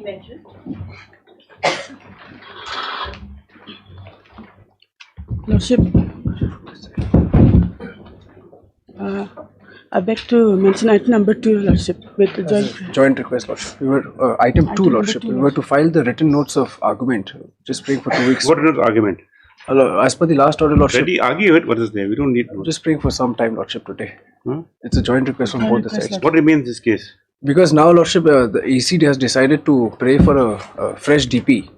mentioned? Lordship, I beg to mention item number 2, Lordship, with the Joint request, Lordship. We were item 2, Lordship. We were to file the written notes of argument. Just praying for 2 weeks. What is the argument? As per the last order, Lordship. Already argue it. What is there? We don't need. Just praying for some time, Lordship, today. Huh? It's a joint request from both the sides. What remains this case? Because now, Lordship, the ECD has decided to pray for a fresh DP.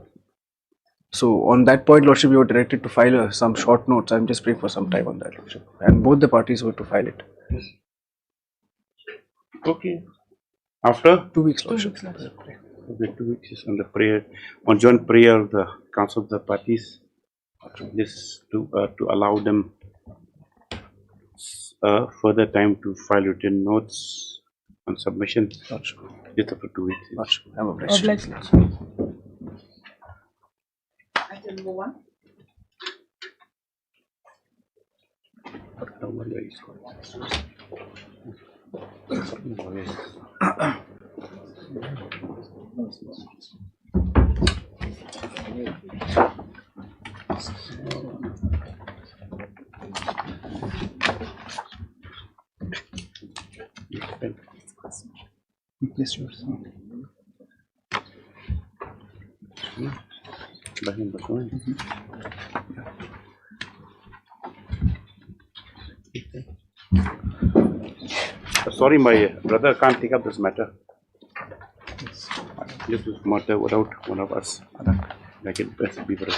So on that point, Lordship, we were directed to file some short notes. I'm just praying for some time on that, Lordship. And both the parties were to file it. Yes. Okay. After 2 weeks, Lordship. okay, 2 weeks is on the prayer, on joint prayer of the council of the parties. This to allow them further time to file written notes on submission. Lordship. Just after 2 weeks. Lordship. I'm obliged. Item number 1. Yes, yours. Sorry, my brother can't take up this matter. This is matter without one of us. Like it best be for us.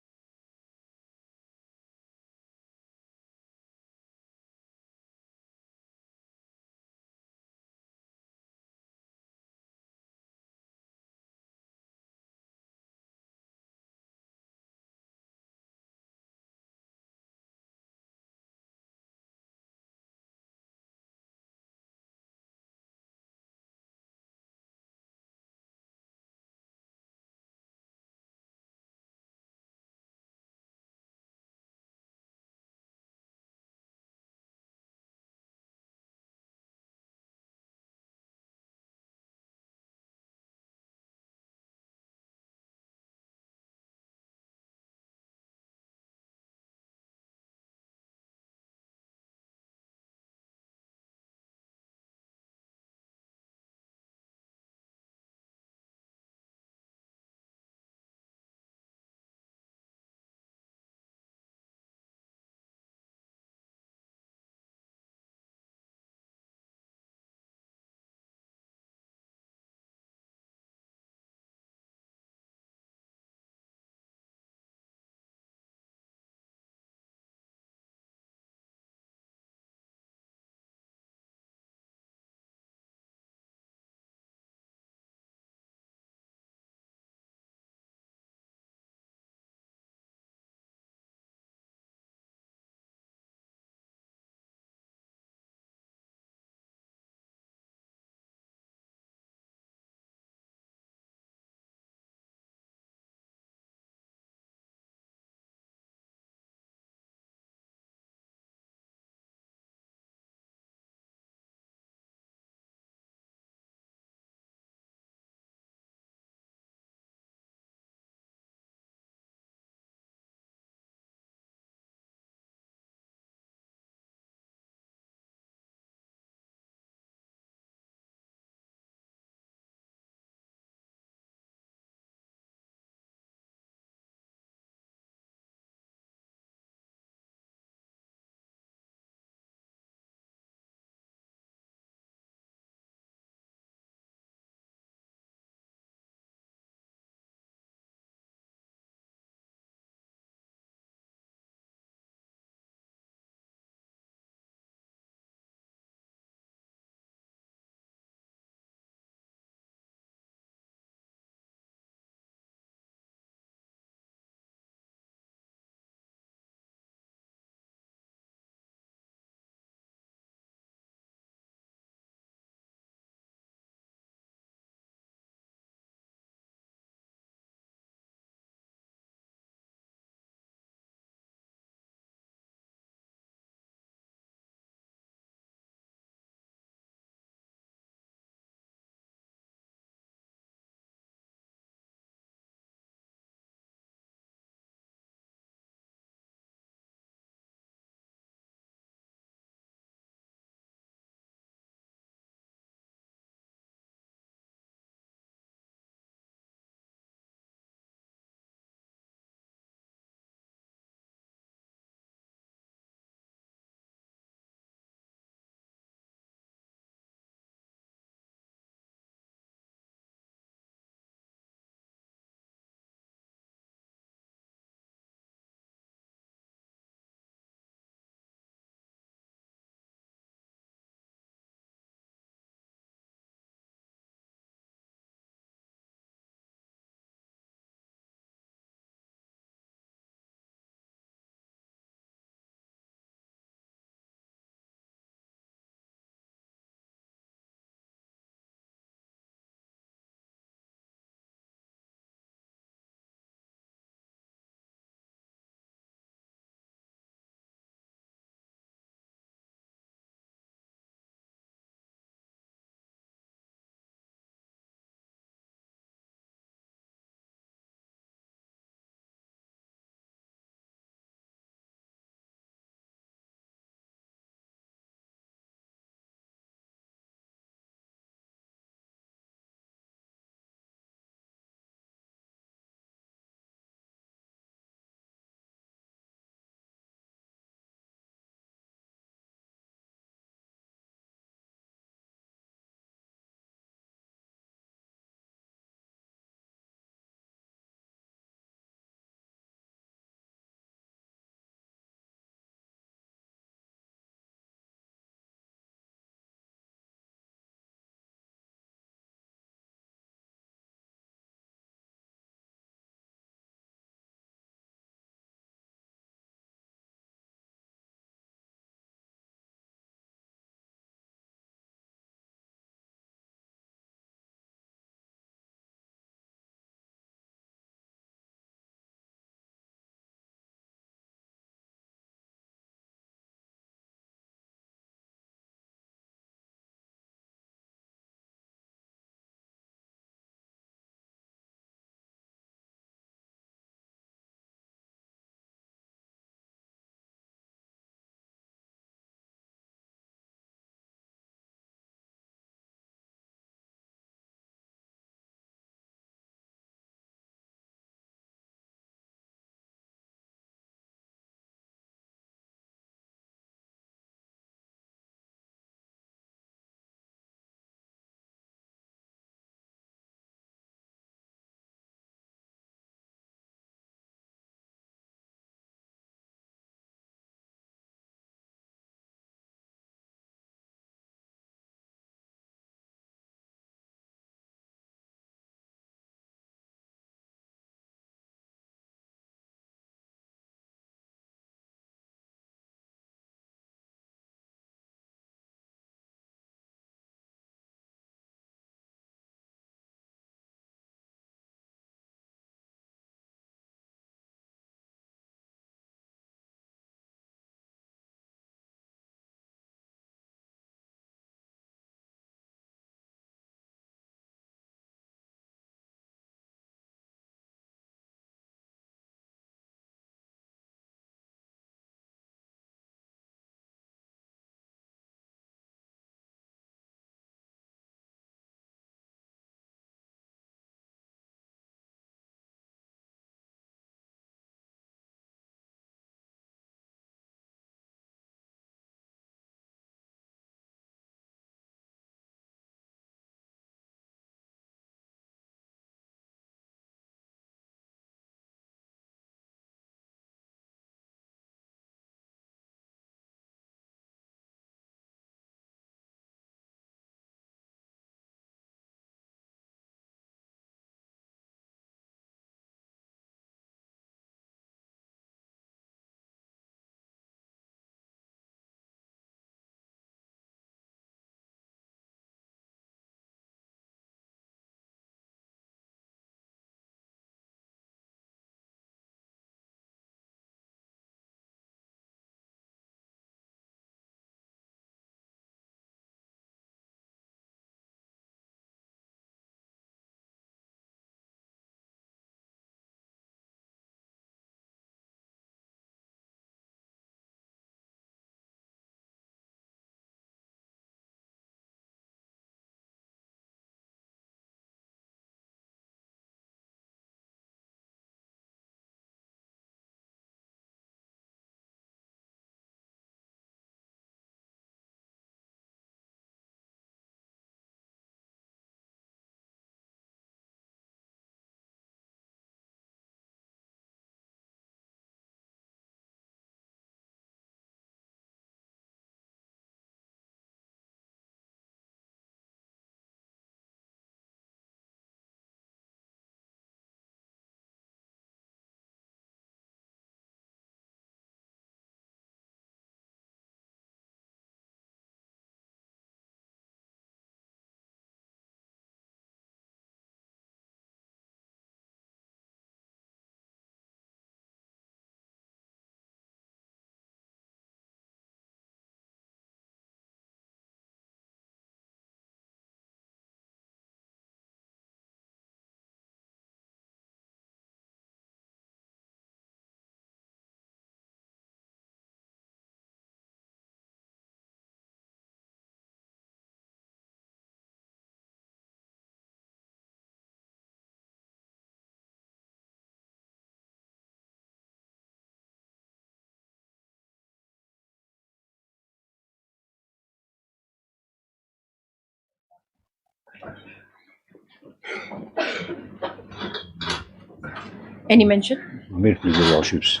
Any mention? May it please your Lordships.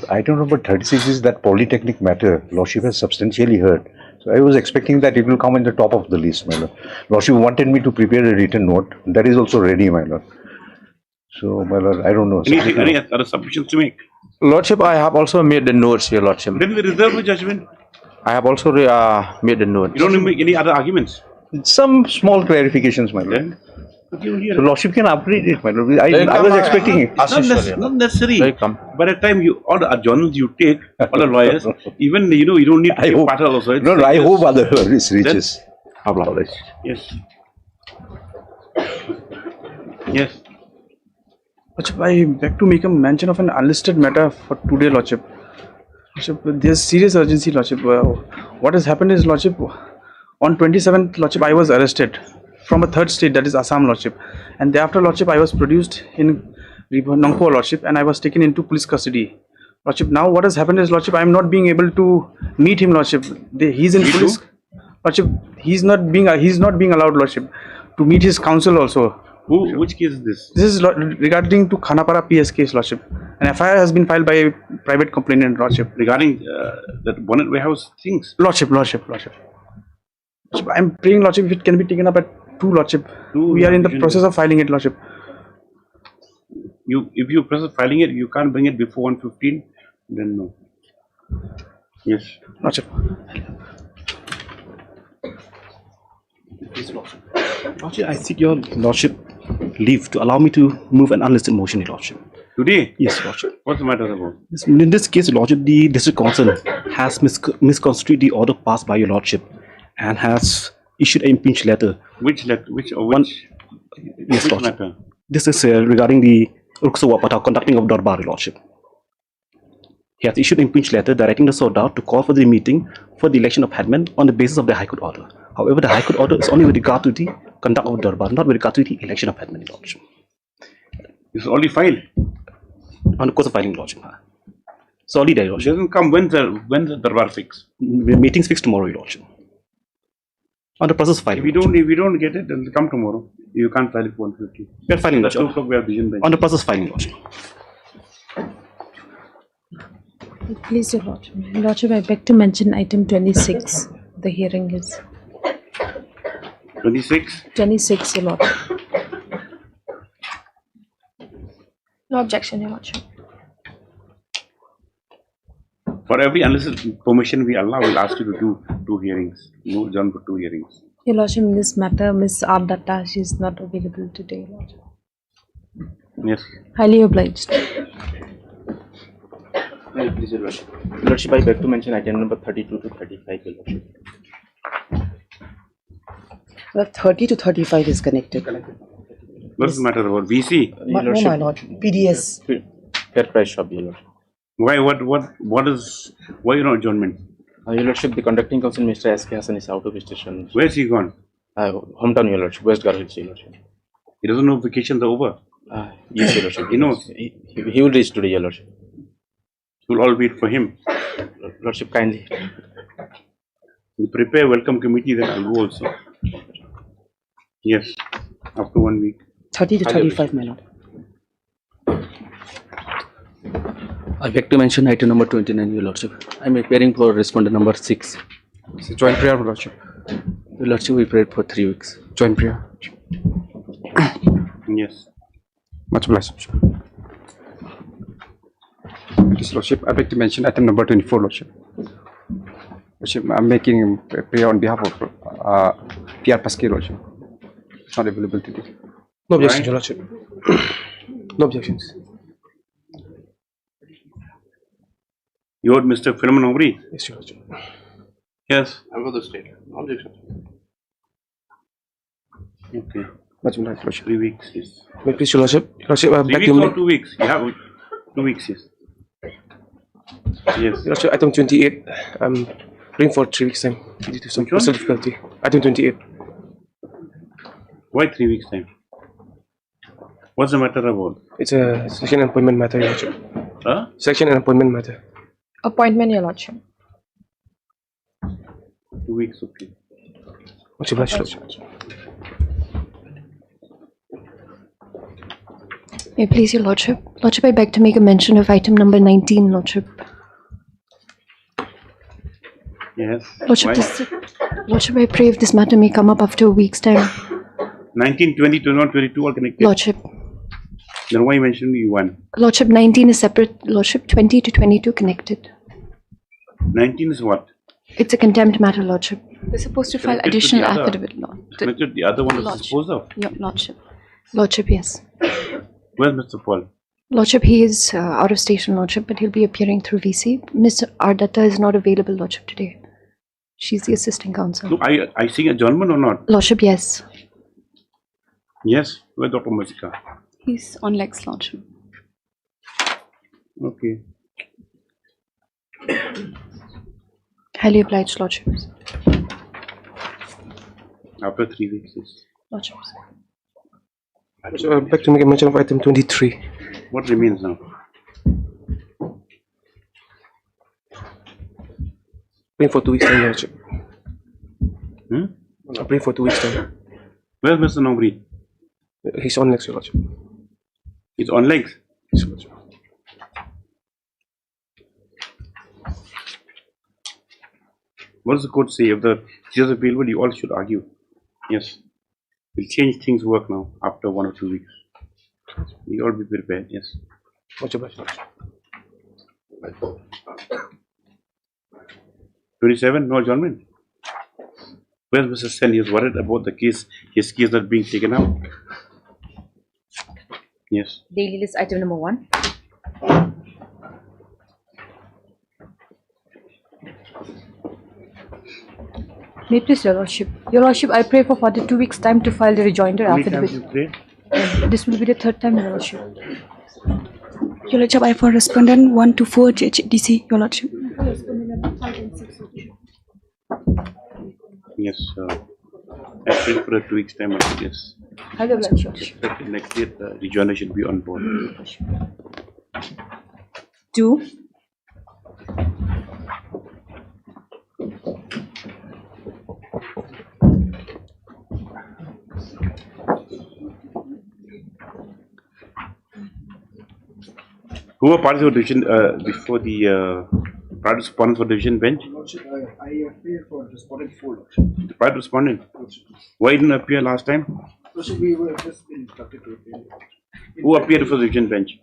Item number 36 is that polytechnic matter. Lordship has substantially heard. So I was expecting that it will come in the top of the list, my lord. Lordship wanted me to prepare a written note. That is also ready, my lord. So, my lord, I don't know. Any other submissions to make? Lordship, I have also made the notes, your Lordship. Then we reserve the judgment. I have also made the notes. You don't make any other arguments. Some small clarifications, my lord. Then So, Lordship can upgrade it, my lord. I was expecting it. not necessary. By the time all the journals you take, all the lawyers, even you don't need to I take hope. part also. No, I hope other this reaches. Yes. Yes. Lordship, I beg to make a mention of an unlisted matter for today, Lordship. Lordship, there's serious urgency, Lordship. What has happened is, Lordship, on 27th, Lordship, I was arrested from a third state, that is Assam, Lordship. And thereafter, Lordship, I was produced in Nongpo, Lordship, and I was taken into police custody. Lordship, now what has happened is, Lordship, I am not being able to meet him, Lordship. He's in police. Lordship, he's not being allowed, Lordship, to meet his counsel also. Which case is this? This is regarding to Khanapara PS case, Lordship. An FIR has been filed by a private complainant, Lordship. Regarding that bonnet warehouse things? Lordship. I'm praying, Lordship, if it can be taken up at 2, Lordship. We are in the process of filing it, Lordship. If you process filing it, you can't bring it before 1:15, then no. Yes. Lordship. Lordship, I seek your Lordship leave to allow me to move an unlisted motion, your Lordship. Today? Yes, Lordship. What's the matter about? In this case, Lordship, the District Council has misconstrued the order passed by your Lordship and has issued an impeached letter. Which letter? Yes, which Lordship. matter? This is regarding the Urksawapata conducting of Darbar, your Lordship. He has issued an impeached letter directing the Sodar to call for the meeting for the election of headmen on the basis of the High Court order. However, the High Court order is only with regard to the conduct of Darbar, not with regard to the election of headmen, your Lordship. It's already filed. On the course of filing, Lordship. So already there, It Lordship. doesn't come when the Darbar fix. Meeting's fixed tomorrow, your Lordship. On the process of filing. If we don't get it, then it'll come tomorrow. You can't file it for 1:50. We are filing, 2 Lordship. o'clock we have vision bench. On the process of filing, Lordship. Please, Your Lordship. Lordship, I beg to mention item 26. The hearing is 26. 26, Your Lordship. No objection, Your Lordship. For every unlisted permission we allow, we'll ask you to do 2 hearings. No adjourn for 2 hearings. Your Lordship, in this matter, Miss R. Datta, she is not available today, Your Lordship. Yes. Highly obliged. Please, your Lordship. Lordship, I beg to mention item number 32 to 35, your Lordship. Well, 30 to 35 is connected. What's the matter about VC? No, my lord. PDS. Fair price shop, your Lordship. Why you not adjournment? Your Lordship, the conducting counsel, Mr. S.K. Hassan, is out of station. Where's he gone? Hometown, your Lordship. West Garhills, your Lordship. He doesn't know vacations are over. Yes, your Lordship. He knows. He will reach today, your Lordship. We'll all wait for him. Lordship, kindly. We prepare welcome committee, then I'll go also. Yes, after 1 week. 30 to 35, my lord. I beg to mention item number 29, your Lordship. I'm appearing for respondent number 6. It's a joint prayer, Lordship. Your Lordship, we prayed for 3 weeks. Joint prayer. Yes. Much obliged, Lordship. This Lordship, I beg to mention item number 24, Lordship. Lordship, I'm making a prayer on behalf of PR Pascal, Lordship. It's not available today. No objections, Your Lordship. No objections. You heard Mr. Philemon Obri? Yes, Your Lordship. Yes. I'm for the state. No objections. Okay. Much obliged, Lordship. 3 weeks, yes. May I please, Your Lordship? Your Lordship, 3 back weeks to or 2 weeks? You have 2 weeks, yes. Yes. Your Lordship, item 28. I'm praying for 3 weeks' time due to some Which one? personal difficulty. Item 28. Why 3 weeks time? What's the matter about? It's a selection and appointment matter, Your Lordship. Huh? Selection and appointment matter. Appointment, Your Lordship. 2 weeks, okay. Much obliged, Your Lordship. May it please your Lordship. Lordship, I beg to make a mention of item number 19, Lordship. Yes. Lordship, Why? Lordship, I pray if this matter may come up after a week's time. 19, 20, 21, 22 are connected. Lordship. Then why mention you one? Lordship, 19 is separate. Lordship, 20 to 22 connected. 19 is what? It's a contempt matter, Lordship. We're supposed to file Connected to additional the other. affidavit, Lord. Connected, the other one is Lordship. disposed of. Your Lordship. Lordship, yes. Where's Mr. Paul? Lordship, he is out of station, Lordship, but he'll be appearing through VC. Mr. Ardata is not available, Lordship, today. She's the assisting counsel. Look, I see a German or not? Lordship, yes. Yes. Where's Dr. Masika? He's on legs, Lordship. Okay. Highly obliged, Lordship. After 3 weeks. Yes. Lordship. So I'd like to make a mention of item 23. What remains now? Bring for 2 weeks time, Lordship. Hmm? I'll bring for 2 weeks time. Where's Mr. Nobri? He's on next, Your Lordship. He's on legs. Yes, Your Lordship. What does the court say? If the judge is available, you all should argue. Yes. We'll change things work now after 1 or 2 weeks. You all be prepared, yes. Much obliged, Lordship. 27, no adjournment. Where's Mr. Sen? He is worried about the case, his case not being taken out. Yes. Daily list item number 1. May it please your Lordship. Your Lordship, I pray for 42 weeks time to file the rejoinder How many times you affidavit. pray? This will be the third time, Your Lordship. Your Lordship, I for respondent 1 to 4 JHDC, Your Lordship. Yes. I pray for a 2 weeks time. Yes. Highly obliged, Your Lordship. Expected next year the rejoinder should be on board. 2. Who were part of the division before the prior respondent for division bench? I appeared for respondent 4, Lordship. The prior respondent. Why didn't appear last time? Lordship, we were just been instructed to appear. Who appeared for the division bench?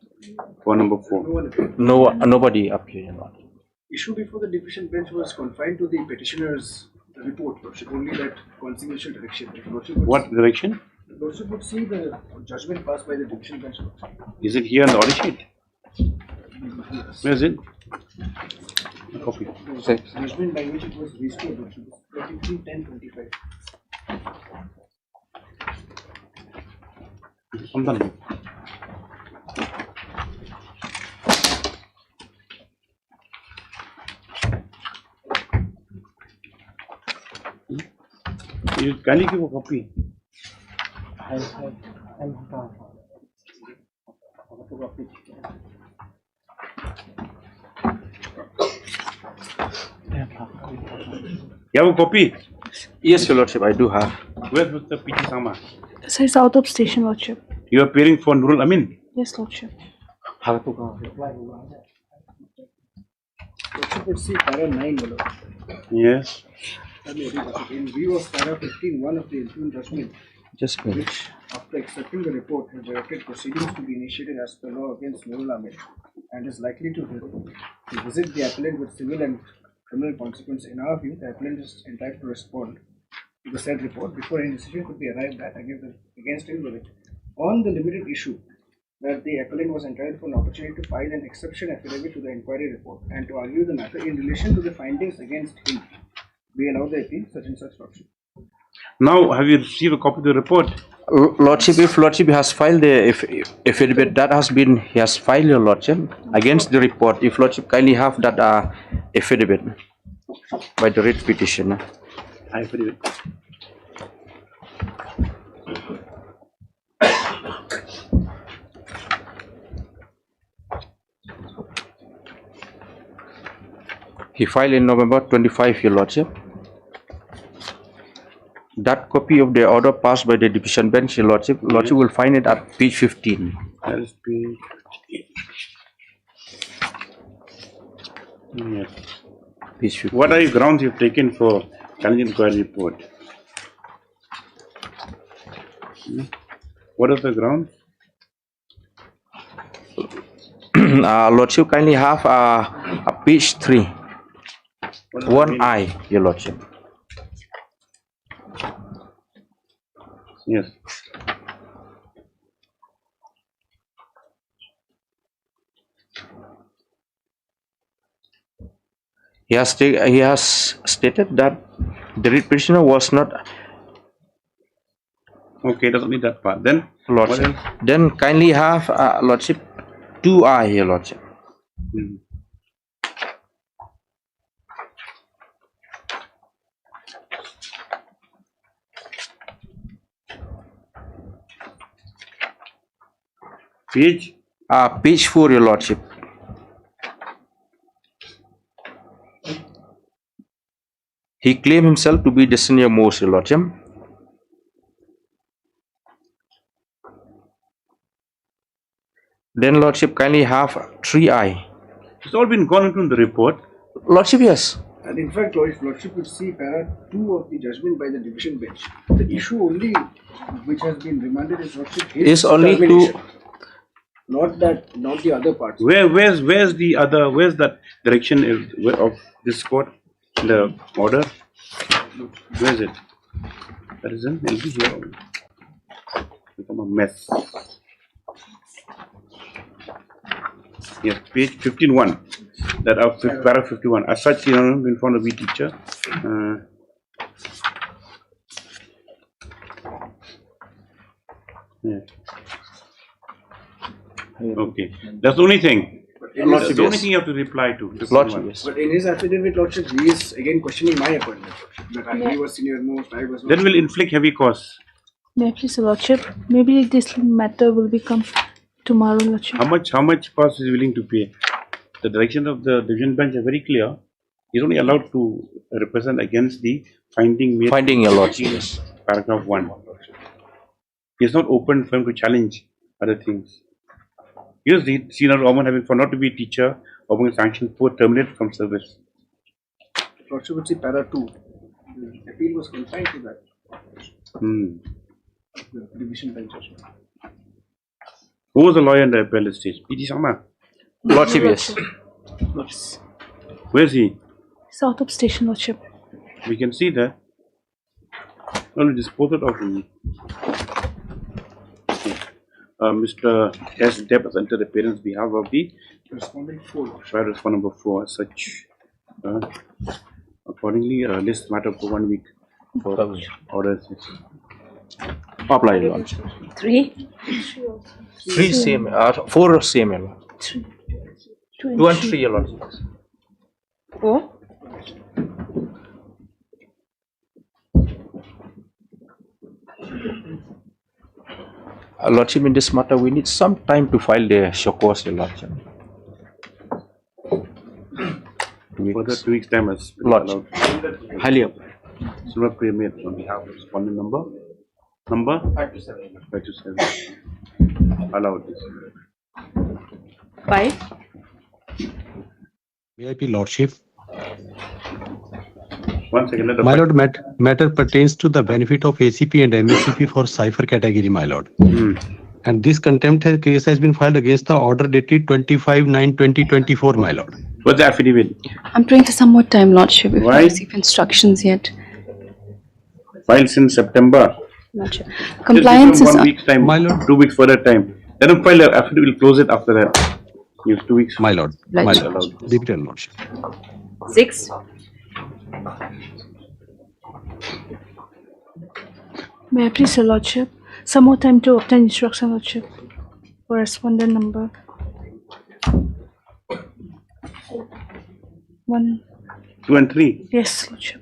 For number 4. No one appeared. Nobody appeared, Your Lordship. Issue before the division bench was confined to the petitioner's report, Lordship, only that consequential direction. If Lordship would What direction? Lordship would see the judgment passed by the division bench, Lordship. Is it here on the audit sheet? Where is it? A copy. The judgment by which it was restored, Lordship, was 23/10/25. I'm done. You kindly give a copy. You have a copy? Yes, Your Lordship, I do have. Where's Mr. P.T. Sama? So he's out of station, Lordship. You are appearing for Nurul Amin? Yes, Lordship. Lordship would see para 9, Lordship. Yes. In view of para 15(1) of the interim judgment, Just a minute. which, after accepting the report, has directed proceedings to be initiated as per law against Nurul Ahmed and is likely to visit the appellant with civil and criminal consequence. In our view, the appellant is entitled to respond to the said report before any decision could be arrived at against him with it. On the limited issue that the appellant was entitled for an opportunity to file an exception affidavit to the inquiry report and to argue the matter in relation to the findings against him, we allow the appeal such and such option. Now, have you received a copy of the report? Lordship, if Lordship has filed the affidavit that has been, he has filed, Your Lordship, against the report. If Lordship kindly have that affidavit by the writ petitioner. Affidavit. He filed in November 25, Your Lordship. That copy of the order passed by the division bench, Your Lordship, Lordship will find it at page 15. That is page 58. Yes. Page 50. What are your grounds you've taken for challenging inquiry report? What are the grounds? Lordship, kindly have a page 3. What does that One mean? eye, Your Lordship. Yes. He has stated that the writ petitioner was not Okay, doesn't need that part. Then what Lordship. else? Then kindly have Lordship 2I, Your Lordship. Hmm. Page? Page 4, Your Lordship. He claimed himself to be the senior most, Your Lordship. Then Lordship, kindly have 3I. It's all been gone into the report. Lordship, yes. And in fact, Lordship would see para 2 of the judgment by the division bench. The issue only which has been remanded is Lordship Is only to termination. Not the other parts. Where's that direction of this court? The order? Where is it? That is in LB here. Become a mess. Yes, page 15(1). That paragraph 51. As such, in front of the teacher. Yeah. Okay, that's the only thing. That's the only thing you have to reply to. Lordship, yes. But in his affidavit, Lordship, he is again questioning my appointment. That he was senior most, I was not. That will inflict heavy costs. May I please, Your Lordship? Maybe this matter will become tomorrow, Lordship. How much cost is he willing to pay? The direction of the division bench are very clear. He is only allowed to represent against the finding made. Finding, Your Lordship, yes. Paragraph 1. He is not open for him to challenge other things. Here's the senior woman having found not to be a teacher or being sanctioned for terminate from service. Lordship would see para 2. The appeal was confined to that. The division bench. Who was the lawyer in the appellate stage? P.T. Sama. Lordship, yes. Yes. Where is he? South of Station, Lordship. We can see that. Only disposed of him. Mr. S. Depp has entered appearance on behalf of the Respondent 4. trial respondent number 4. As such, accordingly, list matter for 1 week for orders. Apply, Your Lordship. 3? 3 same, 4 same, Your Lordship. 2 and 3, Your Lordship. 4? Lordship, in this matter, we need some time to file the show cause, Your Lordship. 2 weeks. Further 2 weeks time has been Lordship. allowed. Highly up. Silver premium on behalf of respondent number 527. Allowed this. 5? VIP Lordship. 1 second. Let the My Lord, matter pertains to the benefit of ACP and MSCP for cipher category, my Lord. And this contempt case has been filed against the order dated 25/9/2024, my Lord. What's the affidavit? I'm praying for some more time, Lordship, if Why? I receive instructions yet. Filed since September. Lordship. Just Compliance give is... them 1 week's time. My Lord. 2 weeks further time. Let them file the affidavit. We'll close it after that. Yes, 2 weeks. My Lord. My Lordship. Lord. Deputy Lordship. 6? May I please, Your Lordship? Some more time to obtain instruction, Lordship. For respondent number 1. 2 and 3. Yes, Lordship.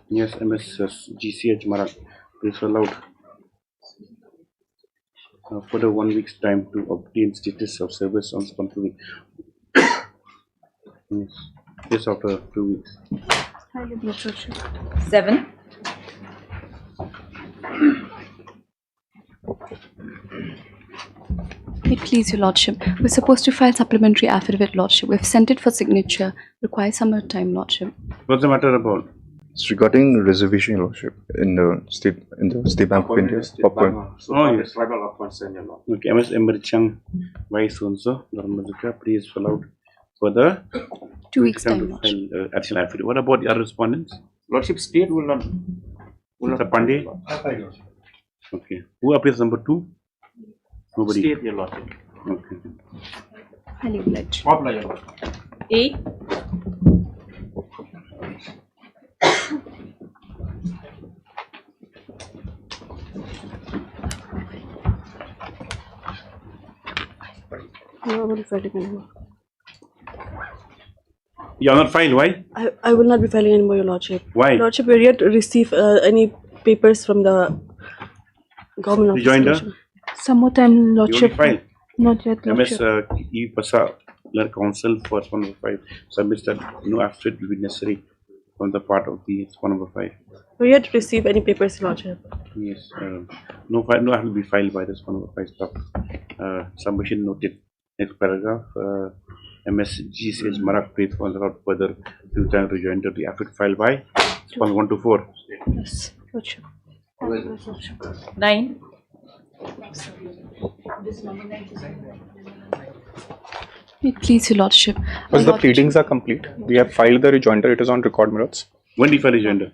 Yes, MSS GCH Marak is allowed further 1 week's time to obtain status of service on sponsoring. Yes, this after 2 weeks. Highly blessed, Lordship. 7. Please, Your Lordship. We're supposed to file supplementary affidavit, Lordship. We've sent it for signature. Requires some more time, Lordship. What's the matter about? It's regarding reservation, Your Lordship, in the State Bank of India. Oh, yes. Okay, MS Emerchang, Vice Unso, please fill out for the 2 weeks time, to Lordship. file additional affidavit. What about the other respondents? Lordship, state will not. Mr. Pandey? Okay. Who appears number 2? Nobody. State, Your Lordship. Okay. Highly pledged. Apply, Your Lordship. A. I'm not filing anymore. You are not filed, why? I will not be filing anymore, Your Lordship. Why? Lordship, we're yet to receive any papers from the government of Rejoinder? Some more time, You Lordship. already filed. Not yet, MS Lordship. E. Pasa, Council for 105 submits that no affidavit will be necessary from the part of the 105. We're yet to receive any papers, Lordship. Yes, no affidavit will be filed by this 105 stuff. Submission noted. Next paragraph. MSG says Marak Preet was allowed further to time rejoinder the affidavit filed by 124. Yes, Lordship. 9. Please, Your Lordship. Because the pleadings are complete. We have filed the rejoinder. It is on record minutes. When did you file rejoinder?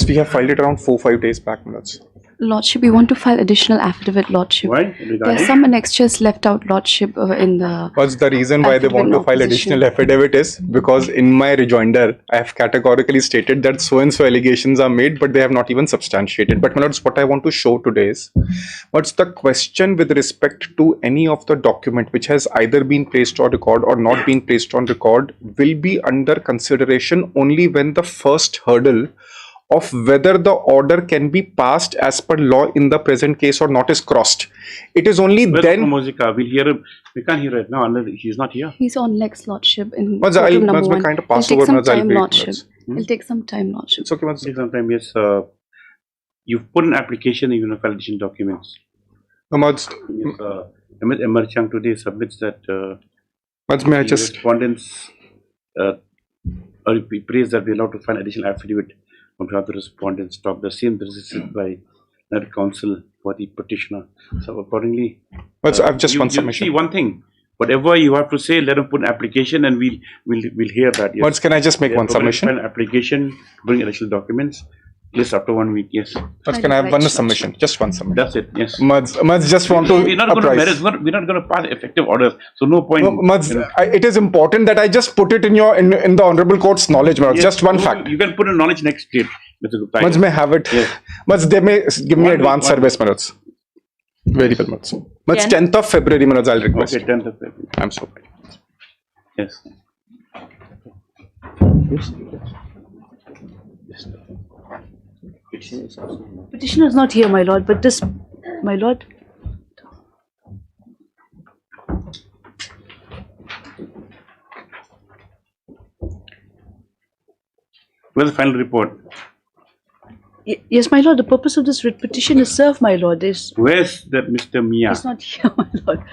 We have filed it around 4-5 days back minutes. Lordship, we want to file additional affidavit, Lordship. Why? There are some annexures left out, Lordship, in the... What's the reason why they want to file additional affidavit is because in my rejoinder, I have categorically stated that so-and-so allegations are made, but they have not even substantiated. But what I want to show today is, what's the question with respect to any of the document which has either been placed on record or not been placed on record will be under consideration only when the first hurdle of whether the order can be passed as per law in the present case or not is crossed. It is only then... Mozika, we'll hear him. We can't hear right now unless he's not here. He's on Lex, Lordship. In I'll kind of pass over. It'll take some time, Lordship. It'll take some time, Lordship. It's okay. Take some time, yes. You've put an application, even a validation documents. MS Emerchang today submits that may I just... respondents praise that we're allowed to find additional affidavit on behalf of the respondents. Stop the same resisted by the counsel for the petitioner. So accordingly, I've just one submission. See one thing. Whatever you have to say, let them put an application, and we'll hear that. Yes. Can I just make one submission? An application, bring additional documents. Yes, after 1 week, yes. Can I have one submission? Just one submission. That's it, yes. Mads just want to we're not going to pass effective orders, so no point. It is important that I just put it in the Honorable Court's knowledge, Mads. Just one fact. You can put in knowledge next date, Mr. Gupta. Mads may have it. Yes. Mads, they may give me advance service, Mads. Very well, Mads. Mads, 10th of February, Mads, I'll request. Okay, 10th of February. I'm sorry. Yes. Petitioner is not here, my lord, but this, my lord. Where's the final report? Yes, my lord, the purpose of this writ petition is served, my lord. Where's that Mr. Mia? He's not here, my lord.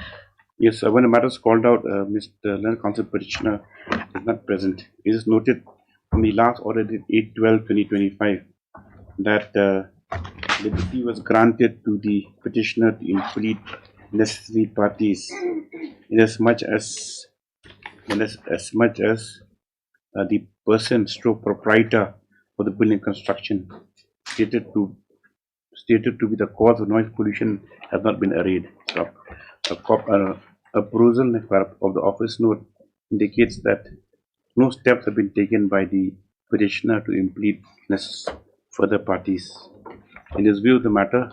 Yes, when the matter is called out, Mr. Learned Counsel Petitioner is not present. It is noted from the last order dated 8/12/2025 that liberty was granted to the petitioner to implead necessary parties inasmuch as the person stroke proprietor for the building construction stated to be the cause of noise pollution has not been arrayed. So, a perusal of the office note indicates that no steps have been taken by the petitioner to implead further parties. In his view of the matter,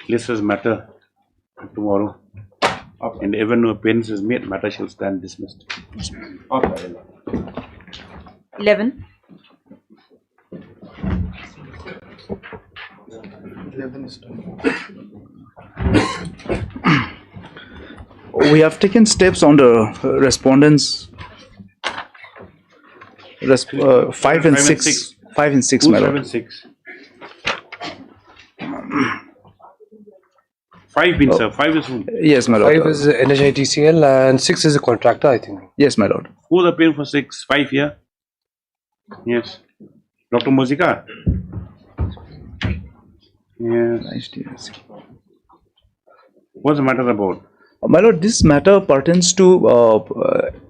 list matter tomorrow, and even no appearance is made, matter shall stand dismissed. 11. 11 is done. We have taken steps on the respondents. 5 and 6. 5 and 6, my lord. 5 and 6. 5 been served. 5 is whom? Yes, my lord. 5 is NHITCL and 6 is a contractor, I think. Yes, my lord. Who's appearing for 6? 5 here? Yes. Dr. Mozika? Yes. What's the matter about? My lord, this matter pertains to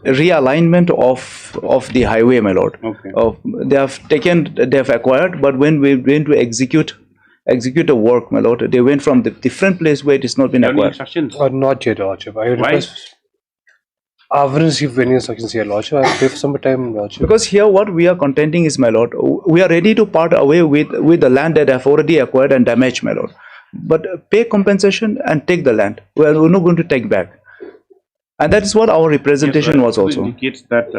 realignment of the highway, my lord. Okay. They have acquired, but when we went to execute the work, my lord, they went from the different place where it has not been acquired. Instructions? Not yet, Lordship. I would Why? request. I haven't received any instructions here, Lordship. I'll pay for some time, Lordship. Because here what we are contending is, my lord, we are ready to part away with the land that have already acquired and damaged, my lord. But pay compensation and take the land. We're not going to take back. And that is what our representation was also. It indicates that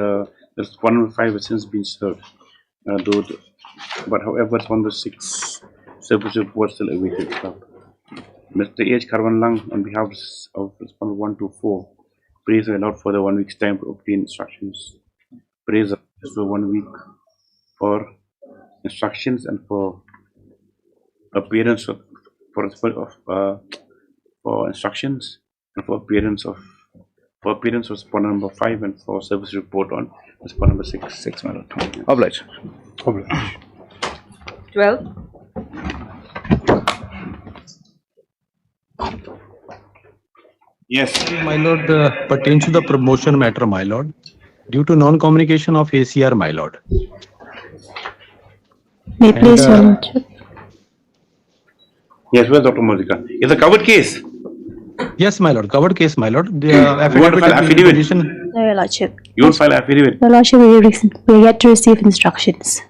there's 105 has since been served. But however, it's 106 service report still awaited. Mr. H. Karwanlang, on behalf of Respondent 124, prays allowed for the 1 week's time to obtain instructions. Prays for 1 week for instructions and for appearance of for instructions and for appearance of respondent number 5 and for service report on respondent number 6. 6, my lord. Obliged. 12. Yes. My lord, pertains to the promotion matter, my lord. Due to non-communication of ACR, my lord. May I please, Your Lordship? Yes, where's Dr. Mozika? It's a covered case. Yes, my lord. Covered case, my lord. The You want to file affidavit? No, Your Lordship. You will file affidavit. Your Lordship, we yet to receive instructions.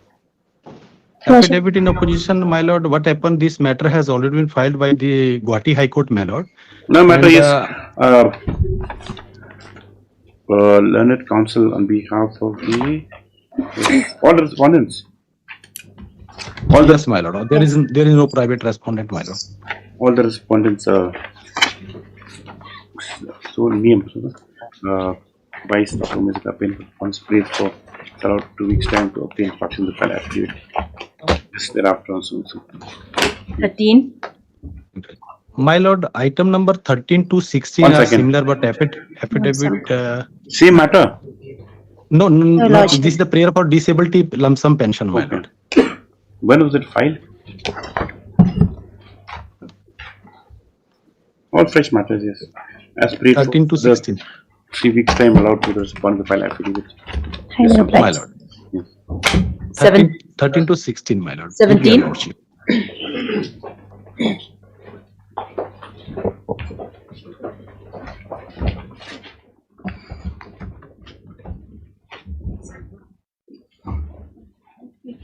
Affidavit in opposition, my lord. What happened? This matter has already been filed by the Guwahati High Court, my lord. No matter, yes. Learned counsel on behalf of the all the respondents. Yes, my lord. There is no private respondent, my lord. All the respondents so name Vice Dr. Mizika Pen once praised for allowed 2 weeks time to obtain instructions to file affidavit. Yes, thereafter also. 13. My lord, item number 13 to 16 are similar, but affidavit. Same matter. No, this is the prayer for disability lump sum pension, my lord. When was it filed? All fresh matters, yes. As per 13 to 16. 3 weeks time allowed to respond to file affidavit. Yes, my lord. Yes. 13 to 16, my lord. 17.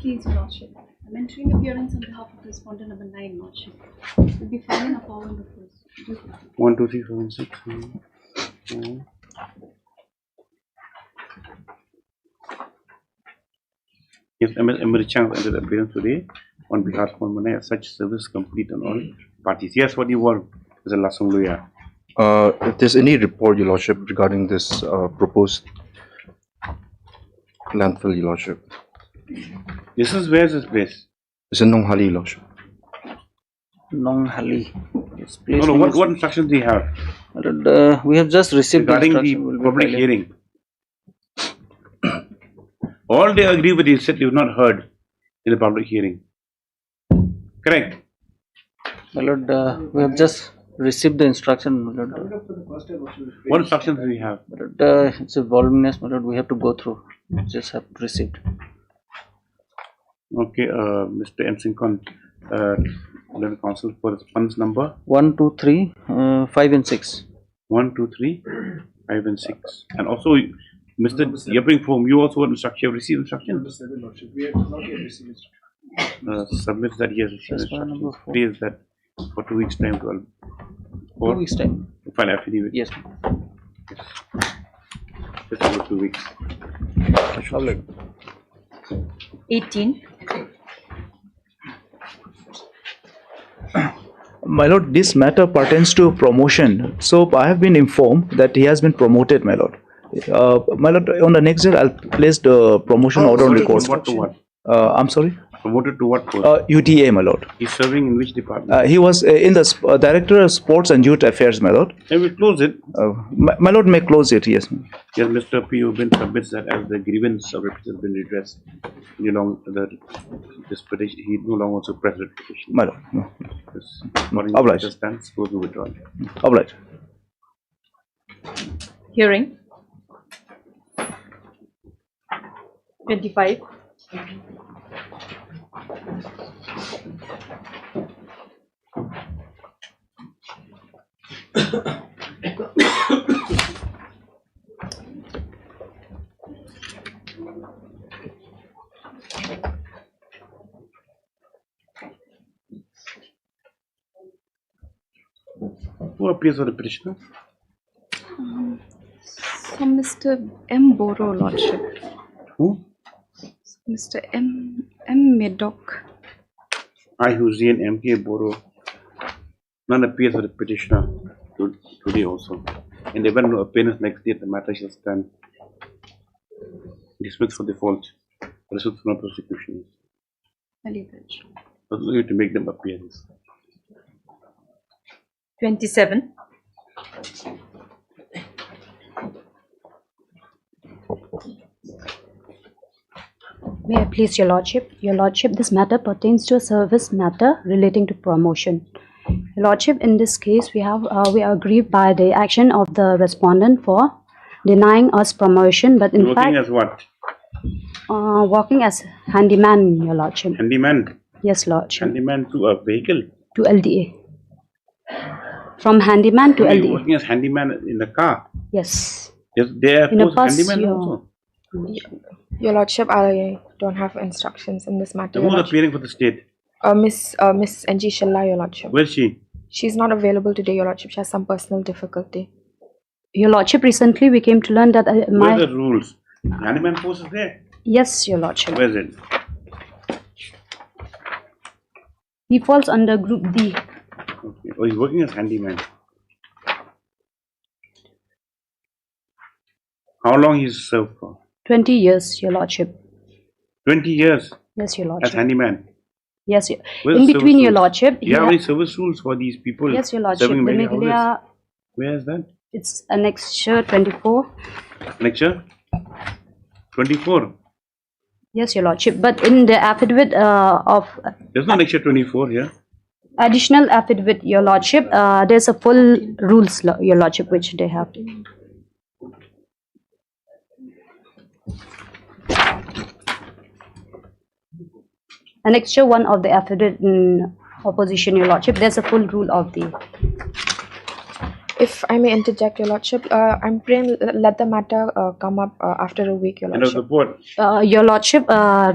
Please, Your Lordship. I'm entering appearance on behalf of respondent number 9, Lordship. We'll be filing a power in the first. 1, 2, 3, 4, 5, 6. Yes, Emery Chang entered appearance today on behalf of Manay as such service complete on all parties. Yes, what do you want? As a Lasung lawyer. If there's any report, Your Lordship, regarding this proposed landfill, Your Lordship. This is where is this place? It's in Nonghali, Your Lordship. Nonghali. Yes, No, what instructions do you have? We have just received regarding the public hearing. All they agree with you said you've not heard in the public hearing. Correct? My lord, we have just received the instruction, my lord. What instructions do we have? My lord, it's a voluminous, my lord. We have to go through. Just have received. Okay, Mr. M. Sinkon, Learned Counsel for response number 1, 2, 3, 5 and 6. 1, 2, 3, 5 and 6. And also, Mr. Yabring from you also instruction. You have received instructions. We have not yet received instructions. Submits that he has received instructions. Please that for 2 weeks time to 2 weeks time. To file affidavit. Yes. Just about 2 weeks. 18. My lord, this matter pertains to promotion. So I have been informed that he has been promoted, my lord. My lord, on the next day I'll place the promotion order on record. What to what? I'm sorry. Promoted to what post? UTA, my lord. He's serving in which department? He was in the Director of Sports and Youth Affairs, my lord. Can we close it? My lord may close it, yes. Yes, Mr. P. Ubin submits that as the grievance of it has been redressed, this petition, he no longer wants to press the petition. My lord, no. Obliged. Stands, goes to withdrawal. Obliged. Hearing. 25. Who appears for the petitioner? So Mr. M. Boro, Lordship. Who? Mr. M. Medoc. I, Hussein, M.K. Boro. None appears for the petitioner today also. In the event of no appearance next day, the matter shall stand dismissed for default. Pursuit for no prosecution. But we have to make them appear. 27. May I please your lordship? Your lordship, this matter pertains to a service matter relating to promotion. Your lordship, in this case, we are aggrieved by the action of the respondent for denying us promotion, but in Working fact, as what? working as handyman, your lordship. Handyman? Yes, lordship. Handyman to a vehicle? To LDA. From handyman to Are you LDA. working as handyman in the car? Yes. Yes, they are In a post bus, handyman yeah. also. Your Lordship, I don't have instructions in this matter. Who is appearing for the state? Miss N.G. Shilla, Your Lordship. Where is she? She's not available today, Your Lordship. She has some personal difficulty. Your lordship, recently we came to learn that Where are the rules? Handyman post is there. Yes, your lordship. Where is it? He falls under Group D. Okay. Oh, he's working as handyman. How long he's served for? 20 years, your lordship. 20 years Yes, your as lordship. handyman. Yes, your, Where's in the between service your rules? lordship. Do you have any service rules for these people? Yes, your lordship. serving The many houses? Meghalaya, Where is that? it's annexure 24. Lecture? 24. Yes, your lordship. But in the affidavit of There's no lecture 24 here. additional affidavit, your lordship, there's a full rules, your lordship, which they have. Annexure 1 of the affidavit in opposition, your lordship, there's a full rule of the. If I may interject, Your Lordship, I'm praying let the matter come up after a week, Your End of the Lordship. board. Your lordship,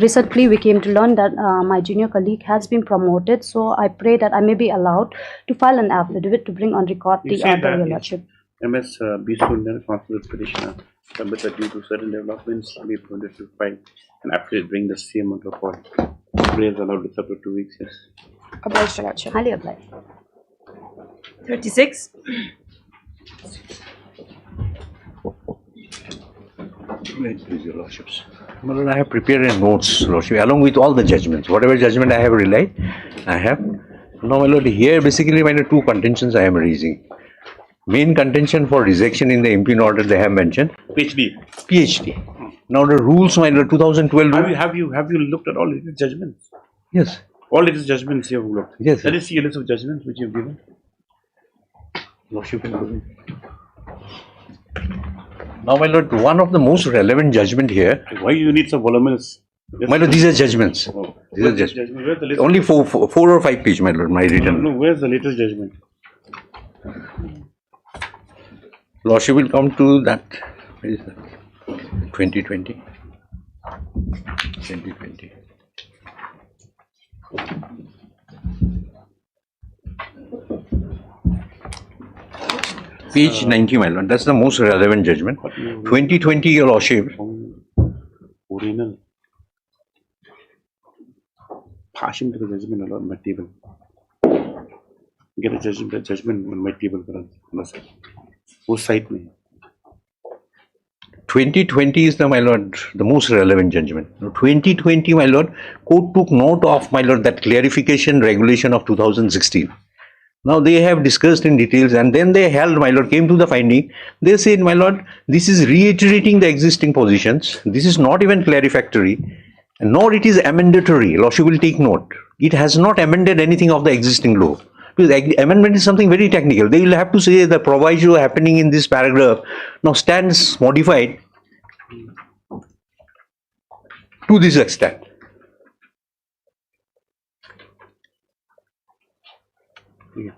recently we came to learn that my junior colleague has been promoted, so I pray that I may be allowed to file an affidavit to bring on record You the say order, that your if lordship. MS Bisundar, consular petitioner, submits that due to certain developments, be permitted to file an affidavit bring the same on record. Prayer is allowed to up to 2 weeks, yes. Obliged, Your Lordship. Highly obliged. 36. Please, your lordships. My lord, I have prepared a notes, lordship, along with all the judgments. Whatever judgment I have relied, I have. Now, my lord, here basically my two contentions I am raising. Main contention for rejection in the MP order they have mentioned. PhD. PhD. Now the rules, my lord, 2012. Have you looked at all latest judgments? Yes. All latest judgments you have looked. Yes. Let us see a list of judgments which you have given. Lordship. Now, my lord, one of the most relevant judgment here. Why you need some voluminous? My lord, these are judgments. Oh. These are Where's the judgments. judgment? Where's the list? Only four or five page, my lord, my written. No, where's the latest judgment? Lordship will come to that. Where is that? 2020. 2020. Page 90, my lord. That's the most relevant judgment. 2020, your lordship. Original. Passing to the judgment allowed my table. Get a judgment on my table. Whose side me? 2020 is my lord, the most relevant judgment. 2020, my lord, court took note of, my lord, that clarification regulation of 2016. Now they have discussed in details and then they held, my lord, came to the finding. They said, my lord, this is reiterating the existing positions. This is not even clarifactory, nor it is amendatory. Lordship will take note. It has not amended anything of the existing law. Because amendment is something very technical. They will have to say the proviso happening in this paragraph now stands modified to this extent. Yeah.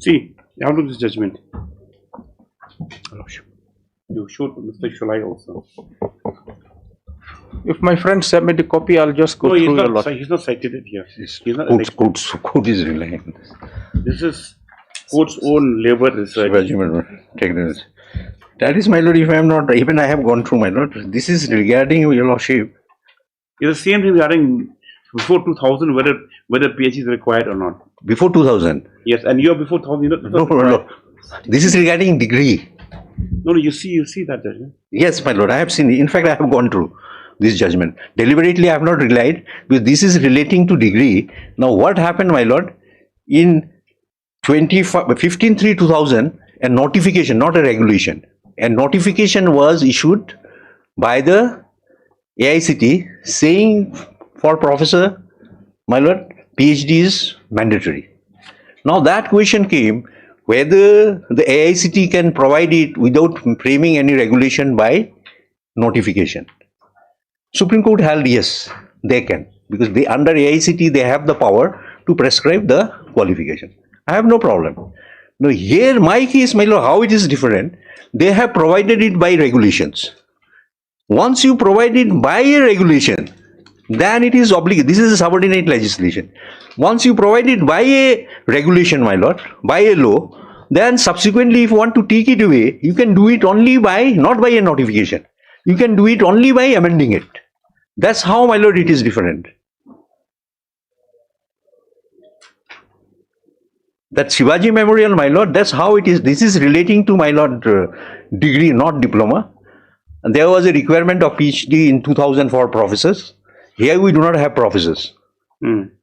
See, how to this judgment? You showed Mr. Shalai also. If my friend sent me the copy, I'll just go No, through a lot. he's not cited it here. He's not Court is relying on this. This is court's own labor research. That is, my lord, if I am not, even I have gone through, my lord. This is regarding your lordship. It's the same thing regarding before 2000, whether PhD is required or not. Before 2000? Yes, and you're before 2000. No. This is regarding degree. No, you see that judgment. Yes, my lord, I have seen it. In fact, I have gone through this judgment. Deliberately, I have not relied because this is relating to degree. Now, what happened, my lord? In 15/3/2000, a notification, not a regulation, a notification was issued by the AICT saying for professor, my lord, PhD is mandatory. Now, that question came whether the AICT can provide it without framing any regulation by notification. Supreme Court held yes, they can, because they under AICT they have the power to prescribe the qualification. I have no problem. Now here my case, my lord, how it is different, they have provided it by regulations. Once you provide it by a regulation, then it is obligate. This is a subordinate legislation. Once you provide it by a regulation, my lord, by a law, then subsequently if you want to take it away, you can do it only by, not by a notification. You can do it only by amending it. That's how, my lord, it is different. That Shivaji Memorial, my lord, that's how it is. This is relating to, my lord, degree, not diploma. And there was a requirement of PhD in 2000 for professors. Here we do not have professors.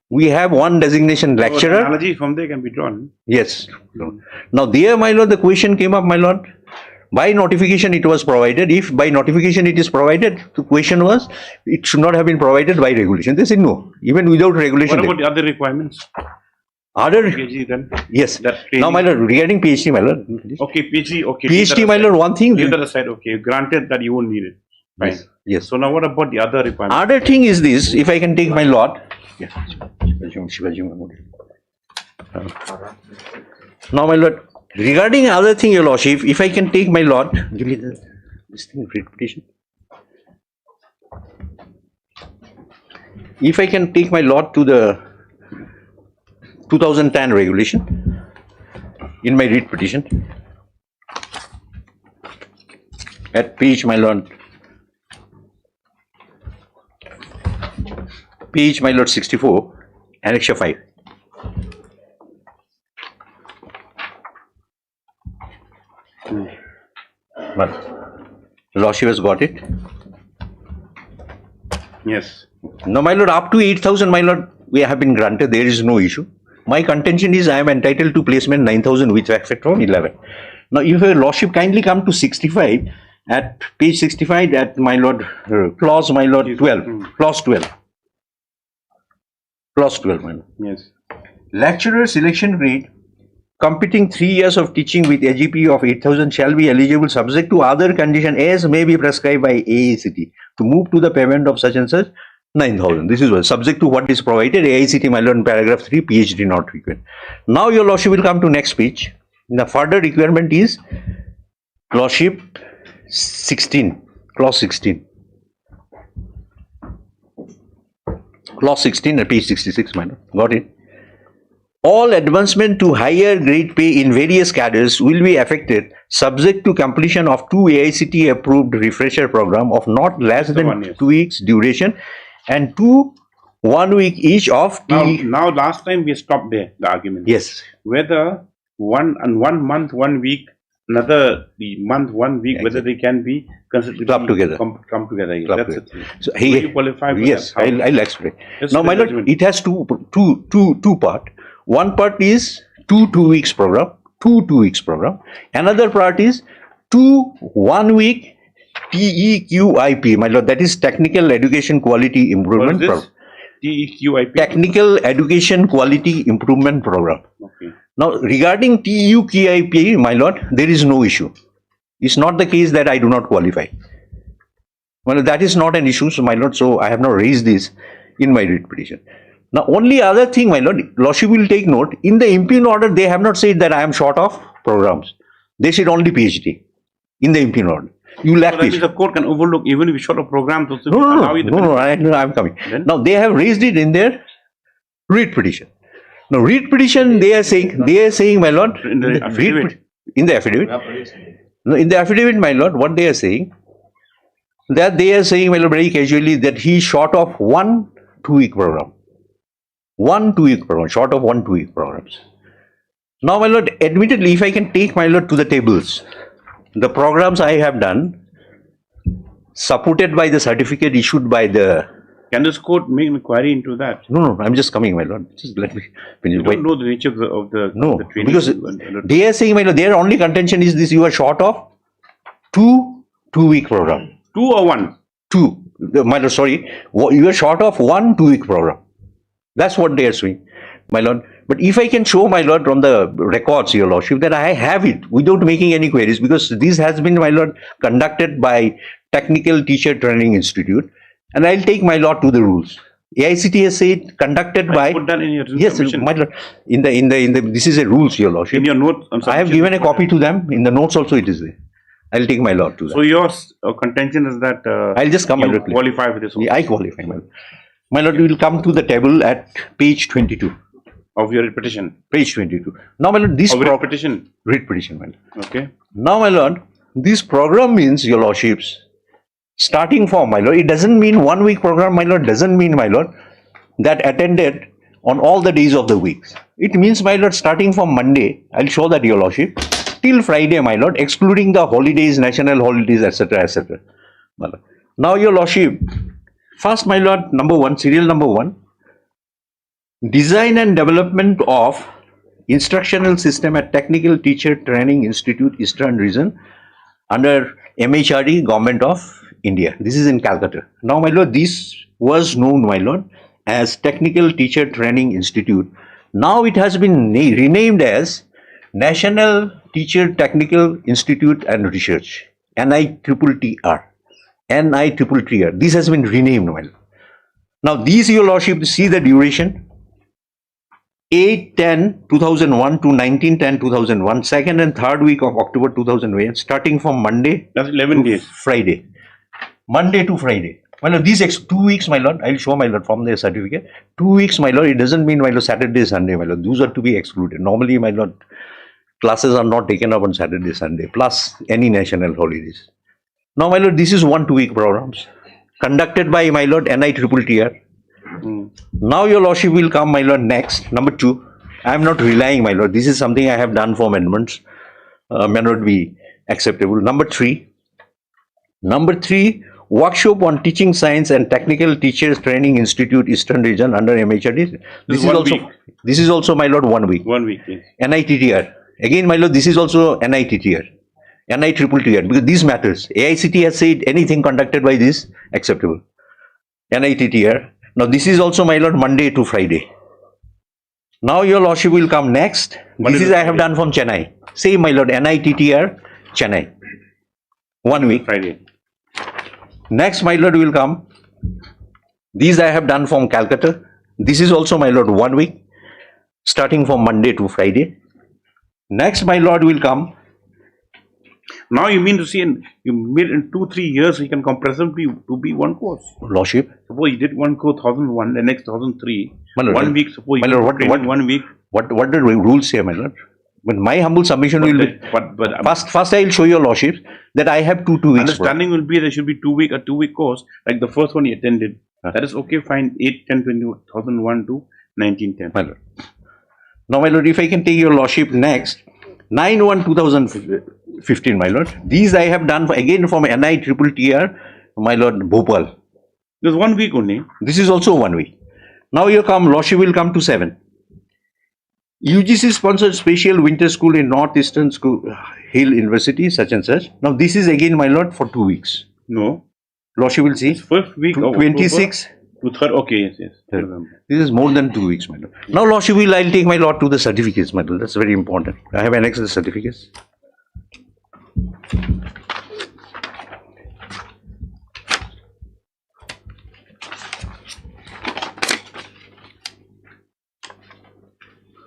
We have one designation lecturer. So analogy from there can be drawn. Yes. Now there, my lord, the question came up, my lord. By notification it was provided. If by notification it is provided, the question was, it should not have been provided by regulation. They said no, even without regulation. What about the other requirements? Other PhD then? Yes. Now, my lord, regarding PhD, my lord. Okay, PhD, okay. PhD, my lord, one thing. Leave that aside, okay. Granted that you won't need it. Fine. Yes. So now what about the other requirements? Other thing is this, if I can take my lord. Yeah. Now, my lord, regarding other thing, your lordship, if I can take my lord, give me this thing, repetition. If I can take my lord to the 2010 regulation in my writ petition at page, my lord, page, my lord, 64, annexure 5. Well, lordship has got it. Yes. Now, my lord, up to 8,000, my lord, we have been granted. There is no issue. My contention is I am entitled to placement 9,000 with effect from 11. Now, if your lordship kindly come to 65, at page 65, at my lord, clause, my lord, 12, clause 12. Clause 12, my lord. Yes. Lecturer selection rate competing 3 years of teaching with AGP of 8,000 shall be eligible subject to other condition as may be prescribed by AICT to move to the payment of such and such 9,000. This is what subject to what is provided AICT, my lord, in paragraph 3, PhD not required. Now your lordship will come to next page. The further requirement is lordship 16, clause 16. Clause 16 at page 66, my lord. Got it? All advancement to higher grade pay in various cadres will be affected subject to completion of 2 AICT approved refresher program of not less than 2 weeks duration and 2 1 week each of now last time we stopped there, the argument. Yes. Whether 1 month, 1 week, another month, 1 week, whether they can be considered club together. Come together. Club That's together. it. So Will you qualify for yes, that? I'll explain. Yes, Now, my lord, judgment. it has two part. One part is 2 weeks program, 2 weeks program. Another part is 2 1 week TEQIP, my lord. That is Technical Education Quality Improvement Program. TEQIP. Technical Education Quality Improvement Program. Okay. Now, regarding TEQIP, my lord, there is no issue. It's not the case that I do not qualify. Well, that is not an issue, so my lord. So I have not raised this in my writ petition. Now, only other thing, my lord, lordship will take note. In the impugn order, they have not said that I am short of programs. They said only PhD in the impugn order. You lack so that the court can overlook even if you short of programs. No, I'm coming. Then? Now they have raised it in their writ petition. Now writ petition, they are saying, my lord, in the affidavit. In the affidavit. No, in the affidavit, my lord, what they are saying, that they are saying, my lord, very casually that he is short of 1 2 week program. 1 2 week program, short of 1 2 week programs. Now, my lord, admittedly, if I can take my lord to the tables, the programs I have done, supported by the certificate issued by the... Can this court make an inquiry into that? No, I'm just coming, my lord. Just let me... You don't know the nature of the training? Because they are saying, my lord, their only contention is this: you are short of 2 2 week program. 2 or 1? 2. My lord, sorry. You are short of 1 2 week program. That's what they are saying, my lord. But if I can show, my lord, from the records, your lordship, that I have it without making any queries, because this has been, my lord, conducted by Technical Teacher Training Institute, and I'll take, my lord, to the rules. AICT has said conducted by... Put that in your yes, my lord. In the this is a rules, your lordship. In your notes, I have given a copy to them. In the notes also it is there. I'll take my lord to that. So your contention is that I'll just come, my lord. Qualify for this. Yeah, I qualify, my lord. My lord, we will come to the table at page 22. Of your petition. Page 22. Now, my lord, this writ petition. Writ petition, my lord. Okay. Now, my lord, this program means, your lordships, starting from, my lord, it doesn't mean 1 week program, my lord, doesn't mean, my lord, that attended on all the days of the week. It means, my lord, starting from Monday, I'll show that, your lordship, till Friday, my lord, excluding the holidays, national holidays, etc., etc. Now, your lordship, first, my lord, number 1, serial number 1, design and development of instructional system at Technical Teacher Training Institute, Eastern Region, under MHRD, Government of India. This is in Calcutta. Now, my lord, this was known, my lord, as Technical Teacher Training Institute. Now it has been renamed as National Teacher Technical Institute and Research, NITTR. NITTR. This has been renamed, my lord. Now, these, your lordship, see the duration. 8/10/2001 to 19/10/2001, second and third week of October 2001, starting from Monday. That's 11 days. Friday. Monday to Friday. My lord, these 2 weeks, my lord, I'll show, my lord, from the certificate. 2 weeks, my lord, it doesn't mean, my lord, Saturday, Sunday, my lord. Those are to be excluded. Normally, my lord, classes are not taken up on Saturday, Sunday, plus any national holidays. Now, my lord, this is 1 2 week programs conducted by, my lord, NITTR. Now, your lordship will come, my lord, next. Number 2, I am not relying, my lord. This is something I have done for amendments. May not be acceptable. Number 3, workshop on teaching science and Technical Teachers Training Institute, Eastern Region, under MHRD. This is also, my lord, 1 week. 1 week, yes. NITTR. Again, my lord, this is also NITTR. NITTR, because this matters. AICT has said anything conducted by this acceptable. NITTR. Now, this is also, my lord, Monday to Friday. Now, your lordship will come next. This is I have done from Chennai. Same, my lord, NITTR, Chennai. 1 week. Friday. Next, my lord, will come. These I have done from Calcutta. This is also, my lord, 1 week, starting from Monday to Friday. Next, my lord, will come. Now you mean to say you made in 2-3 years you can comprehensively to be one course. Lordship. Suppose you did one course 1001, the next 1003. Lord, 1 week, suppose you Lord, did 1 week. What the rules say, my lord? But my humble submission will be, first I will show your lordship that I have two weeks. Understanding will be there should be 2 week, a 2 week course, like the first one he attended. That is okay, fine, 8/10/2001 to 1910. My lord. Now, my lord, if I can take your lordship next, 9/1/2015, my lord. These I have done again from NITTR, my lord, Bhopal. There's 1 week only. This is also 1 week. Now you come, lordship will come to 7. UGC sponsored special winter school in Northeastern School, Hill University, such and such. Now this is again, my lord, for 2 weeks. No. Lordship will see. First week of 26. To 3rd, okay, yes. This is more than 2 weeks, my lord. Now, lordship will, I'll take my lord to the certificates, my lord. That's very important. I have annexed the certificates.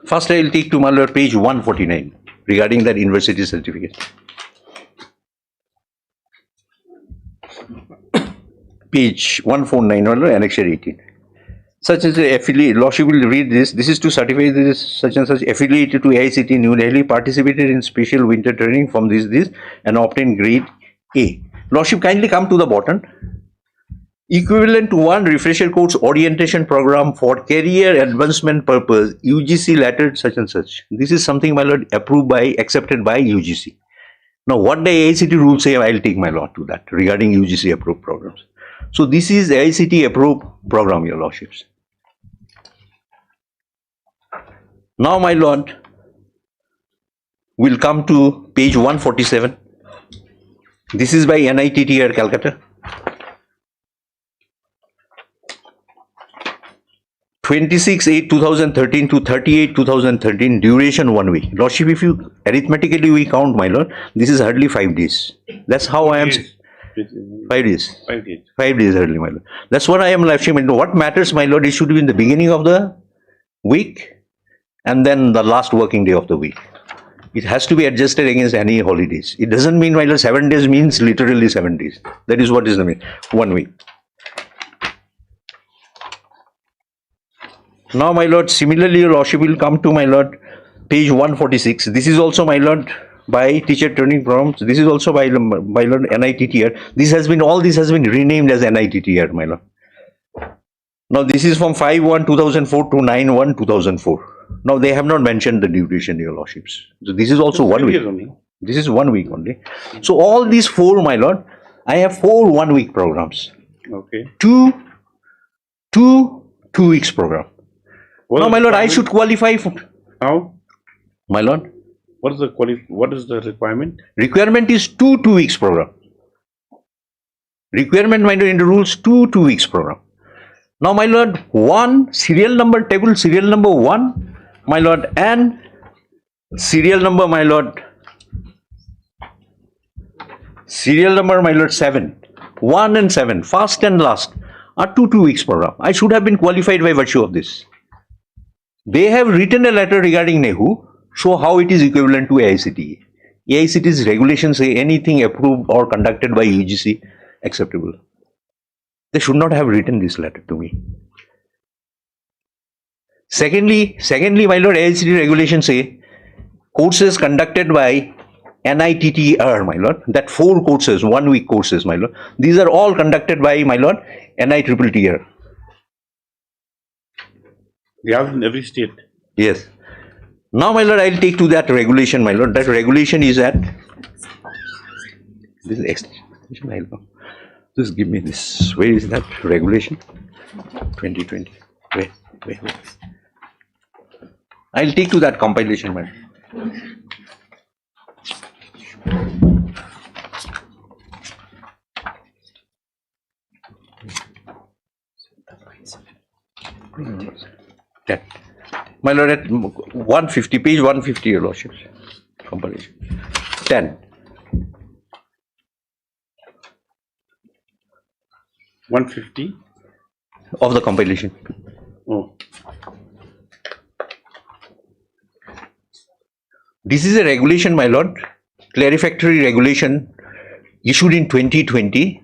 First, I will take to my lord page 149 regarding that university certificate. Page 149, my lord, annexure 18. Such as the affiliate, lordship will read this. This is to certify this such and such affiliated to AICT New Delhi, participated in special winter training from this and obtained grade A. Lordship, kindly come to the bottom. Equivalent to one refresher course orientation program for career advancement purpose, UGC lettered such and such. This is something, my lord, approved by, accepted by UGC. Now, what the AICT rules say, I will take my lord to that regarding UGC approved programs. So, this is AICT approved program, your lordships. Now, my lord, we'll come to page 147. This is by NITTR Calcutta. 26/8/2013 to 38/2013, duration 1 week. Lordship, if you arithmetically we count, my lord, this is hardly 5 days. That's how I am. 5 days. 5 days. 5 days hardly, my lord. That's what I am lordship. What matters, my lord, it should be in the beginning of the week and then the last working day of the week. It has to be adjusted against any holidays. It doesn't mean, my lord, 7 days means literally 7 days. That is what is the mean. 1 week. Now, my lord, similarly, your lordship will come to, my lord, page 146. This is also, my lord, by teacher training programs. This is also by lord NITTR. This has been, all this has been renamed as NITTR, my lord. Now, this is from 5/1/2004 to 9/1/2004. Now, they have not mentioned the duration, your lordships. So, this is also 1 week. This is 1 week only. So, all these 4, my lord, I have 4 1 week programs. Okay. 2 weeks program. Now, my lord, I should qualify for. How? My lord? What is the requirement? Requirement is 2 weeks program. Requirement, my lord, in the rules, 2 weeks program. Now, my lord, 1 serial number table, serial number 1, my lord, and serial number, my lord, 7. 1 and 7, first and last, are 2 weeks program. I should have been qualified by virtue of this. They have written a letter regarding NEHU, show how it is equivalent to AICTE. AICTE's regulations say anything approved or conducted by UGC acceptable. They should not have written this letter to me. Secondly, my lord, AICTE regulations say courses conducted by NITTR, my lord, that 4 courses, 1 week courses, my lord, these are all conducted by, my lord, NITTR. They have in every state. Yes. Now, my lord, I will take to that regulation, my lord. That regulation is at. This is extension. I know. Just give me this. Where is that regulation? 2020. Wait. I will take to that compilation, my lord. My lord, at 150, page 150, your lordships. Compilation. 10. 150 of the compilation. Oh. This is a regulation, my lord, clarifactory regulation issued in 2020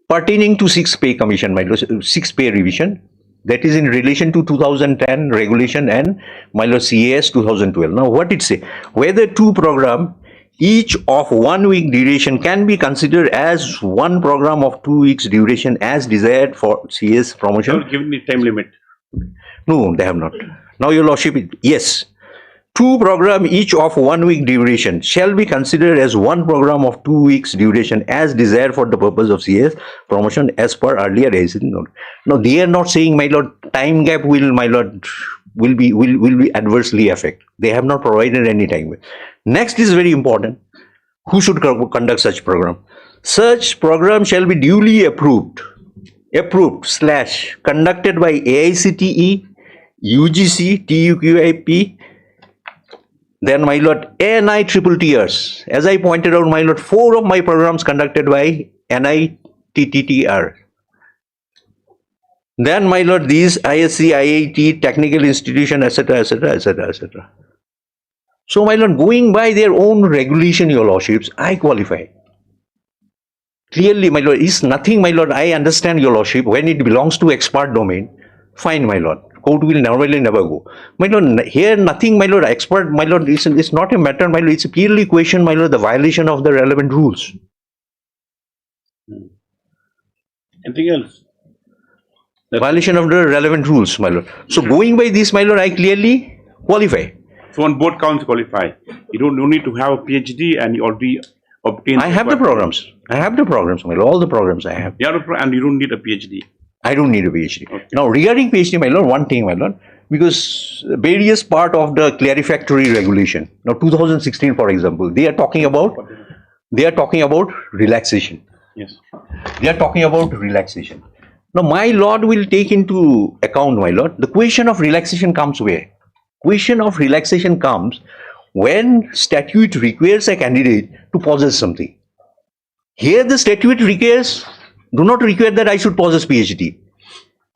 pertaining to 6th pay commission, my lord, 6th pay revision. That is in relation to 2010 regulation and my lord CAS 2012. Now what it say? Whether two program each of 1 week duration can be considered as one program of 2 weeks duration as desired for CS promotion. Not given the time limit. No, they have not. Now your lordship, yes. Two program each of 1 week duration shall be considered as one program of 2 weeks duration as desired for the purpose of CS promotion as per earlier decision. Now they are not saying, my lord, time gap will, my lord, will be adversely affect. They have not provided any time gap. Next is very important. Who should conduct such program? Such program shall be duly approved / conducted by AICTE, UGC, TUQIP. Then, my lord, NITTTRs. As I pointed out, my lord, 4 of my programs conducted by NITTTR. Then, my lord, these ISC, IIT, technical institution, etc., etc., etc., etc. So, my lord, going by their own regulation, your lordships, I qualify. Clearly, my lord, is nothing, my lord. I understand your lordship. When it belongs to expert domain, fine, my lord. Court will normally never go. My lord, here nothing, my lord, expert, my lord, it's not a matter, my lord, it's purely question, my lord, the violation of the relevant rules. Anything else? Violation of the relevant rules, my lord. So going by this, my lord, I clearly qualify. So on both counts qualify. You don't need to have a PhD and you already obtained. I have the programs. I have the programs, my lord, all the programs I have. Yeah, and you don't need a PhD. I don't need a PhD. Okay. Now, regarding PhD, my lord, one thing, my lord, because various part of the clarificatory regulation. Now, 2016, for example, they are talking about relaxation. Yes. They are talking about relaxation. Now, my lord will take into account, my lord, the question of relaxation comes where? Question of relaxation comes when statute requires a candidate to possess something. Here, the statute do not require that I should possess PhD.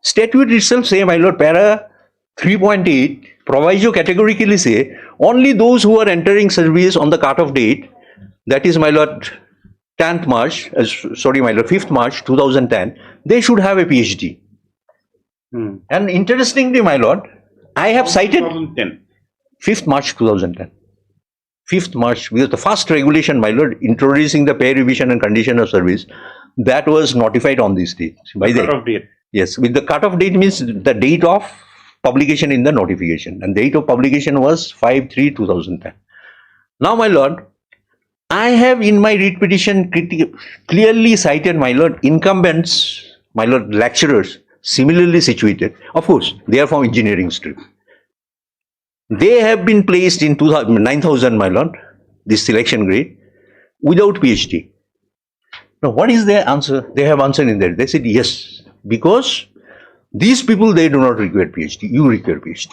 Statute itself say, my lord, para 3.8, proviso categorically say, only those who are entering service on the cut-off date, that is, my lord, 5th March 2010, they should have a PhD. And interestingly, my lord, I have cited 2010. 5th March 2010. 5th March, because the first regulation, my lord, introducing the pay revision and condition of service, that was notified on this date. By the cut-off date. Yes, with the cut-off date means the date of publication in the notification, and the date of publication was 5/3/2010. Now, my lord, I have in my writ petition clearly cited, my lord, incumbents, my lord, lecturers similarly situated. Of course, they are from engineering stream. They have been placed in 9,000, my lord, this selection grade, without PhD. Now, what is their answer? They have answered in there. They said, yes, because these people, they do not require PhD. You require PhD.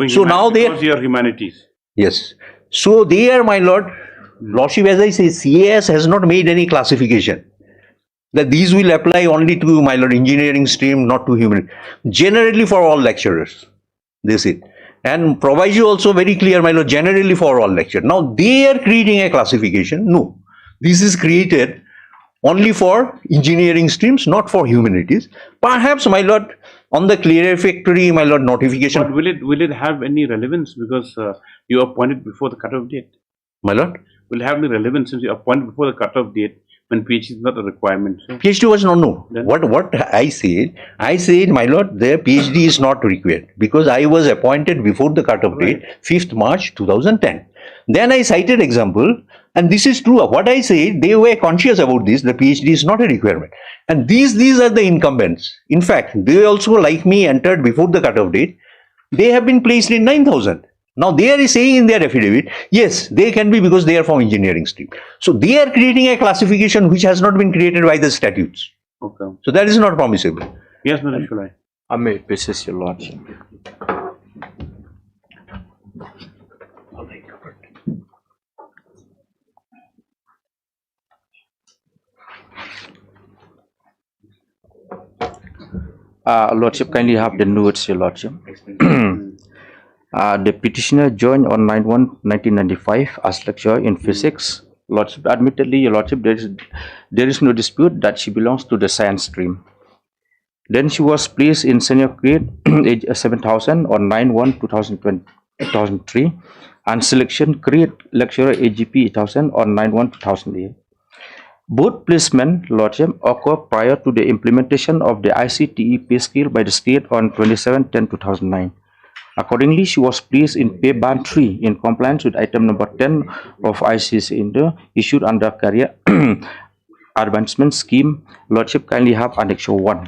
So now they because you are humanities. Yes. So they are, my lord, lordship, as I say, CAS has not made any classification that these will apply only to, my lord, engineering stream, not to human. Generally for all lecturers, they say. And proviso also very clear, my lord, generally for all lecturers. Now they are creating a classification. No, this is created only for engineering streams, not for humanities. Perhaps, my lord, on the clarificatory, my lord, notification. But will it have any relevance because you appointed before the cut-off date? My lord? Will it have any relevance since you appointed before the cut-off date when PhD is not a requirement? So PhD was no. What I said, my lord, their PhD is not required because I was appointed before the cut-off date, 5th March 2010. Then I cited example, and this is true. What I say, they were conscious about this. The PhD is not a requirement, and these are the incumbents. In fact, they also, like me, entered before the cut-off date. They have been placed in 9,000. Now they are saying in their affidavit, yes, they can be because they are from engineering stream. So they are creating a classification which has not been created by the statutes. Okay. So that is not permissible. Yes, Mr. Shulai. I may persist, your lordship. Lordship, kindly have the notes, your lordship. The petitioner joined on 9/1/1995 as lecturer in physics. Lordship, admittedly, your lordship, there is no dispute that she belongs to the science stream. Then she was placed in senior grade age 7,000 on 9/1/2003 and selection grade lecturer AGP 8,000 on 9/1/2008. Both placement, Lordship, occurred prior to the implementation of the ICTE pay scale by the state on 27/10/2009. Accordingly, she was placed in pay band 3 in compliance with item number 10 of ICS issued under career advancement scheme. Lordship, kindly have Annexure 1.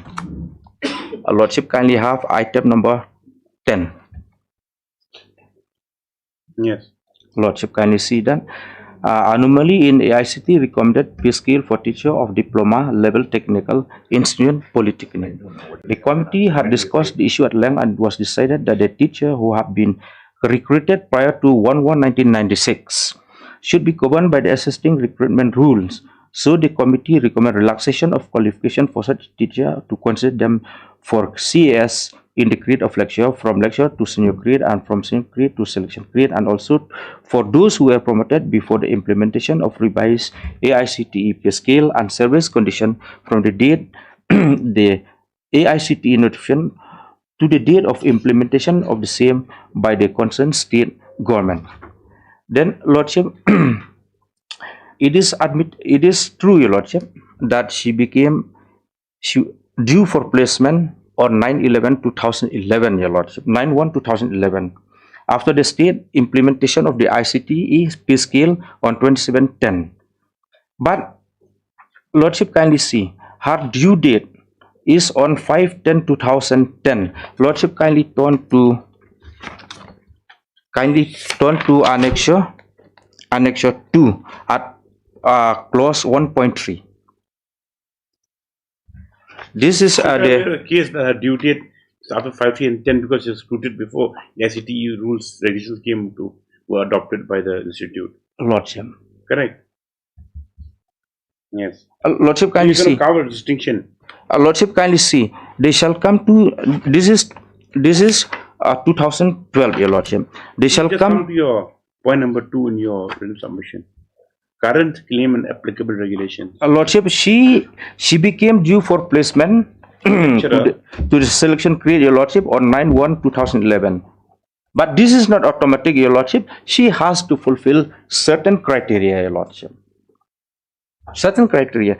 Lordship, kindly have item number 10. Yes. Lordship, kindly see that. Anomaly in AICT recommended pay scale for teacher of diploma level technical institute polytechnic. The committee had discussed the issue at length and it was decided that the teacher who have been recruited prior to 1/1/1996 should be governed by the existing recruitment rules. So the committee recommend relaxation of qualification for such teacher to consider them for CAS in the grade of lecturer, from lecturer to senior grade and from senior grade to selection grade, and also for those who were promoted before the implementation of revised AICTE pay scale and service condition from the date the AICTE notification to the date of implementation of the same by the concerned state government. Then, Lordship, it is true, Your Lordship, that she due for placement on 9/11/2011, Your Lordship, 9/1/2011, after the state implementation of the ICTE pay scale on 27/10. But, Lordship, kindly see, her due date is on 5/10/2010. Lordship, kindly turn to Annexure 2 at clause 1.3. This is the case that her due date is after 5/3/10 because she was recruited before the ICTE rules regulations were adopted by the institute. Lordship. Correct. Yes. Lordship, kindly see. Cover distinction. Lordship, kindly see. They shall come to this is 2012, Your Lordship. They shall come to your point number 2 in your written submission. Current claim and applicable regulations. Lordship, she became due for placement to the selection grade, Your Lordship, on 9/1/2011. But this is not automatic, Your Lordship. She has to fulfill certain criteria, Your Lordship. Certain criteria.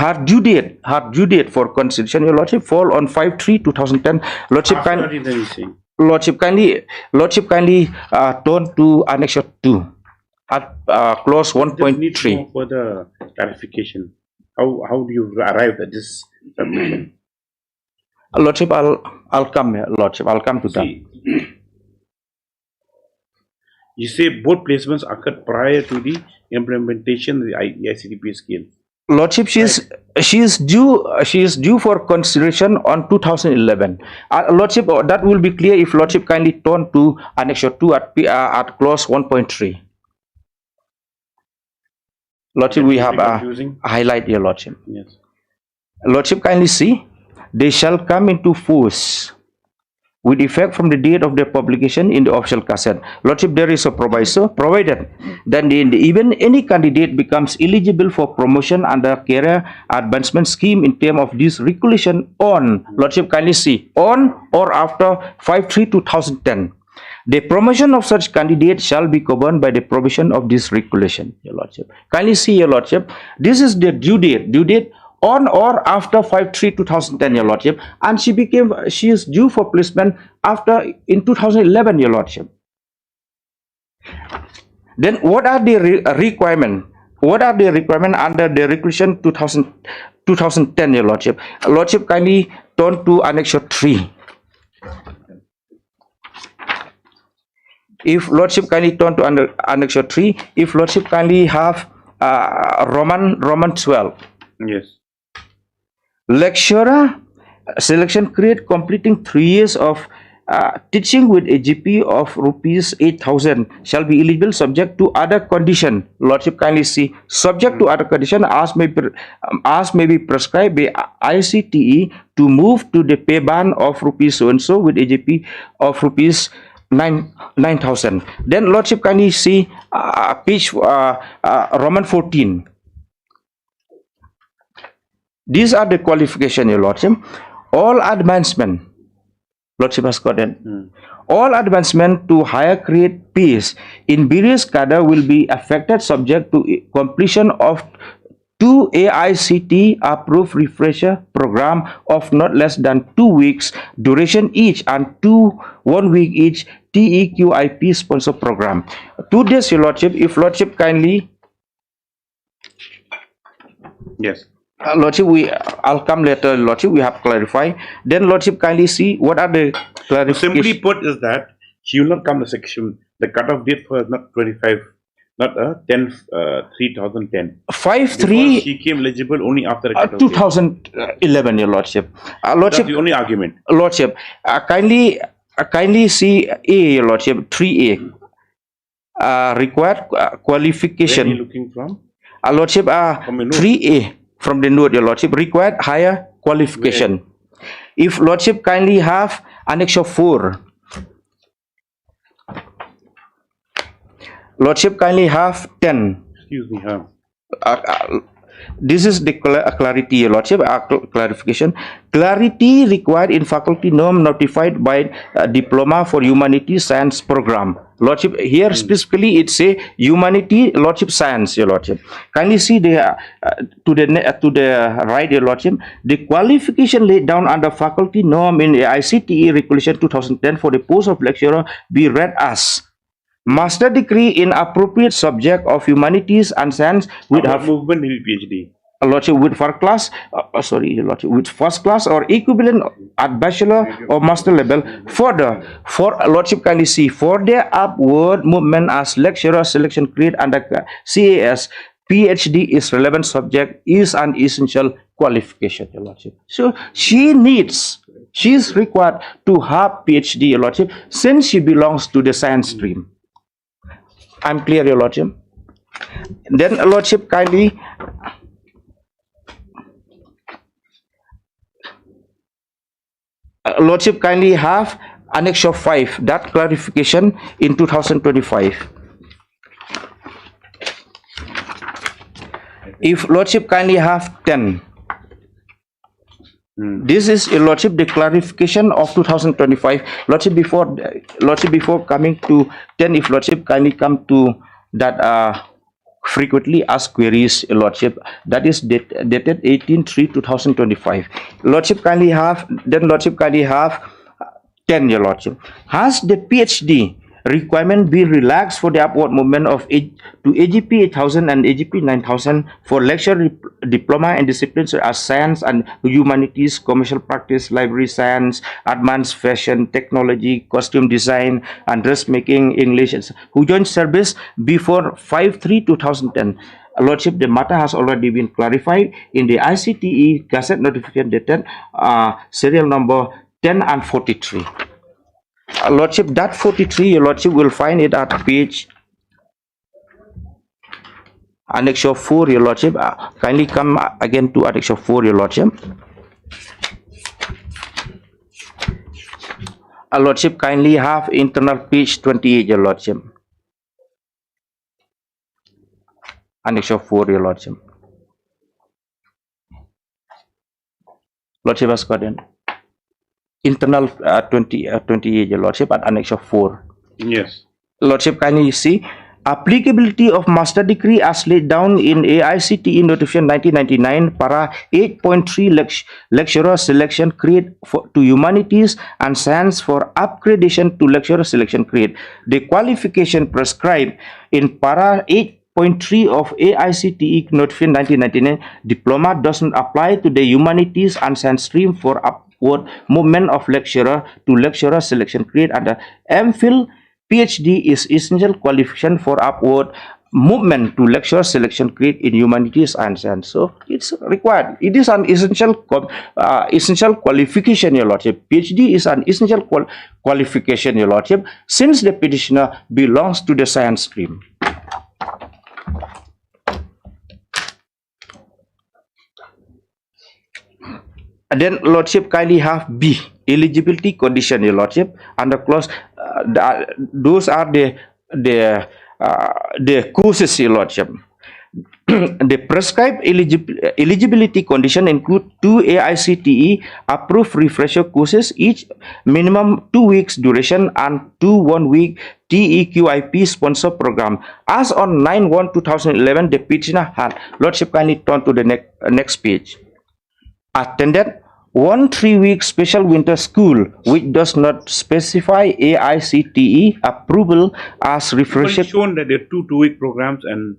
Her due date for consideration, Your Lordship, fall on 5/3/2010. Lordship, kindly turn to Annexure 2 at clause 1.3. For the clarification, how do you arrive at this submission? Lordship, I'll come here, Lordship. I'll come to that. You say both placements occurred prior to the implementation of the ICTP scale. Lordship, she is due for consideration on 2011. Lordship, that will be clear if Lordship kindly turn to Annexure 2 at clause 1.3. Lordship, we have a highlight here, Lordship. Yes. Lordship, kindly see, they shall come into force with effect from the date of their publication in the official gazette. Lordship, there is a proviso provided that even any candidate becomes eligible for promotion under career advancement scheme in terms of this regulation on, Lordship, kindly see, on or after 5/3/2010. The promotion of such candidate shall be governed by the provision of this regulation, Your Lordship. Kindly see, Your Lordship, this is the due date on or after 5/3/2010, Your Lordship, and she is due for placement in 2011, Your Lordship. Then what are the requirements? What are the requirements under the regulation 2010, Your Lordship? Lordship, kindly turn to Annexure 3. If Lordship kindly turn to Annexure 3, if Lordship kindly have Roman 12. Yes. Lecturer selection grade completing 3 years of teaching with a GP of rupees 8,000 shall be eligible subject to other condition. Lordship, kindly see, subject to other condition as may be prescribed by ICTE to move to the pay band of rupees so and so with a GP of rupees 9,000. Then Lordship, kindly see page Roman 14. These are the qualification, Your Lordship. all advancement, Lordship has gotten, all advancement to higher grade peace in various cadre will be affected subject to completion of 2 AICT approved refresher program of not less than 2 weeks duration each and 1 week each TEQIP sponsor program. 2 days, Your Lordship, if Lordship kindly. Yes. Lordship, I'll come later, Lordship, we have clarified. Then Lordship kindly see what are the clarifications. Simply put is that she will not come to section, the cutoff date for not 25, not 3010. 5-3. She came eligible only after the cutoff 2011, Your Lordship. Lordship, that's the only argument. Lordship, kindly see A, Your Lordship, 3A. Required qualification. Where are you looking from? Lordship, 3A from the note, Your Lordship, required higher qualification. Where? If Lordship kindly have Annexure 4. Lordship kindly have 10. Excuse me, huh? This is the clarity, Your Lordship, clarification. Clarity required in faculty norm notified by Diploma for Humanities Science program. Lordship, here specifically it's a Humanity, Lordship, Science, Your Lordship. Kindly see the to the right, Your Lordship, the qualification laid down under faculty norm in ICTE Regulation 2010 for the post of lecturer be read as master degree in appropriate subject of humanities and science with have movement PhD. Lordship with first class, Lordship, with first class or equivalent at bachelor or master level. For Lordship kindly see for their upward movement as lecturer selection grade under CAS, PhD is relevant subject is an essential qualification, Your Lordship. So she is required to have PhD, Your Lordship, since she belongs to the science stream. I'm clear, Your Lordship. Then Lordship kindly have Annexure 5, that clarification in 2025. If Lordship kindly have 10. This is, Your Lordship, the clarification of 2025. Lordship, before coming to 10, if Lordship kindly come to that frequently asked queries, Your Lordship, that is dated 18/3/2025. Lordship kindly have, then Lordship kindly have 10, Your Lordship. Has the PhD requirement be relaxed for the upward movement of to AGP 8000 and AGP 9000 for lecture diploma and disciplines as science and humanities, commercial practice, library science, advanced fashion, technology, costume design, and dressmaking, English, who joined service before 5/3/2010. Lordship, the matter has already been clarified in the ICTE Gazette notification dated serial number 10 and 43. Lordship, that 43, Your Lordship, will find it at page Annexure 4, Your Lordship. Kindly come again to Annexure 4, Your Lordship. Lordship, kindly have internal page 28, Your Lordship. Annexure 4, Your Lordship. Lordship has gotten internal 28, Your Lordship, at Annexure 4. Yes. Lordship, kindly see applicability of master degree as laid down in AICTE notification 1999 para 8.3 lecturer selection grade to humanities and science for upgradation to lecturer selection grade. The qualification prescribed in para 8.3 of AICTE notification 1999 diploma does not apply to the humanities and science stream for upward movement of lecturer to lecturer selection grade, and the MPhil PhD is essential qualification for upward movement to lecturer selection grade in humanities and science. So it's required. It is an essential qualification, Your Lordship. PhD is an essential qualification, Your Lordship, since the petitioner belongs to the science stream. And then Lordship, kindly have B, eligibility condition, Your Lordship, under clause. Those are the courses, Your Lordship. The prescribed eligibility condition include 2 AICTE approved refresher courses, each minimum 2 weeks duration, and 2 1-week TEQIP sponsor program. As on 9/1/2011, the petitioner had, Lordship kindly turn to the next page, attended 1 3-week special winter school which does not specify AICTE approval as refresher. Shown that there are 2 2-week programs, and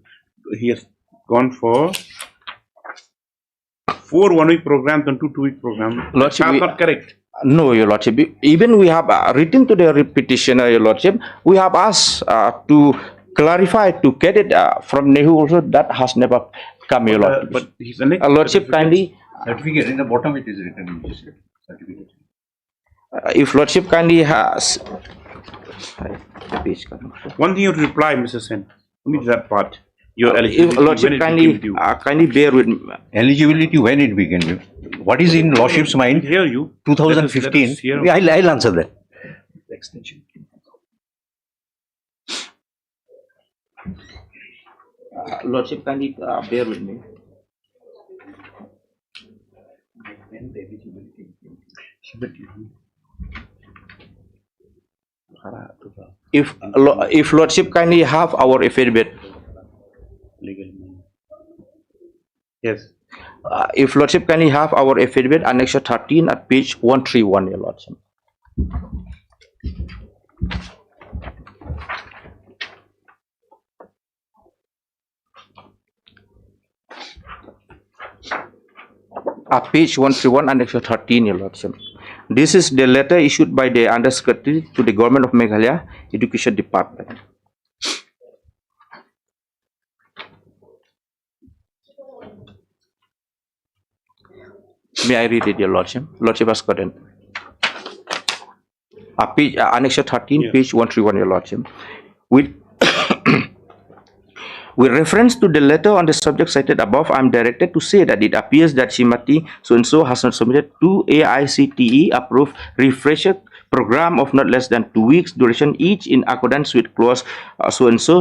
he has gone for 4 1-week programs and 2 2-week programs. Lordship, That's not correct. No, Your Lordship. Even we have written to the petitioner, Your Lordship. We have asked to clarify, to get it from Nehu also. That has never come, Your Lordship. But he's the next Lordship kindly. Certificate in the bottom it is written certificate. If Lordship kindly has. One thing you reply, Mr. Sen. Only that part. Your eligibility. If Lordship kindly bear with me. Eligibility when it began. What is in Lordship's mind? Hear you. 2015. I'll answer that. Extension. Lordship kindly bear with me. If Lordship kindly have our affidavit. Yes. If Lordship kindly have our affidavit, Annexure 13 at page 131, Your Lordship. At page 131, Annexure 13, Your Lordship. This is the letter issued by the Undersecretary to the Government of Meghalaya Education Department. May I read it, Your Lordship? Lordship has gotten. Page, Annexure 13, yes. Page 131, Your Lordship. With reference to the letter on the subject cited above, I am directed to say that it appears that Shrimati so-and-so has not submitted 2 AICTE approved refresher program of not less than 2 weeks duration, each in accordance with clause so-and-so,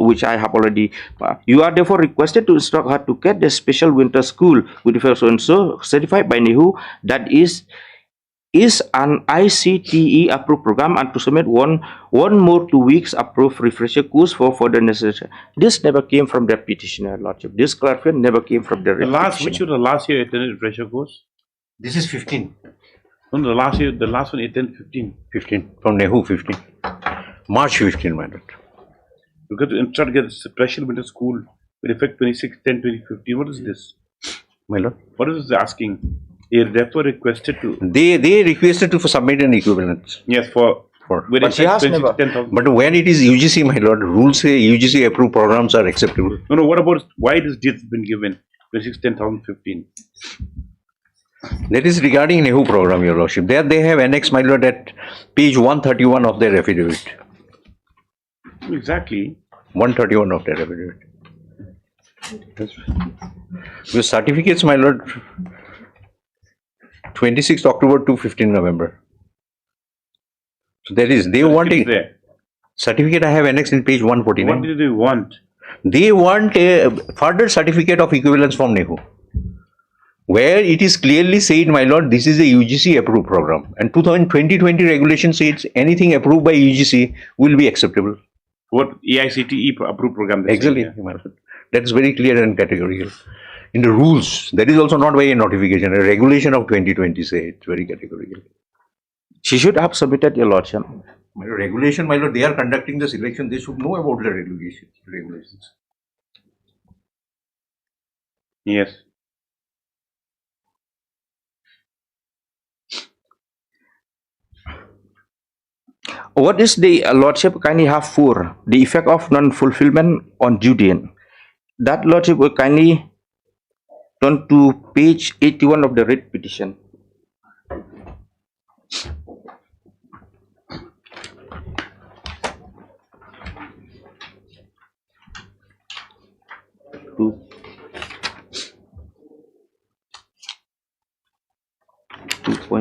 which I have already. You are therefore requested to instruct her to get the special winter school with so-and-so certified by NEHU that is an ICTE approved program, and to submit one more 2 weeks approved refresher course for further necessary. This never came from the petitioner, Lordship. This clarification never came from the petitioner. Which was the last year attended refresher course? This is 15. No, the last year, the last one attended 15. 15 from Nehu 15. March 15, my lord. You got to instruct get a special winter school with effect 26/10/2015. What is this? My lord. What is this asking? They therefore requested to. They requested to submit an equivalence. Yes, for. But she has never. But when it is UGC, my lord, rules say UGC approved programs are acceptable. No. What about why this date has been given? 26/10/2015. That is regarding NEHU program, Your Lordship. There they have annexed, my lord, at page 131 of their affidavit. Exactly. 131 of their affidavit. With certificates, my lord. 26th October to 15 November. So that is, they wanting certificate I have annexed in page 149. What did they want? They want a further certificate of equivalence from NEHU, where it is clearly said, my lord, this is a UGC approved program, and 2020 regulation says anything approved by UGC will be acceptable. What AICTE approved program? Exactly, my lord. That is very clear and categorical. In the rules, that is also not by a notification, a regulation of 2020 say it's very categorical. She should have submitted, Your Lordship. My regulation, my lord, they are conducting the selection, they should know about the regulations. Yes. What is the Lordship kindly have for the effect of non-fulfillment on due date? That Lordship will kindly turn to page 81 of the writ petition.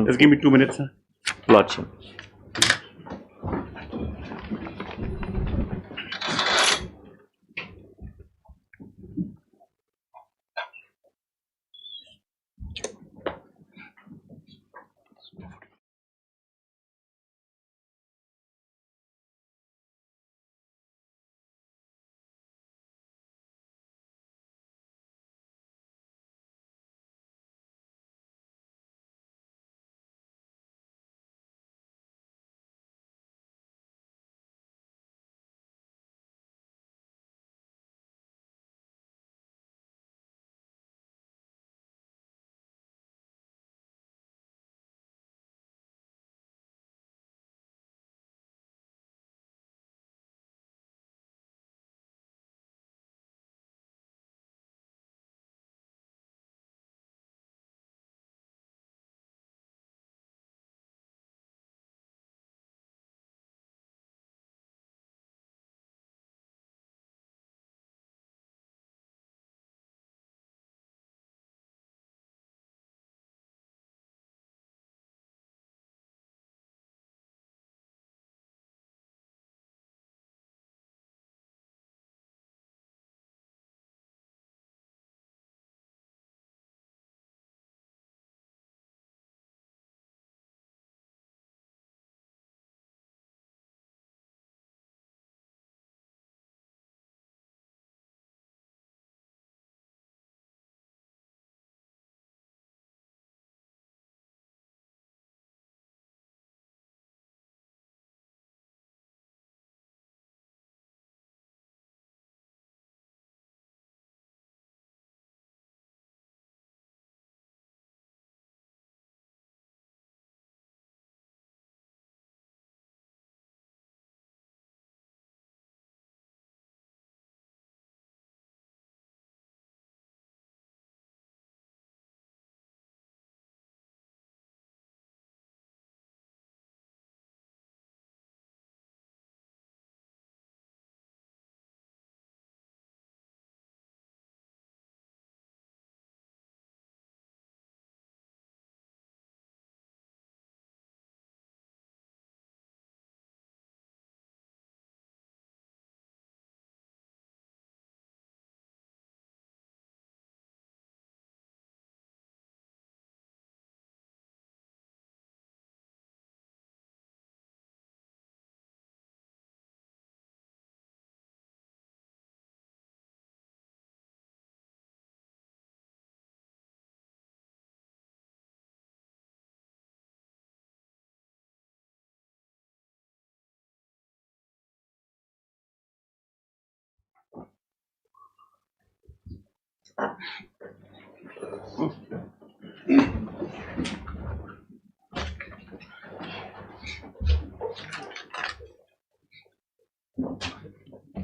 Just give me 2 minutes, sir. Lordship.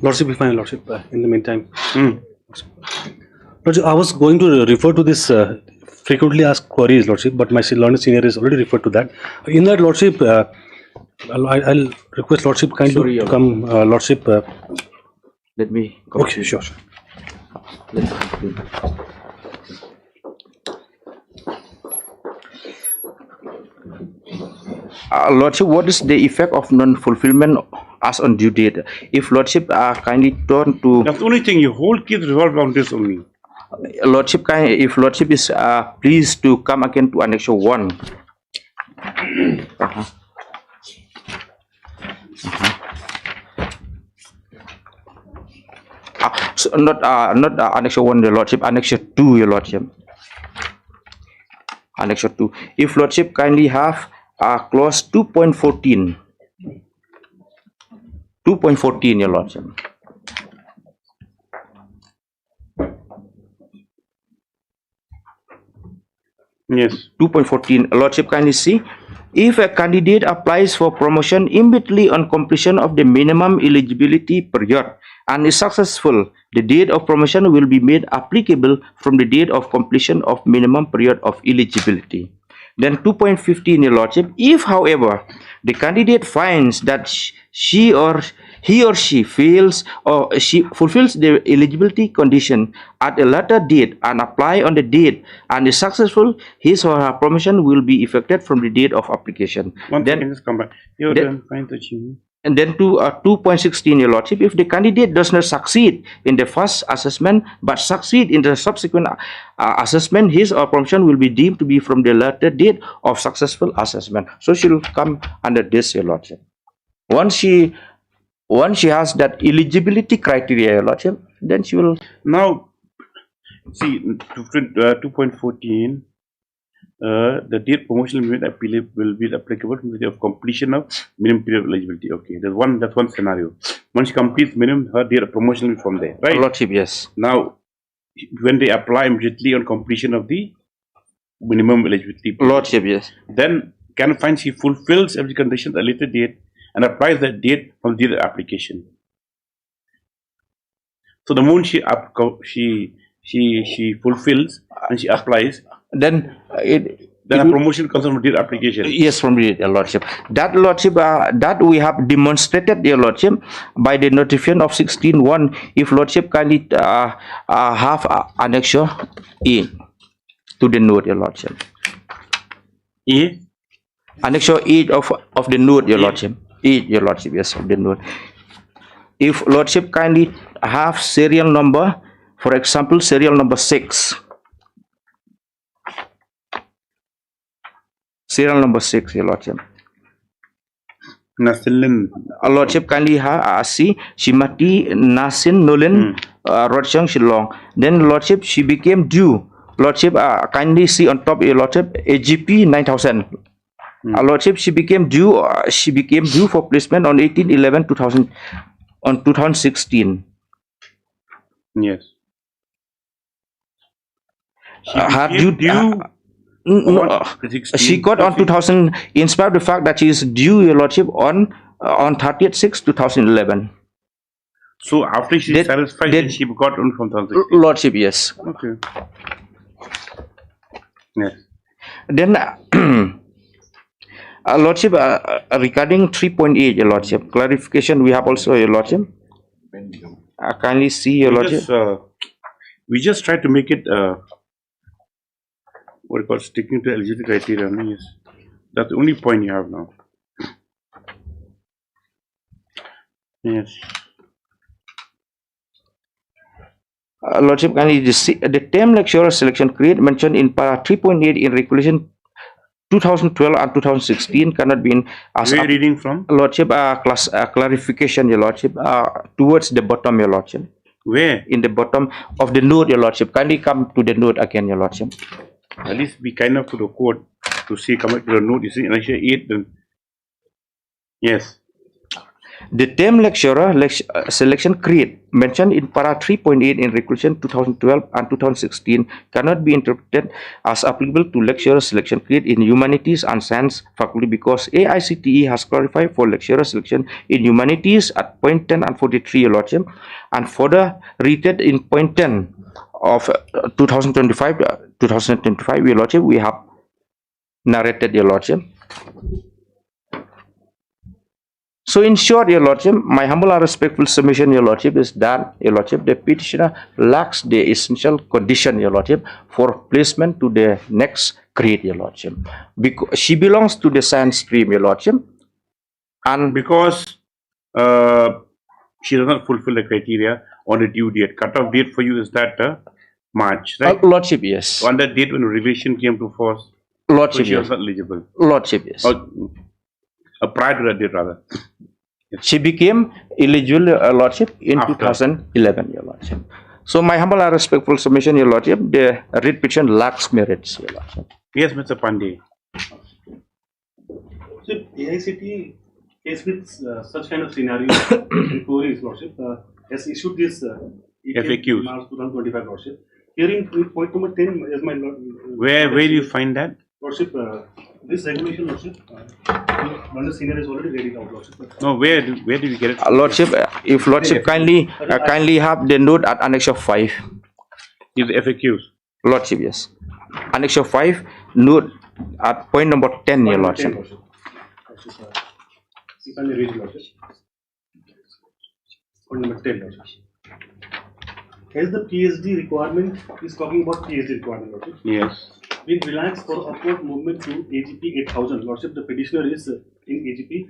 Lordship, if my Lordship, in the meantime. Lordship, I was going to refer to this frequently asked queries, Lordship, but my learned senior has already referred to that. In that, Lordship, I'll request Lordship kindly to come, Lordship. Let me. Okay, sure. Let's conclude. Lordship, what is the effect of non-fulfillment as on due date? If Lordship kindly turn to. That's the only thing. Your whole case revolves on this only. Lordship, if Lordship is pleased to come again to Annex 1. So not Annex 1, your Lordship, Annex 2, your Lordship. Annex 2. If Lordship kindly have clause 2.14. 2.14, your Lordship. Yes. 2.14. Lordship kindly see. If a candidate applies for promotion immediately on completion of the minimum eligibility period and is successful, the date of promotion will be made applicable from the date of completion of minimum period of eligibility. Then 2.15, your Lordship, if however the candidate finds that he or she fails or she fulfills the eligibility condition at a later date and apply on the date and is successful, his or her promotion will be effected from the date of application. Then just come back. And then to 2.16, your Lordship, if the candidate does not succeed in the first assessment but succeed in the subsequent assessment, his or promotion will be deemed to be from the later date of successful assessment. So she will come under this, your Lordship. Once she has that eligibility criteria, your Lordship, then she will. Now, see, 2.14. The date promotion will be applicable from the day of completion of minimum period of eligibility. Okay, that's one scenario. Once she completes minimum, her date of promotion will be from there, right? Lordship, yes. Now, when they apply immediately on completion of the minimum eligibility period, Lordship, yes. Then can find she fulfills every condition at a later date and applies that date from the date of application. So the moment she fulfills and she applies, then a promotion comes from the application. Yes, from the Lordship. That Lordship, that we have demonstrated, your Lordship, by the notification of 16.1. If Lordship kindly have annexure A to the note, your Lordship. A? Annexure A of the note, your Lordship. A, your Lordship, yes, of the note. If Lordship kindly have serial number, for example, serial number 6. Serial number 6, your Lordship. Nasilin. Lordship kindly see Shimati Nasin Nolin Rodshang Shillong. Then Lordship, she became due. Lordship kindly see on top, your Lordship, AGP 9000. Lordship, she became due for placement on 18/11/2000 on 2016. Yes. Her due. No, she got on 2000, in spite of the fact that she is due, your Lordship, on 30/6/2011. So after she satisfied, she got on from 2016. Lordship, yes. Okay. Yes. Then Lordship, regarding 3.8, your Lordship, clarification we have also, your Lordship. Kindly see, your Lordship. We just try to make it what you call sticking to eligibility criteria. Yes. That's the only point you have now. Yes. Lordship, kindly the term lecturer selection create mentioned in para 3.8 in regulation 2012 and 2016 cannot be in as where reading from? Lordship, clarification, your Lordship, towards the bottom, your Lordship. Where? In the bottom of the note, your Lordship. Kindly come to the note again, your Lordship. At least be kind enough to the court to see, come back to the note. You see, Annexure 8, then. Yes. The term lecturer selection grade mentioned in para 3.8 in Regulation 2012 and 2016 cannot be interpreted as applicable to lecturer selection grade in humanities and science faculty because AICTE has clarified for lecturer selection in humanities at point 10 and 43, Your Lordship, and further read in point 10 of 2025, Your Lordship, we have narrated, Your Lordship. So in short, Your Lordship, my humble and respectful submission, Your Lordship, is that, Your Lordship, the petitioner lacks the essential condition, Your Lordship, for placement to the next grade, Your Lordship. Because she belongs to the science stream, Your Lordship, and because she does not fulfill the criteria on the due date. Cut-off date for you is that March, right? Lordship, yes. On that date when regulation came to force, Lordship, so she yes. was not eligible. Lordship, yes. Prior to that date, rather. She became eligible, Lordship, in 2011, Your Lordship. So my humble and respectful submission, Your Lordship, the writ petition lacks merits, Your Lordship. Yes, Mr. Pandey. So AICT case with such kind of scenario and queries, Lordship, has issued this FAQ. March 2025, Lordship. Here in point number 10 is my Lord. Where do you find that? Lordship, this regulation, Lordship, one senior is already ready now, Lordship. No, where do you get it? Lordship, if Lordship kindly have the note at Annex of 5. Is FAQs? Lordship, yes. Annex of 5, note at point number 10, Your Lordship. You can read, Lordship. Point number 10, Lordship. As the PhD requirement is talking about PhD requirement, Lordship. Yes. Being relaxed for upward movement to AGP 8000, Lordship, the petitioner is in AGP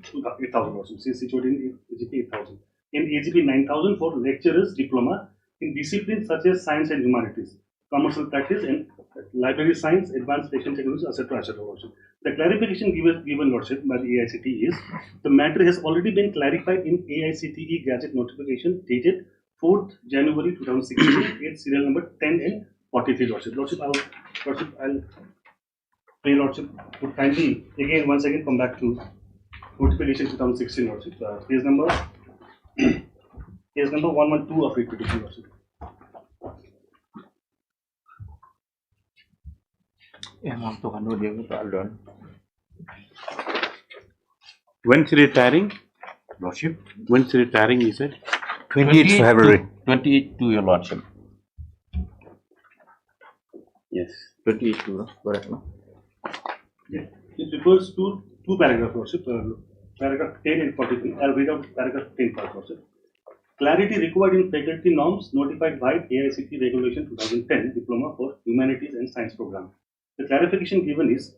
8000, Lordship, since situated in AGP 8000. In AGP 9000 for lecturers diploma in disciplines such as science and humanities, commercial practice and library science, advanced patient technology, etc. Lordship. The clarification given, Lordship, by the AICTE is the matter has already been clarified in AICTE Gazette notification dated 4th January 2016, at serial number 10 and 43, Lordship. Lordship, I'll pray, Lordship, would kindly once again come back to notification 2016, Lordship. Case number 112 of petition, Lordship. When's he retiring? Lordship. When's he retiring, he said? 28th February. 28th to Your Lordship. Yes. 28th, correct, no? Yeah. It refers to two paragraphs, Lordship. Paragraph 10 and 43. I'll read out paragraph 10 first, Lordship. Clarity required in faculty norms notified by AICTE Regulation 2010 Diploma for Humanities and Science Program. The clarification given is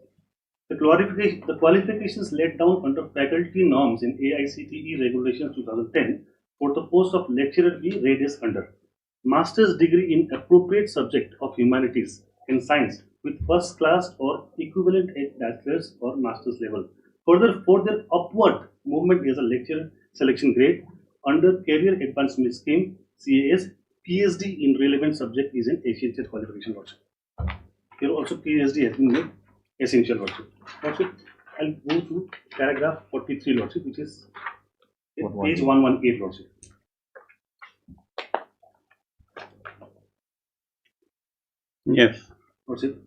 the qualifications laid down under faculty norms in AICTE Regulations 2010 for the post of lecturer be read as under master's degree in appropriate subject of humanities and science with first class or equivalent at bachelor's or master's level. Further, for their upward movement as a lecturer selection grade under Career Advancement Scheme CAS, PhD in relevant subject is an essential qualification, Lordship. Here also PhD has been made essential, Lordship. Lordship, I'll go to paragraph 43, Lordship, which is page 118, Lordship. Yes. Lordship.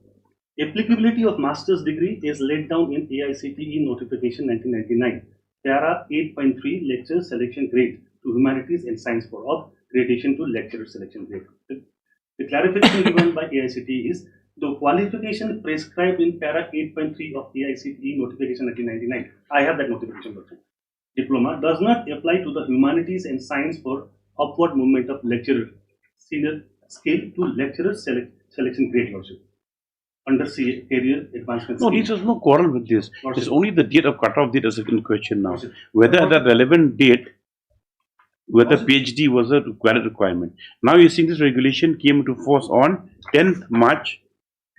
Applicability of master's degree is laid down in AICTE Notification 1999, Para 8.3 Lecturer Selection Grade to Humanities and Science for of gradation to Lecturer Selection Grade. The clarification given by AICTE is the qualification prescribed in Para 8.3 of AICTE Notification 1999. I have that notification, Lordship. Diploma does not apply to the humanities and science for upward movement of lecturer senior scale to lecturer selection grade, Lordship. Under Career Advancement No, Scheme. there's no quarrel with this. Lordship. It's only the date of cutoff date is a second question now. Whether the relevant date, whether PhD was a valid requirement. Now you're seeing this regulation came into force on 10th March.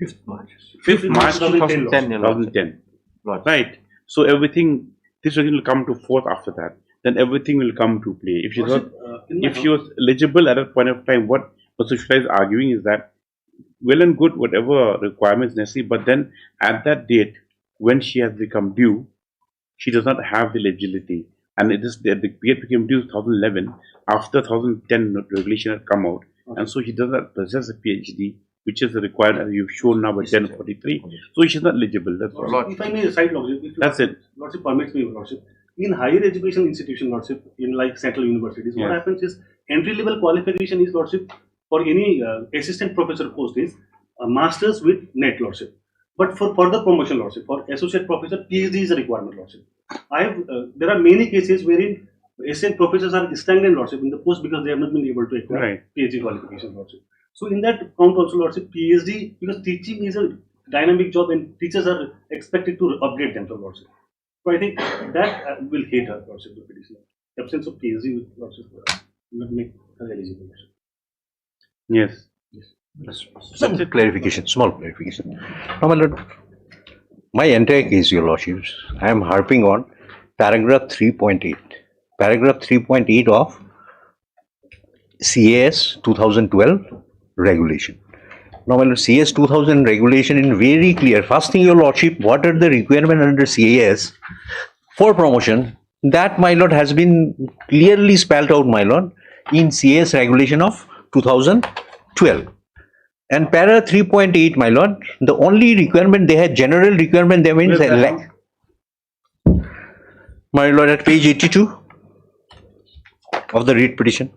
5th March 2010. Right. So everything, this regulation will come to force after that. Then everything will come to play. If she was eligible at that point of time, what Mr. Shukla is arguing is that well and good, whatever requirements necessary, but then at that date, when she has become due, she does not have the eligibility. and it is the period became due 2011 after 2010 regulation had come out, and so he does not possess a PhD, which is required as you've shown now by 1043. So he is not eligible. That's all. If I may cite, Lordship, That's it. Lordship permits me, Lordship. In higher education institution, Lordship, in like central universities, what Yeah. happens is entry level qualification is, Lordship, for any assistant professor post is a master's with net, Lordship. But for further promotion, Lordship, for associate professor, PhD is a requirement, Lordship. There are many cases wherein assistant professors are stagnant, Lordship, in the post because they have not been able to acquire Right. PhD qualification, Lordship. So in that count also, Lordship, PhD, because teaching is a dynamic job and teachers are expected to upgrade themselves, Lordship. So I think that will hate her, Lordship, the petitioner. Absence of PhD with Lordship will make her eligible, Lordship. Yes. Some clarification, small clarification. Now, my lord, my entire case, your lordships, I am harping on paragraph 3.8. Paragraph 3.8 of CAS 2012 regulation. Now, my lord, CAS 2000 regulation is very clear. First thing, your lordship, what are the requirements under CAS for promotion? That, my lord, has been clearly spelled out, my lord, in CAS regulation of 2012. And para 3.8, my lord, the only requirement they had, general requirement, they means my lord, at page 82 of the writ petition.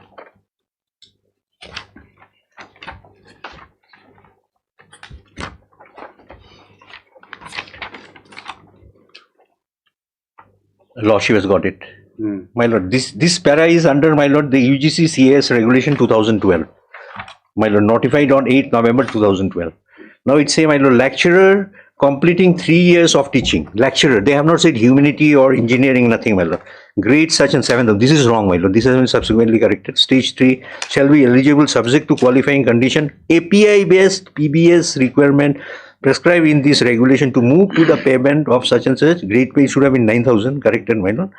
Lordship has got it. My lord, this para is under, my lord, the UGC CAS regulation 2012. My lord, notified on 8th November 2012. Now it say, my lord, lecturer completing 3 years of teaching. Lecturer, they have not said humanity or engineering, nothing, my lord. Grade such and 7th. This is wrong, my lord. This has been subsequently corrected. Stage 3 shall be eligible subject to qualifying condition. API based PBS requirement prescribed in this regulation to move to the payment of such and such. Grade pay should have been 9,000, corrected, my lord.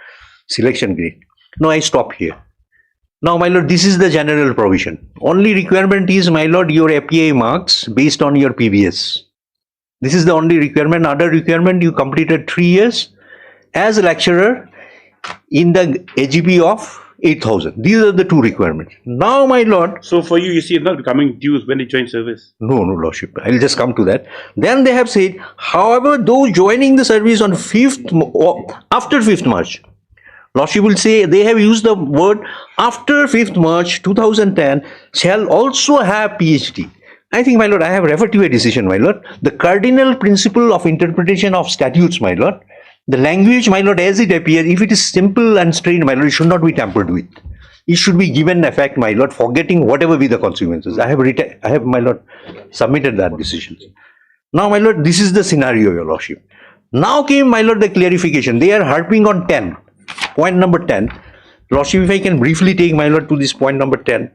Selection grade. Now I stop here. Now, my lord, this is the general provision. Only requirement is, my lord, your API marks based on your PBS. This is the only requirement. Other requirement, you completed 3 years as a lecturer in the AGP of 8,000. These are the two requirements. Now, my lord. So for you, you see, it's not becoming dues when you join service. No, lordship. I'll just come to that. Then they have said, however, those joining the service on after 5th March. Lordship will say they have used the word after 5th March 2010 shall also have PhD. I think, my lord, I have referred to a decision, my lord. The cardinal principle of interpretation of statutes, my lord. The language, my lord, as it appears, if it is simple and strained, my lord, it should not be tampered with. It should be given effect, my lord, forgetting whatever be the consequences. I have, my lord, submitted that decision. Now, my lord, this is the scenario, your lordship. Now came, my lord, the clarification. They are harping on 10. Point number 10. Lordship, if I can briefly take, my lord, to this point number 10.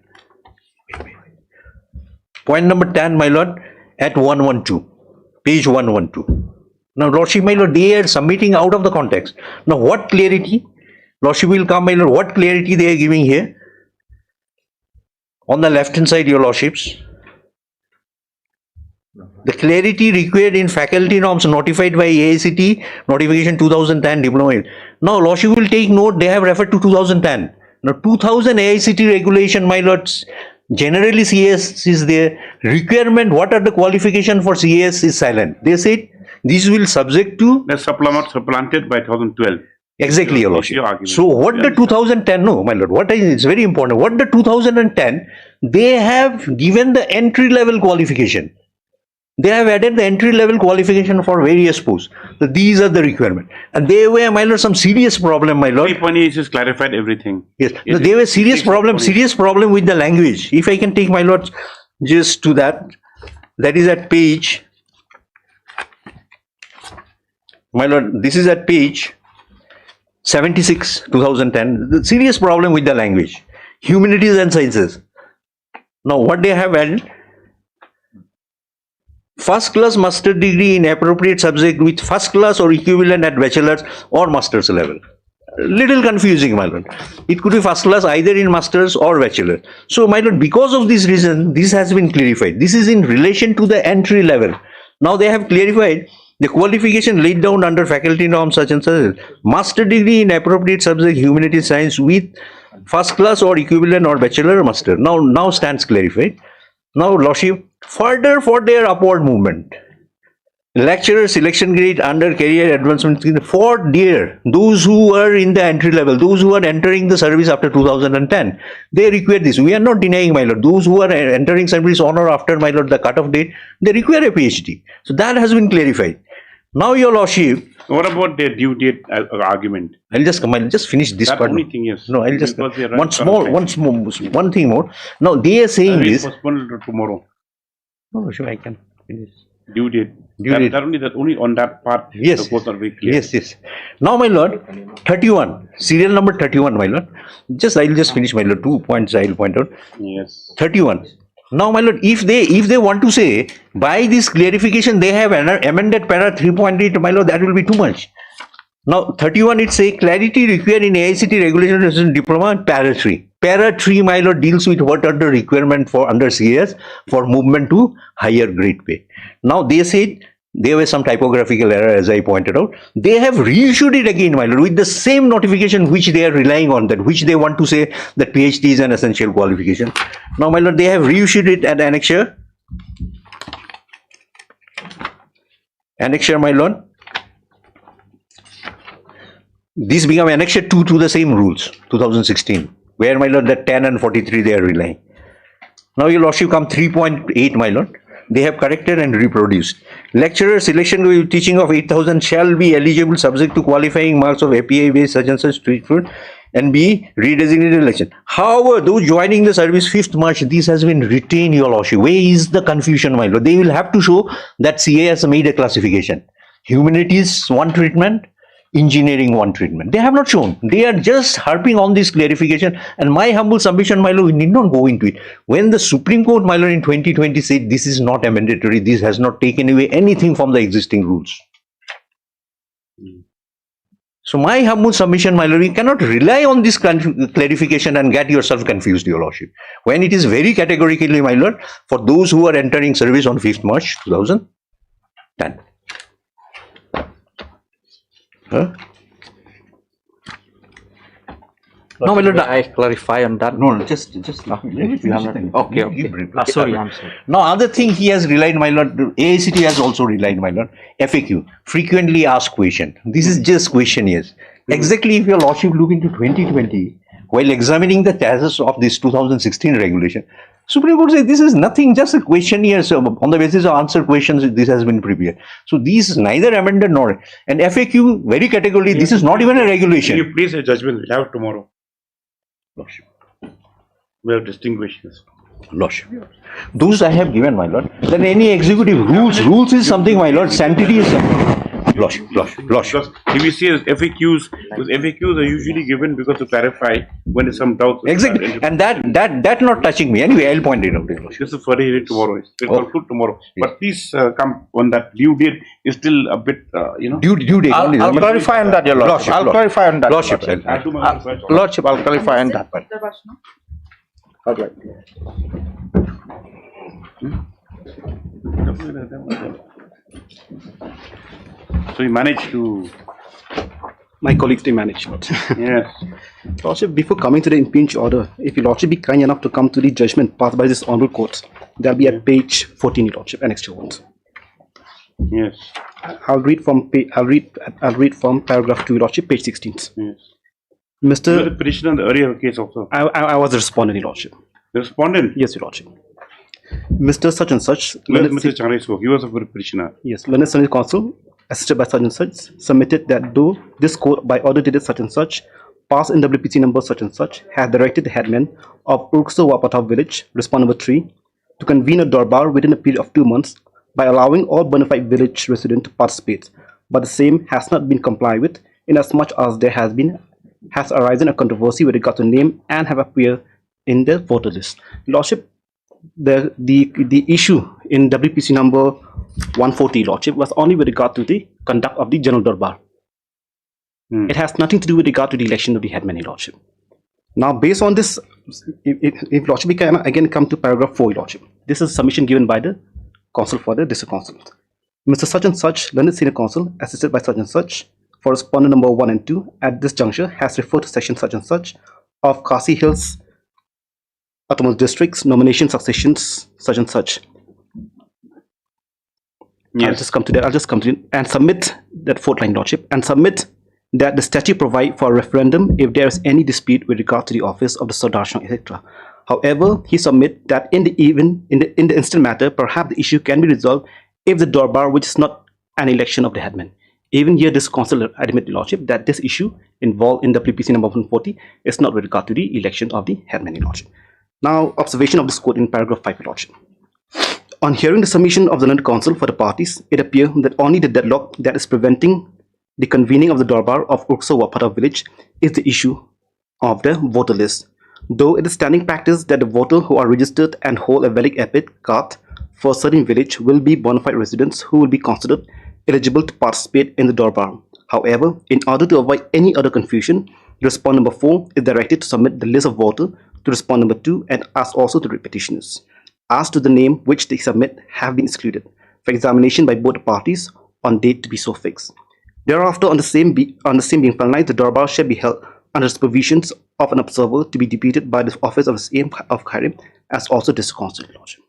Point number 10, my lord, at 112. Page 112. Now, Lordship, my lord, they are submitting out of the context. Now, what clarity? Lordship will come, my lord, what clarity they are giving here? On the left hand side, your Lordships. The clarity required in faculty norms notified by AICT, notification 2010 diploma. Now, Lordship will take note, they have referred to 2010. Now, 2000 AICT regulation, my lords, generally CS is there. Requirement, what are the qualification for CS is silent. They said this will subject to. That's supplanted by 2012. Exactly, your lordship. So what the 2010, no, my lord, what is, it's very important. What the 2010, they have given the entry level qualification. They have added the entry level qualification for various posts. So these are the requirements. And they were, my lord, some serious problem, my lord. 3.8 has clarified everything. Yes, no, they were serious problem with the language. If I can take, my lord, just to that, that is at page, my lord, this is at page 76, 2010. The serious problem with the language. Humanities and sciences. Now, what they have added? First class master degree in appropriate subject with first class or equivalent at bachelor's or master's level. Little confusing, my lord. It could be first class either in master's or bachelor. So, my lord, because of this reason, this has been clarified. This is in relation to the entry level. Now they have clarified The qualification laid down under faculty norm such and such, master degree in appropriate subject, humanities, science with first class or equivalent or bachelor or master. Now stands clarified. Now, Lordship, further for their upward movement, lecturer selection grade under career advancement scheme for those who are in the entry level, those who are entering the service after 2010, they require this. We are not denying, my lord. Those who are entering service on or after, my lord, the cutoff date, they require a PhD. So that has been clarified. Now, your lordship. What about their due date argument? I'll just finish this that part. Only thing is. No, I'll just one thing more. Now they are saying this. Postponed to tomorrow. No, sure, I can finish. Due date. That only on that part. Yes. The courts are very clear. Yes. Now, my lord, 31, serial number 31, my lord. I'll just finish, my lord. 2 points I'll point out. Yes. 31. Now, my lord, if they want to say by this clarification they have amended para 3.8, my lord, that will be too much. Now, 31 it say clarity required in AICT regulation diploma para 3. Para 3, my lord, deals with what are the requirement for under CS for movement to higher grade pay. Now they said there was some typographical error, as I pointed out. They have reissued it again, my lord, with the same notification which they are relying on, that which they want to say that PhD is an essential qualification. Now, my lord, they have reissued it at annexure. Annexure, my lord. This become annexure 2 to the same rules, 2016, where, my lord, that 10 and 43 they are relying. Now, your lordship, come 3.8, my lord. They have corrected and reproduced. Lecturer selection with teaching of 8,000 shall be eligible subject to qualifying marks of API based such and such street food and be redesignated election. However, those joining the service 5th March, this has been retained, your lordship. Where is the confusion, my lord? They will have to show that CA has made a classification. Humanities, one treatment. Engineering, one treatment. They have not shown. They are just harping on this clarification, and my humble submission, my lord, we need not go into it. When the Supreme Court, my lord, in 2020 said this is not a mandatory, this has not taken away anything from the existing rules. So my humble submission, my lord, we cannot rely on this clarification and get yourself confused, your lordship. When it is very categorically, my lord, for those who are entering service on 5th March 2010. Huh? No, my lord, I clarify on that. No, just okay. Sorry. Now, other thing he has relied, my lord, AICT has also relied, my lord, FAQ, frequently asked question. This is just questionnaires. Exactly, if your lordship look into 2020, while examining the thesis of this 2016 regulation, Supreme Court says this is nothing, just a questionnaire. So on the basis of answer questions, this has been prepared. So these neither amended nor, and FAQ very categorically, this is not even a regulation. Can you please a judgment? We'll have it tomorrow. Lordship. We have distinguished this. Lordship. Those I have given, my lord. Then any executive rules is something, my lord. Sanctity is something. Lordship. Because if you see FAQs, because FAQs are usually given because to clarify when there's some doubts. Exactly, and that not touching me. Anyway, I'll point it out. This is for hearing tomorrow. We'll conclude tomorrow. Yeah. But please come on that due date is still a bit, Due date. I'll clarify on that, your lordship. I'll clarify on that. Lordship. Lordship, I'll clarify on that one. Okay. So you managed to. My colleagues, they managed. Yes. Lordship, before coming to the impinge order, if you Lordship be kind enough to come to the judgment passed by this honorable court, that'll be at page 14, your Lordship, and extra ones. Yes. I'll read from paragraph 2, your Lordship, page 16. Yes. Mr. You were the petitioner in the earlier case also. I was the respondent, your Lordship. The respondent? Yes, your Lordship. Mr. Such and such. Mr. Chane spoke. He was a petitioner. Yes. Learned Sunday Council, assisted by such and such, submitted that though this court by order dated such and such, passed in WPC number such and such, has directed the headman of Urkso Wapatha village, respond number 3, to convene a Darbar within a period of 2 months by allowing all bona fide village residents to participate, but the same has not been complied with, inasmuch as there has arisen a controversy with regard to name and have appeared in the voter list. Lordship, the issue in WPC number 140, Lordship, was only with regard to the conduct of the General Darbar. It has nothing to do with regard to the election of the headman, Lordship. Now, based on this, if Lordship, we can again come to paragraph 4, Lordship. This is a submission given by the counsel for the district council. Mr. Such and Such, learned senior counsel, assisted by such and such, for respondent number 1 and 2, at this juncture has referred to section such and such of Khasi Hills Autonomous District's nomination successions such and such. I'll just come to that. And submit that fourth line, Lordship, and submit that the statute provide for a referendum if there is any dispute with regard to the office of the Sardar, etc. However, he submit that in the instant matter, perhaps the issue can be resolved if the Darbar, which is not an election of the headman. Even here, this council admit, the Lordship, that this issue involved in the PPC number 140 is not with regard to the election of the headman, Lordship. Now, observation of this court in paragraph 5, Lordship. On hearing the submission of the learned counsel for the parties, it appears that only the deadlock that is preventing the convening of the Darbar of Urksa Wapata village is the issue of the voter list. Though it is standing practice that the voters who are registered and hold a valid EPID card for a certain village will be bona fide residents who will be considered eligible to participate in the Darbar. However, in order to avoid any other confusion, the respondent number 4 is directed to submit the list of voters to respondent number 2 and ask also to the petitioners as to the name which they submit have been excluded for examination by both parties on date to be so fixed. Thereafter, on the same being finalized, the Darbar shall be held under supervision of an observer to be deputed by the office of the same of Kharim as also this council, Lordship.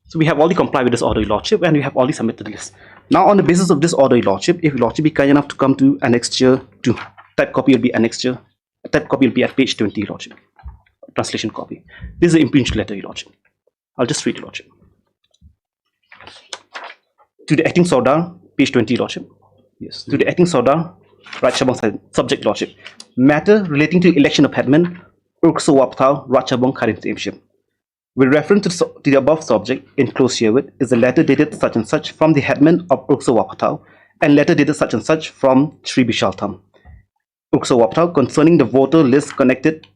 So we have already complied with this order, Lordship, and we have already submitted the list. Now, on the basis of this order, Lordship, if Lordship be kind enough to come to annexure 2, type copy will be annexure, type copy will be at page 20, Lordship. Translation copy. This is the impinged letter, Lordship. I'll just read it, Lordship. To the acting Sardar, page 20, Lordship. Yes. To the acting Sardar, Ratchabong subject, Lordship. Matter relating to election of headman, Urksa Waptau, Ratchabong Karim Tameship. With reference to the above subject, enclosed herewith is a letter dated such and such from the headman of Urksa Waptau and letter dated such and such from Sri Bishaltham, Urksa Waptau, concerning the voter list connected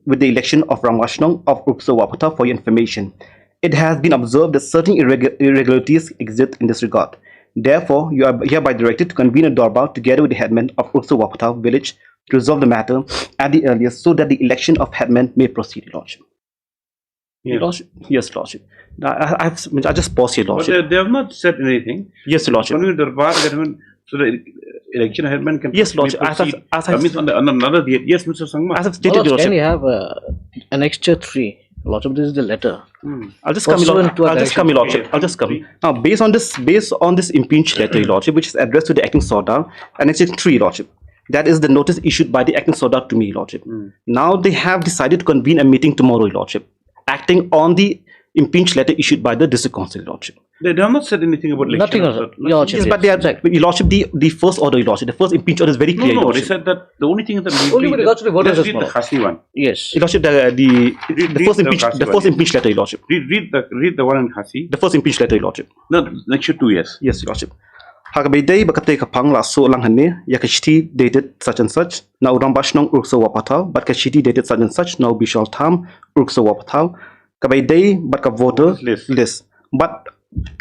with the election of Ramwashnong of Urksa Waptau for your information. It has been observed that certain irregularities exist in this regard. Therefore, you are hereby directed to convene a Darbar together with the headman of Urksa Waptau village to resolve the matter at the earliest so that the election of headman may proceed, Lordship. Yeah. Lordship? Yes, Lordship. I just pause here, Lordship. But they have not said anything. Yes, Lordship. Darbar, so the election headman can yes, Lordship. As on another date. Yes, Mr. Sangma. As I've stated, Lordship. Can we have annexure 3? Lordship, this is the letter. I'll just come, Lordship. I'll just come. Now, based on this impinged letter, Lordship, which is addressed to the acting Sardar, annexure 3, Lordship. That is the notice issued by the acting Sardar to me, Lordship. Now they have decided to convene a meeting tomorrow, Lordship, acting on the impinged letter issued by the district council, Lordship. They have not said anything about election. Nothing, Lordship. Yes, but they are, Lordship, the first order, Lordship, the first impinged order is very clear. No, they said that the only thing that only with regards to the voters read the Khasi one. Yes, Lordship, the first impeached letter, Lordship. Read the one in Khasi. The first impeached letter, Lordship. No, next 2 years. Yes, Lordship. Hakabayday bakate kapang la so lang hane yakashiti dated such and such now rambashnong Urksa Wapatau but kashiti dated such and such now Bishal Tham Urksa Wapatau kabayday but ka voter list but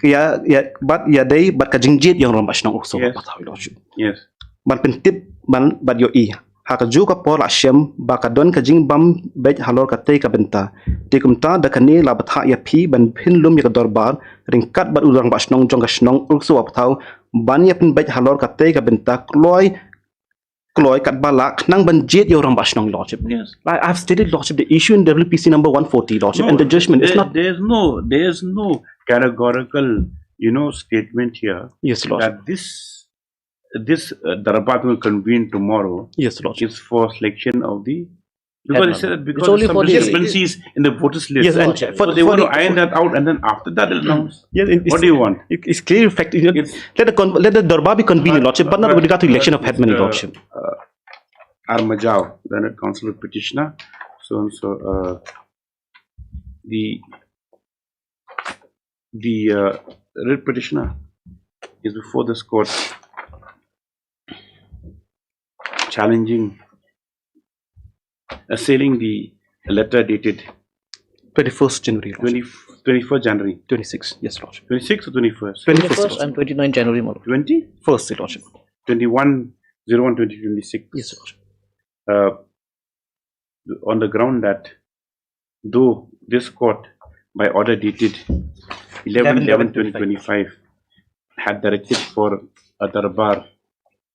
day but ka jingjit yang rambashnong Urksa Wapatau, Lordship. Yes. Ban pentip ban but yo I hakaju ka por asyam bakadon ka jing bam bej halor ka te ka benta tikumta da kane la batha ya phi ban phinlum ya Darbar ringkat bat urang bashnong jongashnong Urksa Wapatau ban ya pin bej halor ka te ka benta kloy kat balak nang ban jet yo ram bashnong, Lordship. Yes. I've stated, Lordship, the issue in WPC number 140, Lordship, and the judgment is not. There's no categorical, statement here. Yes, Lordship. That this Darbar will convene tomorrow. Yes, Lordship. Is for selection of the. Because it said that because only some for discrepancies in the voters list. Yes, and so they want to iron that out, and then after that they'll announce. Yes, what do you want? It's clear, in fact, let the Darbar be convened, Lordship, but not with regard to election of headman, Lordship. Armajao, Learned Counsel Petitioner, so the writ petitioner is before this court challenging, assailing the letter dated 21st January. 21st January. 26, yes, Lordship. 26 or 21st? 21st and 29 January, Lordship. 21st, Lordship. 21/01/2026. Yes, Lordship. On the ground that though this court, by order dated 11/11/2025, had directed for a darbar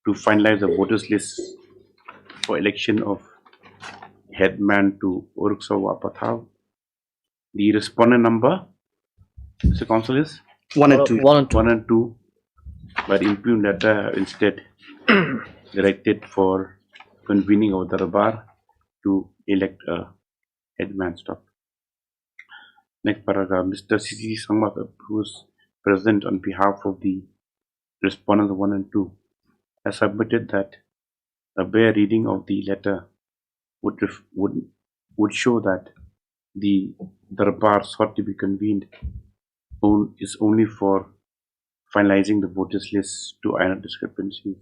to finalize the voters list for election of headman to Uruksawa Pathav. The respondent number, Mr. Counsel, is 1 and 2. 1 and 2, but impugned letter instead directed for convening of the darbar to elect a headman. Stop. Next paragraph. Mr. C.C. Sangmat, who is present on behalf of the respondents 1 and 2, has submitted that a bare reading of the letter would show that the darbar sought to be convened is only for finalizing the voters list to iron out discrepancies,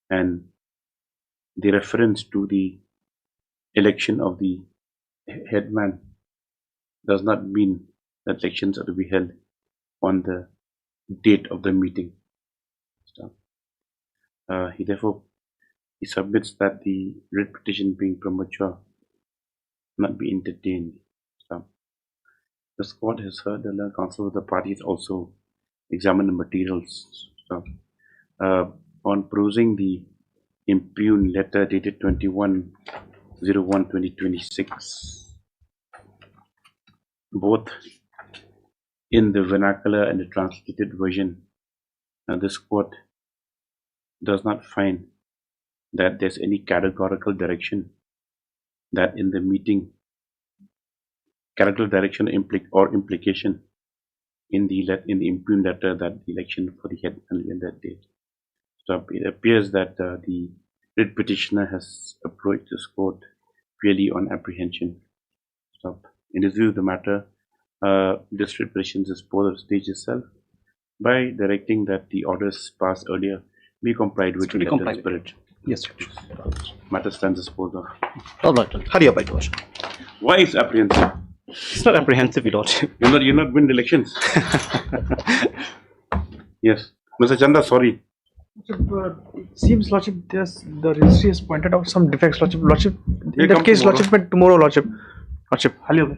and the reference to the election of the headman does not mean that elections are to be held on the date of the meeting. He submits that the writ petition being premature not be entertained. This court has heard the learned counsel of the parties also examine the materials. On perusing the impugned letter dated 21/01/2026, both in the vernacular and the translated version, this court does not find that there's any categorical direction that in the meeting, categorical direction or implication in the impugned letter that the election for the headman in that day. So it appears that the writ petitioner has approached this court purely on apprehension. So in his view of the matter, this writ petition disposed of the stage itself by directing that the orders passed earlier be complied with in the spirit. Yes, matter stands disposed of. All right. Hurry up, Your Lordship. Why is apprehensive? It's not apprehensive, Your Lordship. You're not win the elections. Yes, Mr. Chanda, sorry. It seems, Lordship, the registry has pointed out some defects, Lordship. Lordship, May in that come case, tomorrow. Lordship, but tomorrow, Lordship. Lordship, hurry up.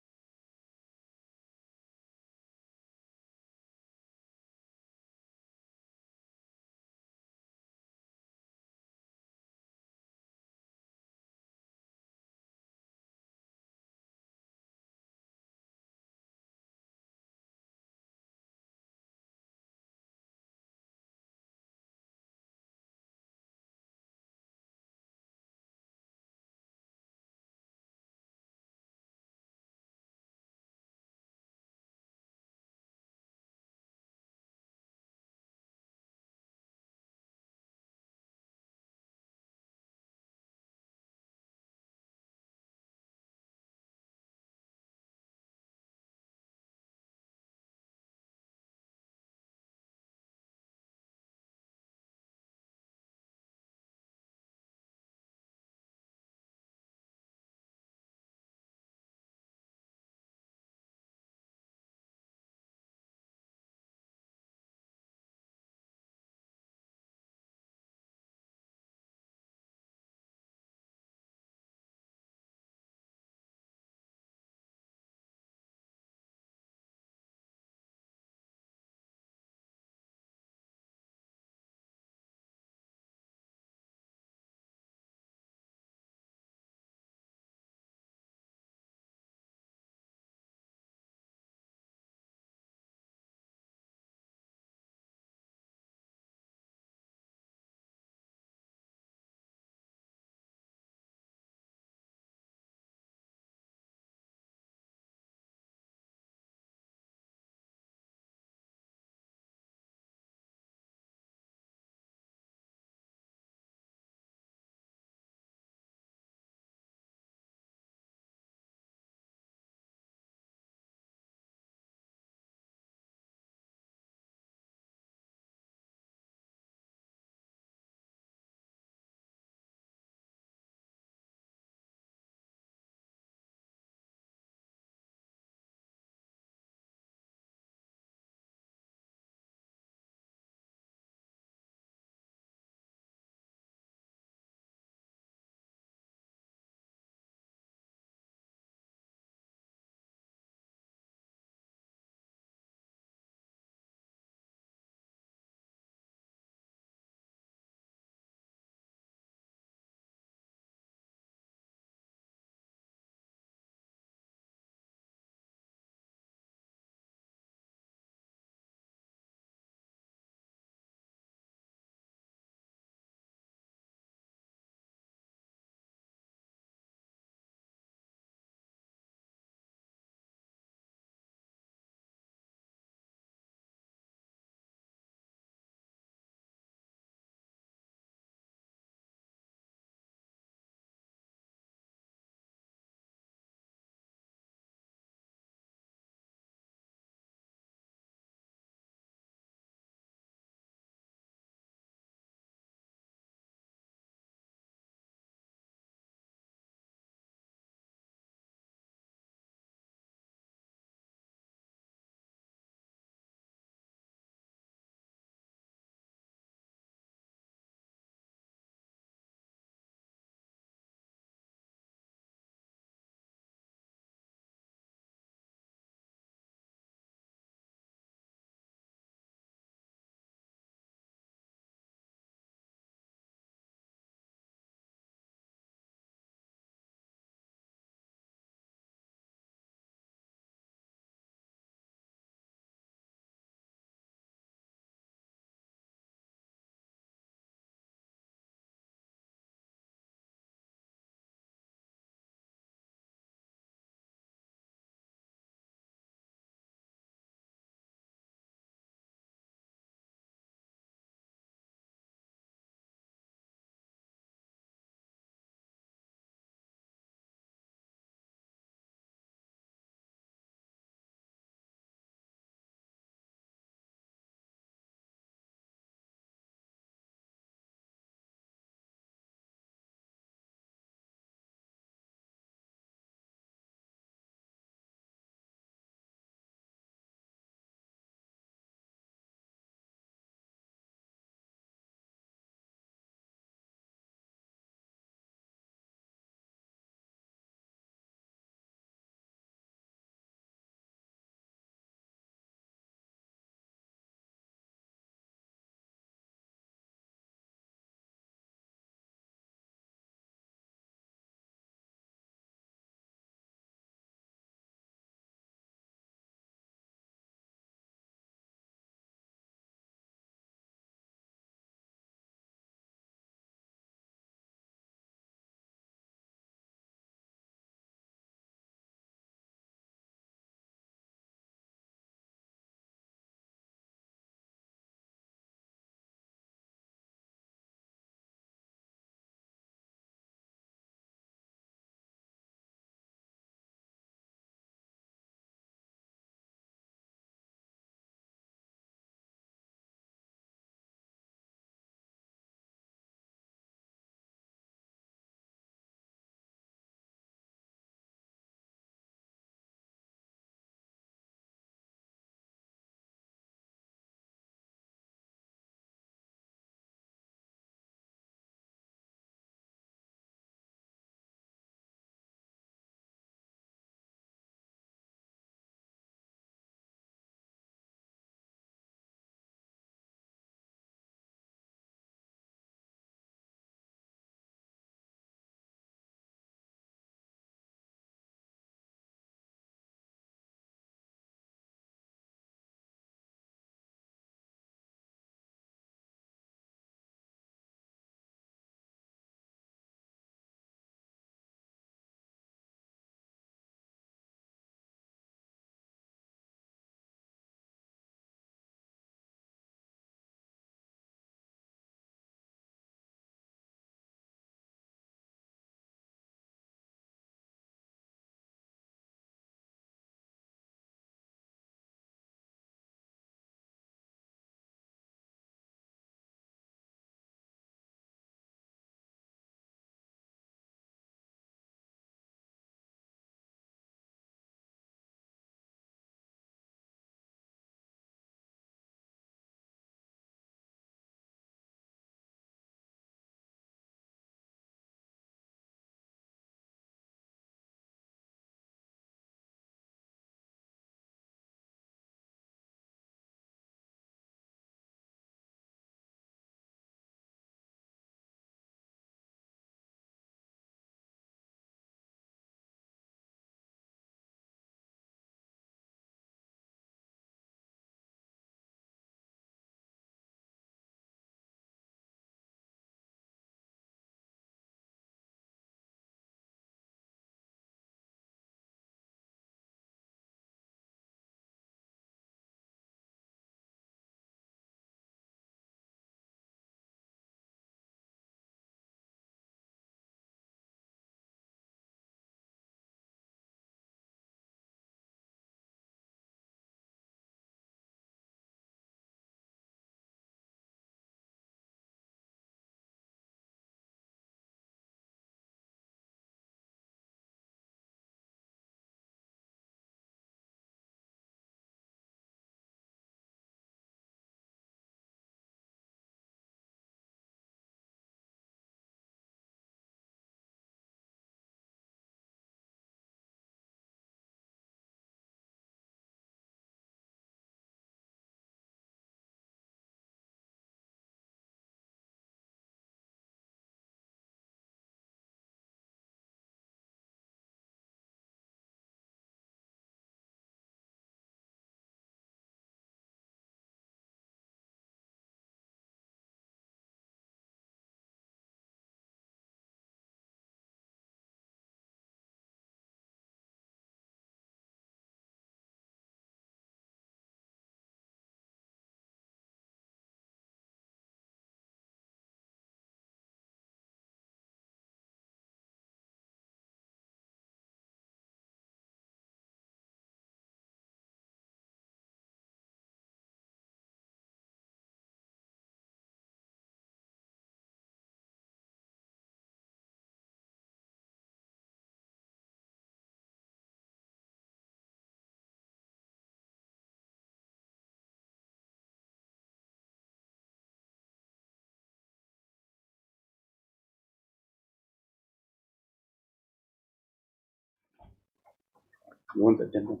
You want attendance?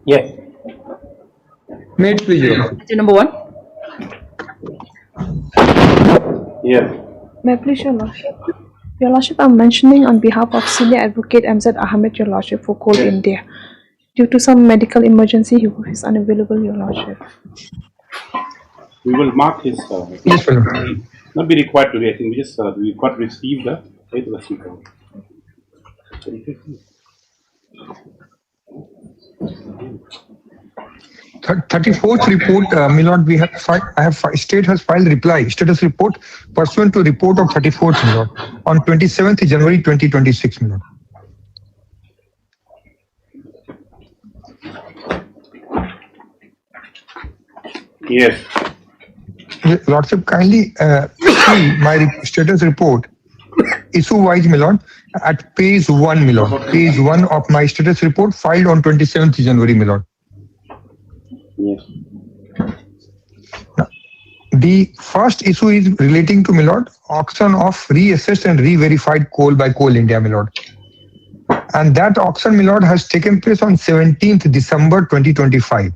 Yes. Made please, Your Lordship. Item number 1. Yeah. May I please, Your Lordship? Your Lordship, I'm mentioning on behalf of Senior Advocate MZ Ahmed, Your Lordship, for Coal India. Due to some medical emergency, he is unavailable, Your Lordship. We will mark his. Yes, my lord. Not be required today. I think we just we got received the receipt. 34th report, my lord, we have state has filed reply status report pursuant to report of 34th, my lord, on 27th January 2026, my lord. Yes. Lordship, kindly see my status report issue wise, my lord, at page 1, my lord. Page 1 of my status report filed on 27th January, my lord. Yes. The first issue is relating to, my lord, auction of reassessed and re-verified coal by Coal India, my lord. And that auction, my lord, has taken place on 17th December 2025.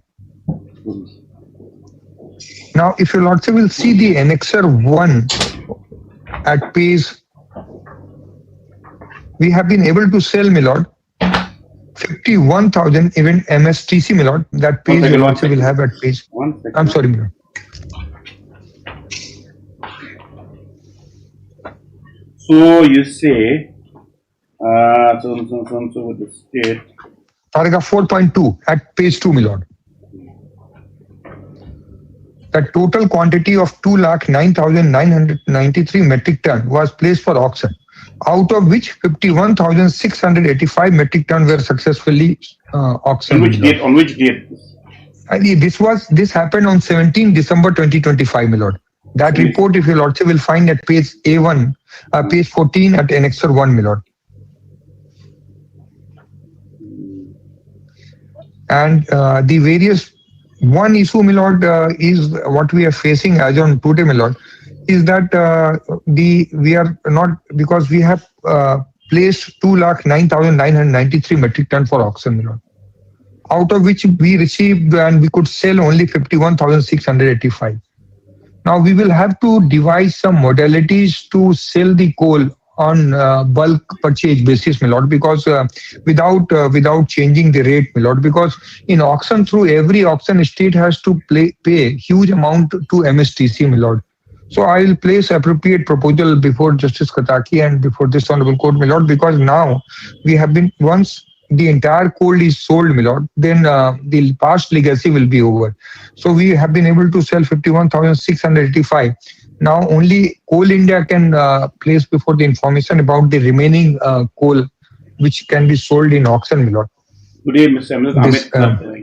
Now, if your lordship will see the annexure 1 at page, we have been able to sell, my lord, 51,000 even MSTC, my lord. That page your lordship will have at page. I'm sorry, my lord. So you say, so with the state. Paragraph 4.2 at page 2, my lord. The total quantity of 2,09,993 metric ton was placed for auction, out of which 51,685 metric ton were successfully auctioned. On which date? On which date? This happened on 17 December 2025, my lord. That report, if your lordship will find at page A1, page 14 at annexure 1, my lord. And the various one issue, my lord, is what we are facing as on today, my lord, is that we are not, because we have placed 2,09,993 metric ton for auction, my lord, out of which we received and we could sell only 51,685. Now we will have to devise some modalities to sell the coal on bulk purchase basis, my lord, because without changing the rate, my lord, because in auction, through every auction, state has to pay huge amount to MSTC, my lord. So I will place appropriate proposal before Justice Kataki and before this honorable court, my lord, because now we have been, once the entire coal is sold, my lord, then the past legacy will be over. So we have been able to sell 51,685. Now only Coal India can place before the information about the remaining coal which can be sold in auction, my lord. Today, Mr. Ahmed is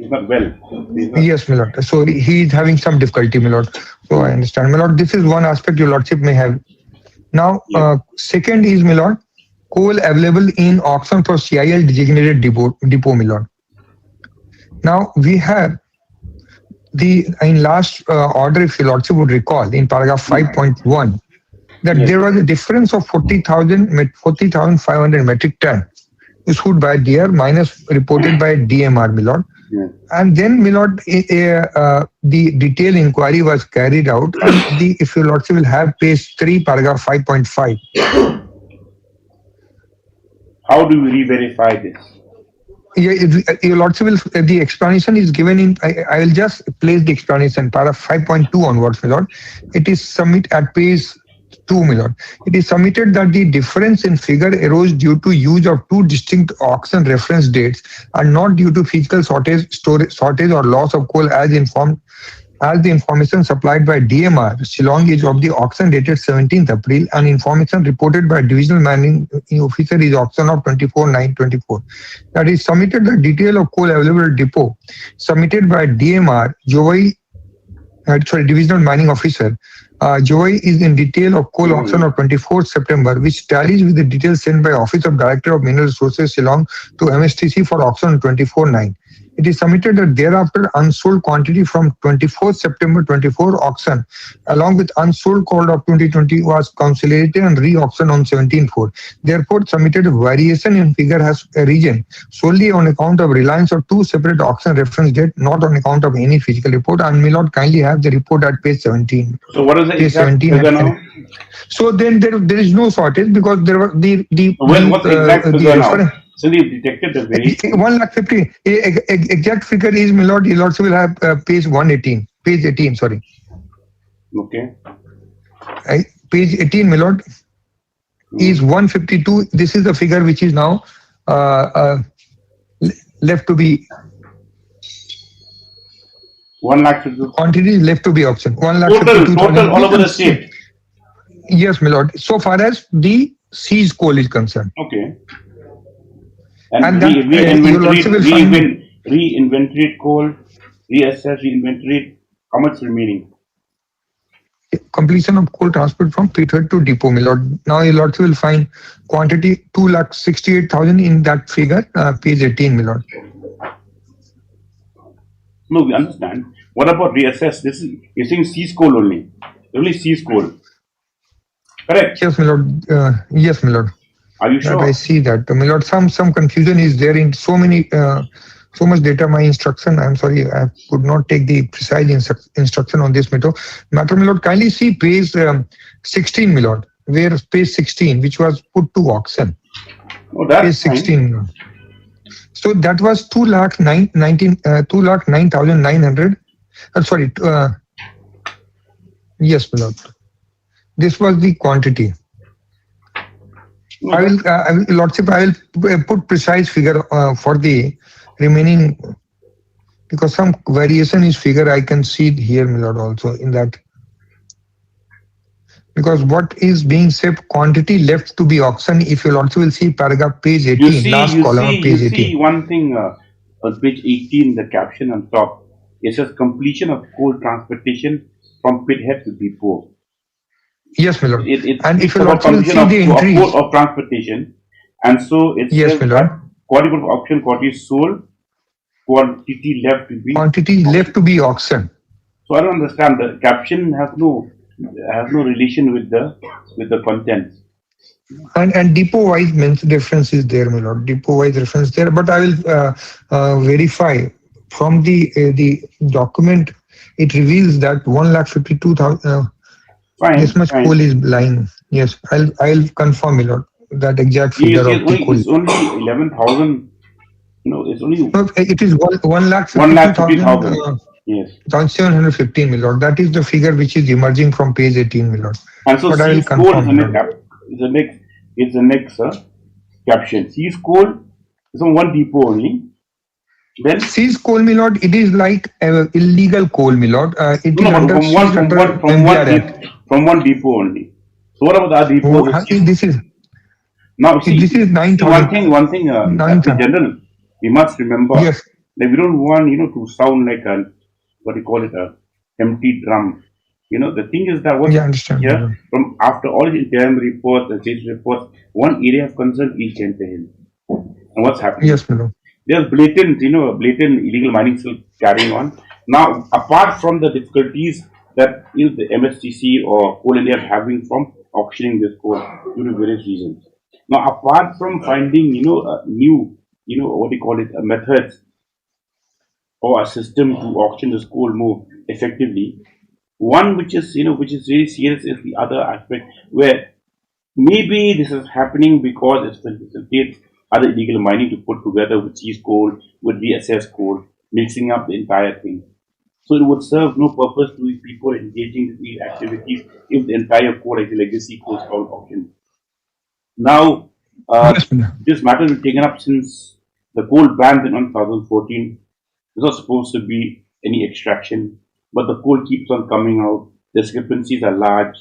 not well. Yes, my lord. So he is having some difficulty, my lord. So I understand, my lord. This is one aspect your lordship may have. Now, second is, my lord, coal available in auction for CIL designated depot, my lord. Now we have in last order, if your lordship would recall, in paragraph 5.1, that there was a difference of 40,500 metric ton issued by DR minus reported by DMR, my lord. And then, my lord, the detailed inquiry was carried out, and if your lordship will have page 3, paragraph 5.5. How do we re-verify this? Yeah, your lordship will, the explanation is given in, I will just place the explanation, paragraph 5.2 onwards, my lord. It is submit at page 2, my lord. It is submitted that the difference in figure arose due to use of two distinct auction reference dates and not due to physical shortage or loss of coal as informed. As the information supplied by DMR, Shillong is of the auction dated 17th April and information reported by Divisional Manning Officer is auction of 24/9/24. That is submitted the detail of coal available at depot submitted by DMR, Divisional Mining Officer. Joy is in detail of coal auction of 24th September, which tallies with the details sent by Office of Director of Mineral Resources Shillong to MSTC for auction on 24/9. It is submitted that thereafter unsold quantity from 24th September 24 auction along with unsold call of 2020 was consolidated and re-auctioned on 17/4. Therefore, submitted variation in figure has arisen solely on account of reliance of two separate auction reference date, not on account of any physical report. And may not kindly have the report at page 17. So what is the Page exact 17 figure now? So then there is no shortage because there were What's the exact figure now? So you've detected the variation. 1,50,000. Exact figure is, my lord, you'll also will have page 118. Page 18, sorry. Okay. Page 18, my lord, is 152. This is the figure which is now left to be. 1,52,000. Quantity is left to be auctioned. Total all over the state. Yes, my lord. So far as the seized coal is concerned. Okay. And re-inventory coal, reassess, re-inventory. How much remaining? Completion of coal transport from pitted to depot, my lord. Now you also will find quantity 2,68,000 in that figure, page 18, my lord. No, we understand. What about reassess? This is, you're saying seize coal only. Only seize coal. Correct? Yes, my lord. Yes, my lord. Are you sure? That I see that. My lord, some confusion is there in so many, so much data. My instruction, I'm sorry, I could not take the precise instruction on this matter. My lord, kindly see page 16, my lord, where page 16, which was put to auction. Oh, that's page 16. fine. So that was 2,09,900. Sorry. Yes, my lord. This was the quantity. I will, Lordship, I will put precise figure for the remaining, because some variation is figure I can see here, my lord, also in that. Because what is being said, quantity left to be auctioned, if you also will see paragraph page 18, last column of page 18. You see one thing on page 18, the caption on top, it says completion of coal transportation from pithead to depot. Yes, my lord. And if you also will see the entries of transportation, and so it says that quantity of auction, quantity sold, quantity left to be auctioned. So I don't understand. The caption has no relation with the content. And depot wise reference is there, my lord. Depot wise reference there, but I will verify from the document. It reveals that 1,52,000. This much coal is lying. Yes, I'll confirm, my lord, that exact figure of the coal. It's only 11,000. No, it's only. No, it is 1,50,000. Yes. 1,715, my lord. That is the figure which is emerging from page 18, my lord. And so but I will confirm. It's the next caption. Seize coal is on one depot only. Then seize coal, my lord. It is like illegal coal, my lord. It is under from one depot only. So what about the other depots? This is now. See, this is 9,000. One thing. In general, we must remember that we don't want to sound like a empty drum. The thing is that what from after all the interim reports, the state reports, one area of concern is Hill. And what's happening? Yes, my lord. There's blatant illegal mining still carrying on. Now, apart from the difficulties that the MSTC or Coal India are having from auctioning this coal due to various reasons. Now, apart from finding new methods or a system to auction this coal more effectively, one which is really serious is the other aspect where maybe this is happening because it facilitates other illegal mining to put together with seized coal, with reassessed coal, mixing up the entire thing. So it would serve no purpose to people engaging in these activities if the entire coal as a legacy coal is called auction. Now, this matter has been taken up since the coal ban in 2014. There's not supposed to be any extraction, but the coal keeps on coming out. The discrepancies are large,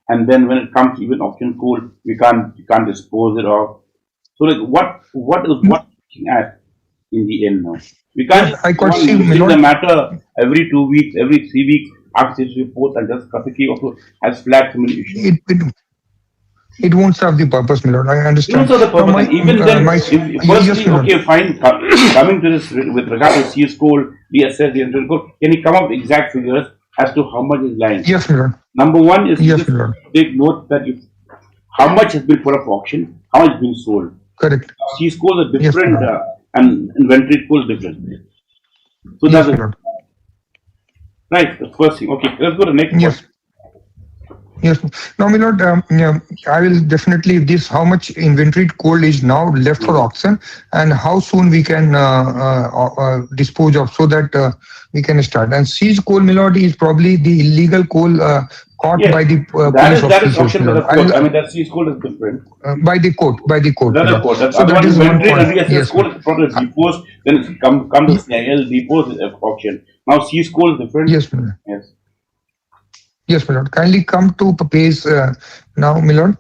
and then when it comes to even auction coal, you can't dispose it of. So, like, what is looking at in the end now? We can't using the matter every 2 weeks, every 3 weeks, ask this report and just quickly also has flagged so many issues. it won't serve the purpose, my lord. I understand. Even so, the Now, purpose, even then, yes, firstly, my lord. okay, fine, coming to this with regard to CS code, DSS, the internal code, can you come up with exact figures as to how much is lying? Yes, my lord. Number one is Yes, just my lord. take note that if, how much has been put up for auction, how much has been sold. Correct. CS codes are Yes, my different lord. and inventory code is different. So Yes, that's my lord. right, the first thing. Okay, let's go to the next Yes. one. Yes. Now, my lord, I will definitely this how much inventory coal is now left for auction and how soon we can dispose of so that we can start. And seized coal, my lord, is probably the illegal coal caught by the police That is officers, auction my by the lord. court. I mean, that CS code is different. By the court, my Another lord. court. That's So that otherwise is one inventory point. and DSS Yes, code is brought to depots, then it's come to CIL depots auction. Now CS code is different. Yes, my lord. Yes. Yes, my lord. Kindly come to page now, my lord.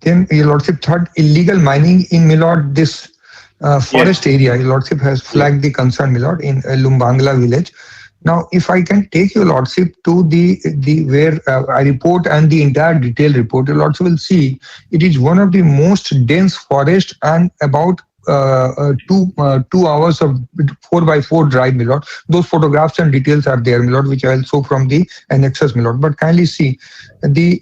Then, your lordship, third, illegal mining in, my lord, this forest area. Your lordship has flagged the concern, my lord, in Lumbangla village. Now, if I can take your lordship to the where I report and the entire detailed report, your lordship will see it is one of the most dense forest and about 2 hours of 4x4 drive, my lord. Those photographs and details are there, my lord, which I will show from the annexes, my lord. But kindly see the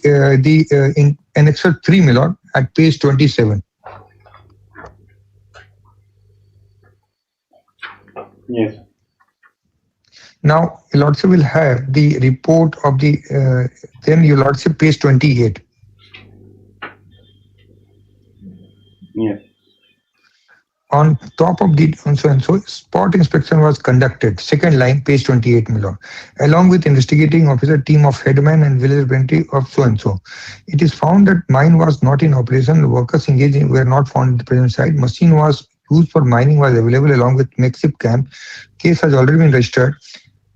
in annexer 3, my lord, at page 27. Yes. Now, your lordship will have the report of the then your lordship page 28. Yes. On top of the so and so, spot inspection was conducted. Second line, page 28, my lord, along with investigating officer, team of headman and village representative of so and so. It is found that mine was not in operation. Workers engaged were not found at the present site. Machine was used for mining was available along with makeshift camp. Case has already been registered.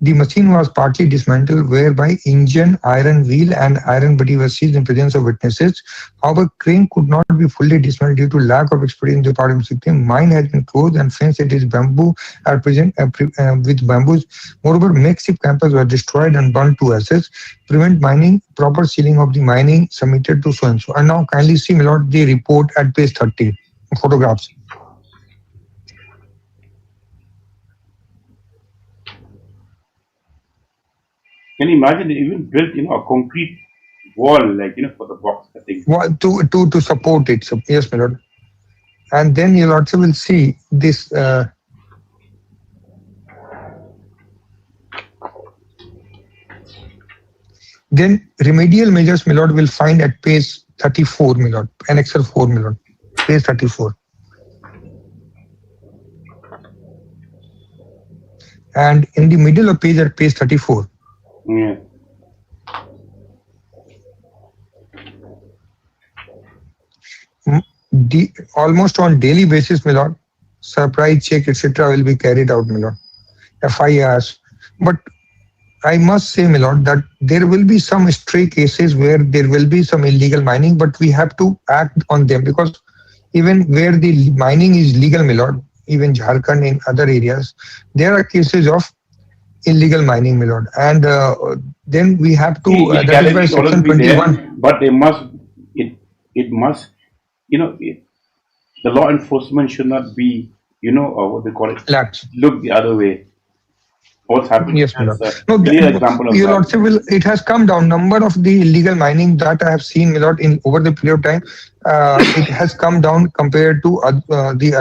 The machine was partly dismantled, whereby engine, iron wheel, and iron body were seized in presence of witnesses. However, crane could not be fully dismantled due to lack of experience in the part of the victim. Mine has been closed and fenced. It is bamboo are present with bamboos. Moreover, makeshift campus were destroyed and burned to ashes. Prevent mining. Proper sealing of the mining submitted to so and so. And now, kindly see, my lord, the report at page 30. Photographs. Can you imagine they even built, a concrete wall, like, for the box cutting? To support it. So, yes, my lord. And then you also will see this. Then remedial measures, my lord, will find at page 34, my lord, annexer 4, my lord, page 34. And in the middle of page at page 34. Yeah. Almost on daily basis, my lord, surprise check, etc. will be carried out, my lord. FIRs. But I must say, my lord, that there will be some stray cases where there will be some illegal mining, but we have to act on them because even where the mining is legal, my lord, even Jharkhand in other areas, there are cases of illegal mining, my lord. And then we have to, that is why section 21. There, but they must, it must, the law enforcement should not be, what they call it, lax. Look the other way. What's happening? Yes, my lord. No, clear example of your that. lordship will, it has come down. Number of the illegal mining that I have seen, my lord, in over the period of time, it has come down compared to the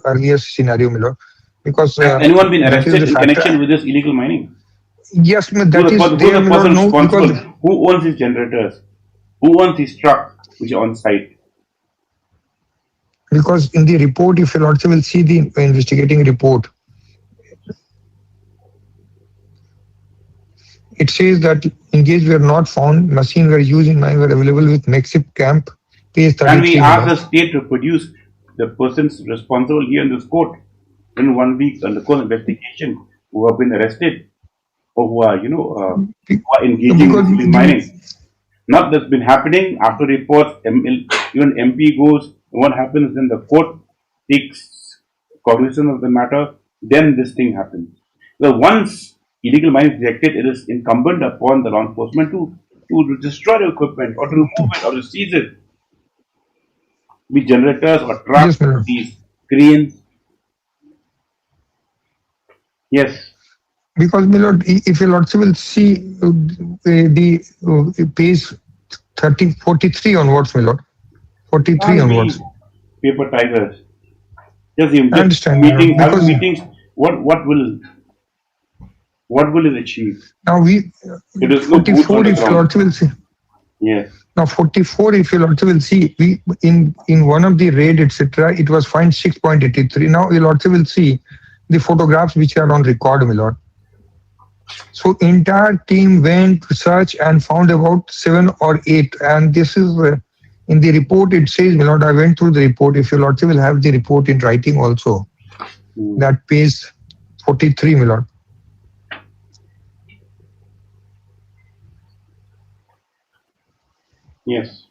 earlier scenario, my lord. Because has anyone been arrested in connection with this illegal mining? Yes, that who is the there, my person lord, no, responsible? because Who owns these generators? Who owns these trucks which are on site? Because in the report, if your lordship will see the investigating report, it says that engaged were not found, machine were used in mine were available with makeshift camp, page 33. Can we ask the state to produce the persons responsible here in this court in 1 week undergo investigation who have been arrested or who are, who are engaging in mining? Not that's been happening after reports, even MP goes, what happens then the court takes cognizance of the matter, then this thing happens. So once illegal mining is detected, it is incumbent upon the law enforcement to to destroy the equipment or to remove it or to seize it. Be generators or trucks, these cranes. Yes. Because, my lord, if your lordship will see the page 43 onwards, my lord. 43 onwards. Paper tigers. Just the I understand, meetings, having because meetings, what will it achieve? now It is no boots on 44, the if your ground. lordship will see. Yes. Now 44, if your lordship will see, we in one of the raid, etc., it was fined 6.83. Now your lordship will see the photographs which are on record, my lord. So entire team went to search and found about 7 or 8, and this is in the report. It says, my lord, I went through the report. If your lordship will have the report in writing also, that page 43, my lord. Yes.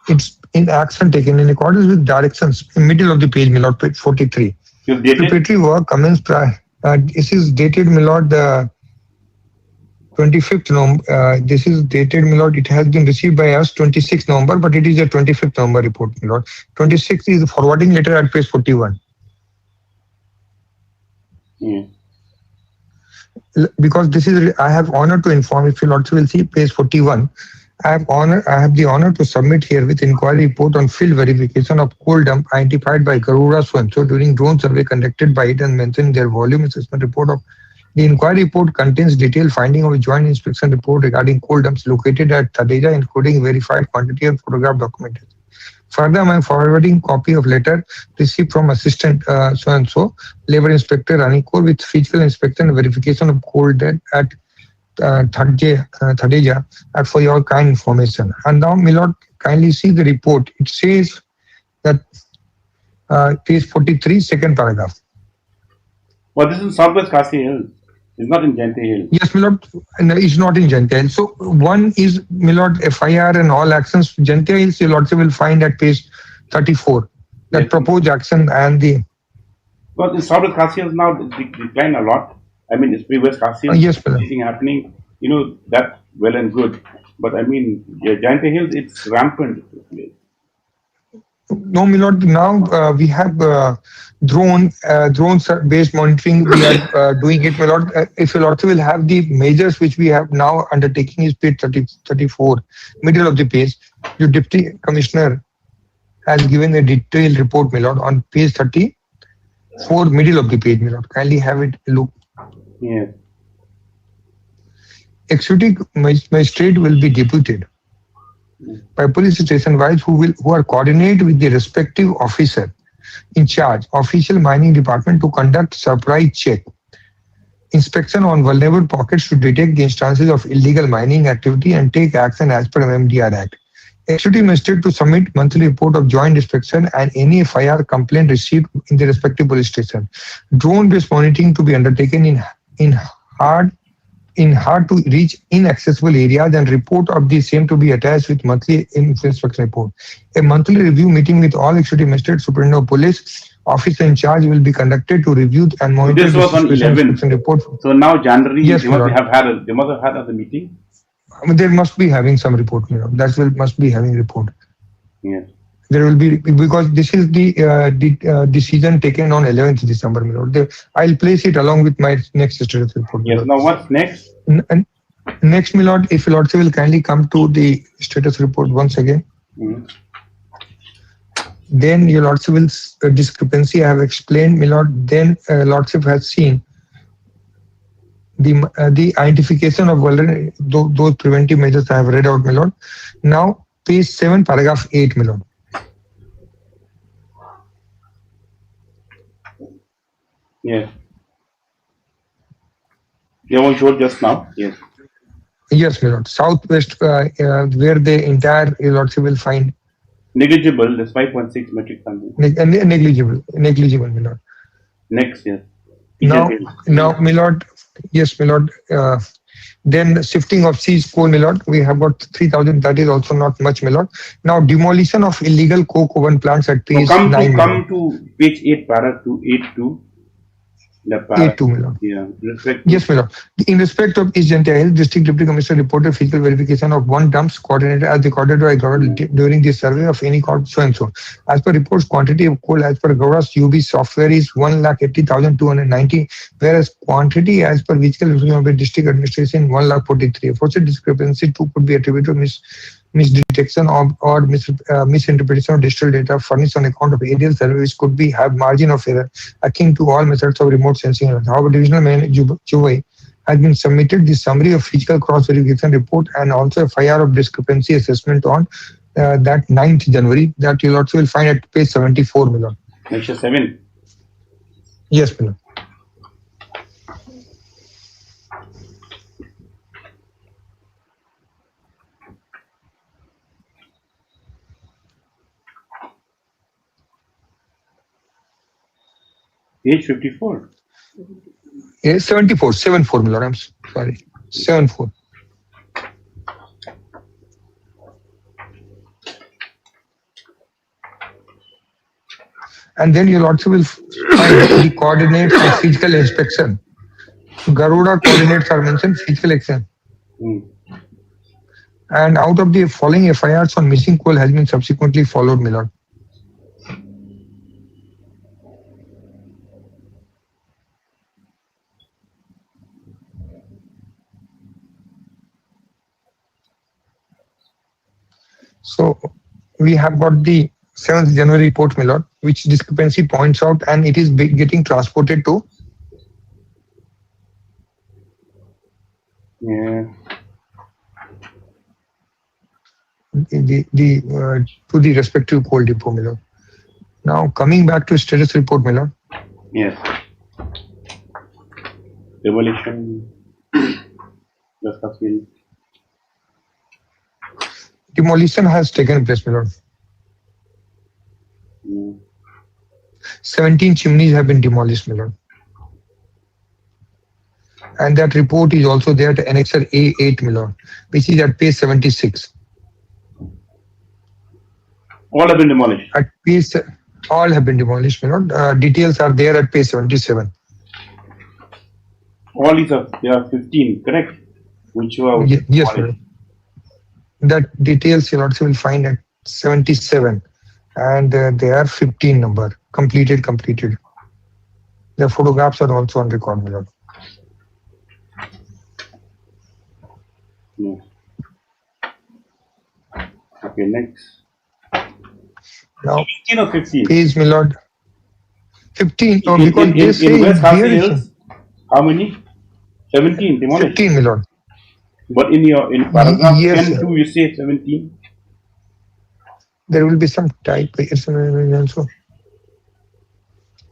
It's in action taken in accordance with directions in middle of the page, my lord, page 43. Preparatory work commenced prior. This is dated, my lord, 25th November. This is dated, my lord. It has been received by us 26th November, but it is a 25th November report, my lord. 26th is the forwarding letter at page 41. Yeah. Because this is, I have honor to inform, if your lordship will see page 41. I have the honor to submit here with inquiry report on field verification of coal dump identified by Garuda so during drone survey conducted by it and mentioned their volume assessment report of the inquiry report contains detailed finding of a joint inspection report regarding coal dumps located at Thadeja, including verified quantity and photograph documentation. Further, I am forwarding copy of letter received from assistant so and so labor inspector Ranikor with physical inspection and verification of coal dump at Thadeja for your kind information. And now, my lord, kindly see the report. It says that page 43, second paragraph. Well, this is Southwest Khasi Hills. It's not in Jante Hill. Yes, my lord, no, it's not in Jante Hill. So one is, my lord, FIR and all actions. Jante Hills, your lordship will find at page 34. That yes. Proposed action and the. Because in Southwest Khasi Hills now declined a lot. I mean, it's West Khasi Hills. Yes, anything happening, you know, that's well and good. But I mean, Jante Hills, it's rampant. No, my lord. Now we have drones-based monitoring. We are doing it, my lord. If your lordship will have the measures which we have now undertaking is page 34, middle of the page. Your deputy commissioner has given a detailed report, my lord, on page 34, middle of the page, my lord. Kindly have it look. Yeah. Executive magistrate will be deputed by police station wise who are coordinate with the respective officer in charge, official mining department to conduct surprise check, inspection on vulnerable pockets to detect the instances of illegal mining activity and take action as per MMDR Act. Executive magistrate to submit monthly report of joint inspection and any FIR complaint received in the respective police station. Drone-based monitoring to be undertaken in hard to reach inaccessible areas and report of the same to be attached with monthly inspection report. A monthly review meeting with all executive magistrates, superintendent of police, officer in charge will be conducted to review and monitor this was on 11th. Report. So now January, yes, they must have had the meeting. They must be having some report. That must be having report. Yes. There will be, because this is the decision taken on 11th December. I'll place it along with my next status report. Yes. Now what's next? Next, my lord, if lordship will kindly come to the status report once again. Then your lordship will discrepancy I have explained, my lord. Then lordship has seen the identification of vulnerable those preventive measures I have read out, my lord. Now page 7, paragraph 8, my lord. Yes. They were showed just now. Yes. Yes, my lord. Southwest, where the entire lordship will find negligible. That's 5.6 metric tons. Negligible, my lord. Next, yes. Now, my lord. Yes, my lord. Then shifting of seized coal, my lord. We have got 3,000. That is also not much, my lord. Now demolition of illegal coke oven plants at page 9. Come to page 8, paragraph 282. A2, my lord. Yeah. Yes, my lord. In respect of East Jantia Hill, District Deputy Commissioner reported physical verification of one dumps coordinator as recorded by Gowda during the survey of any court so and so. As per reports, quantity of coal as per Gowda's UB software is 1,80,290, whereas quantity as per physical verification of the district administration 1,43. For such discrepancy, two could be attributed to misdetection or misinterpretation of digital data furnished on account of aerial survey, which could be have margin of error akin to all methods of remote sensing. However, Divisional Manager Jubai has been submitted the summary of physical cross verification report and also FIR of discrepancy assessment on that 9th January that you also will find at page 74, Milan. Lecture 7. Yes, Milan. Page 54. Yes, 74, 74, Milan. I'm sorry, 74. And then you'll also will find the coordinates of physical inspection. Garuda coordinates are mentioned, physical inspection. And out of the following FIRs on missing coal has been subsequently followed, Milord. So we have got the 7th January report, Milord, which discrepancy points out, and it is getting transported to to the respective coal depot, Milord. Now coming back to status report, Milord. Yes. Demolition. Demolition has taken place, Milord. 17 chimneys have been demolished, Milord. And that report is also there to Annexer A8, Milord, which is at page 76. All have been demolished. At page, all have been demolished, Milord. Details are there at page 77. All these are, there are 15, correct? Which were Yes, Milord. That details you also will find at 77, and they are 15 number, completed. The photographs are also on record, Milord. No. Okay, next. Now, 15 or 15? Page, Milord. 15, oh, in because they say in West Khasi here Hills, how many? 17 demolished. 15, Milord. But in paragraph Yes, 10 2, you say 17. There will be some typo also.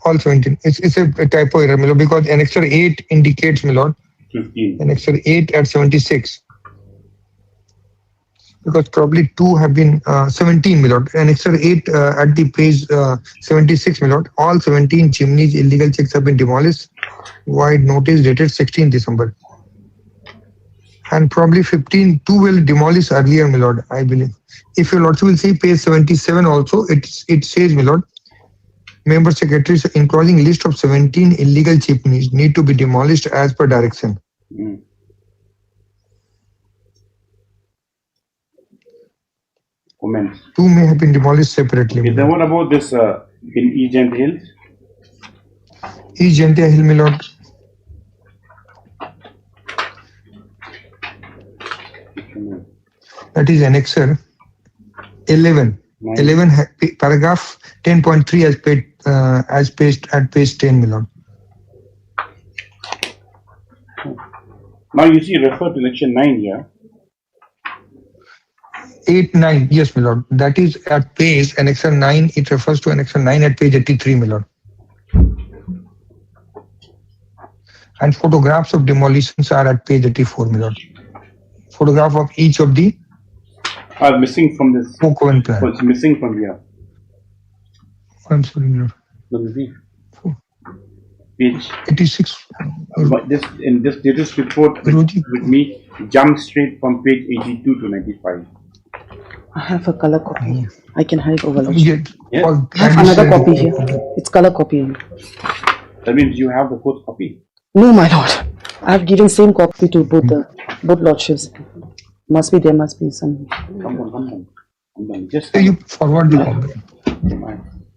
All 17. It's a typo error, Milord, because Annexer 8 indicates, Milord. 15. Annexer 8 at 76. Because probably 2 have been 17, Milord. Annexer 8 at the page 76, Milord. All 17 chimneys illegal checks have been demolished. Wide notice dated 16 December. And probably 15, 2 will demolish earlier, Milord, I believe. If you also will see page 77 also, it says, Milord, member secretaries enclosing list of 17 illegal chimneys need to be demolished as per direction. Comments. 2 may have been demolished separately. Okay, then what about this in East Jantia Hills? East Jantia Hill, Milord. That is Annexer 11. 11 paragraph 10.3 as paged at page 10, Milord. Now you see refer to section 9 here. 8, 9, yes, Milord. That is at page Annexer 9. It refers to Annexer 9 at page 83, Milord. And photographs of demolitions are at page 84, Milord. Photograph of each of the are missing from this. Plan. So it's missing from here. I'm sorry, Milord. Let me see. Page 86. But this in this status report with me jump straight from page 82 to 95. I have a color copy. I can hide over. Yeah. I have another copy here. It's color copy. That means you have the fourth copy. No, my lord. I have given same copy to both lordships. Must be there. Must be some. Come on. Just You forward the copy.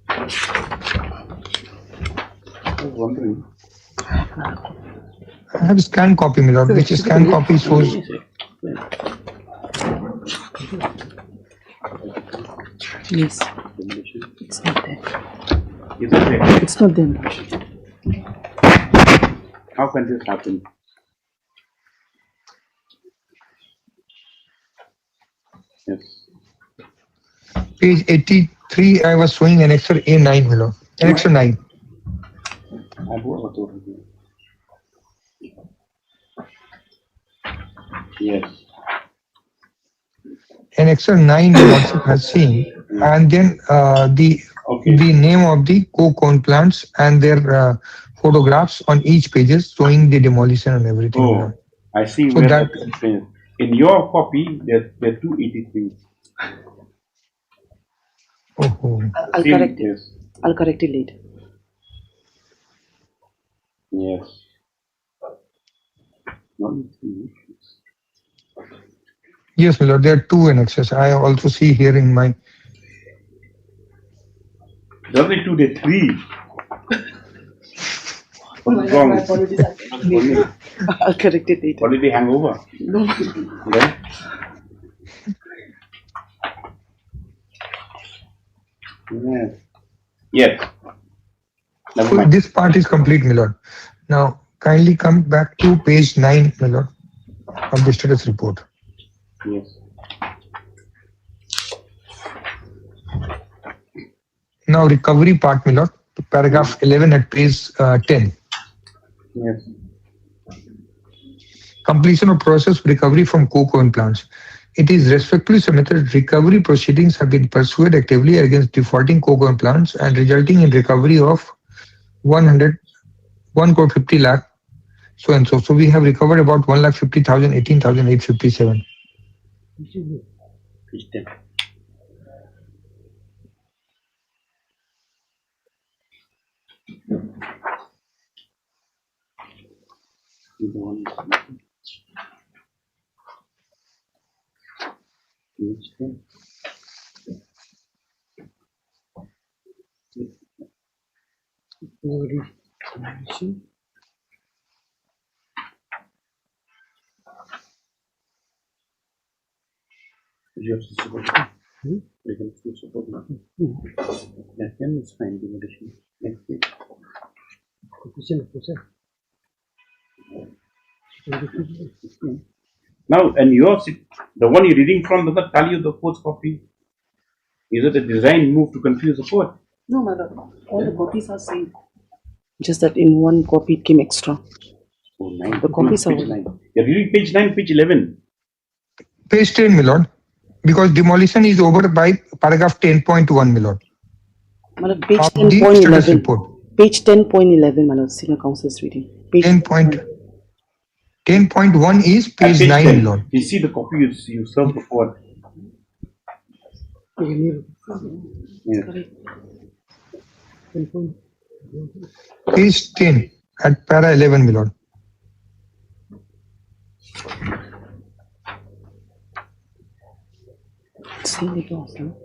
I was wondering. I have scanned copy, my lord, which scanned copy shows. Yes. It's not there. Is it there? It's not there. How can this happen? Yes. Page 83, I was showing annexure A9, my lord. Annexure 9. Yes. Annexure 9, your lordship has seen, and then the name of the co-owned plants and their photographs on each pages showing the demolition and everything. Oh, I see So where that that's finished. In your copy, there are 283. I'll correct it. I'll correct it later. Yes. yes, my lord, there are 2 annexes. I also see here in my. There are 2, there are 3. What's wrong? My apologies. I'll correct it later. What did they hang over? No. Then? Yes. Yes. So this part is complete, my lord. Now, kindly come back to page 9, my lord, of the status report. Yes. Now, recovery part, my lord, to paragraph 11 at page 10. Yes. Completion of process of recovery from co-owned plants. It is respectfully submitted recovery proceedings have been pursued actively against defaulting co-owned plants and resulting in recovery of 1 crore 50 lakh so and so. So we have recovered about 1,50,000, 18,857. You have to support. We can still support nothing. That can is fine. Demolition. Next week. Now, and yours, the one you're reading from, does not tell you the fourth copy. Is it a design move to confuse the court? No, my lord. All the copies are same. Just that in one copy it came extra. Oh, 9. The copies are page 9. You're reading page 9, page 11. Page 10, my lord, because demolition is over by paragraph 10.1, my lord. My lord, page Of the status report. Page 10.11, my lord, senior counsel is reading. Page 10.1 is page 9, my 10. lord. You see the copy you served before. Yes. Page 10 at para 11, my lord. Same it was, no?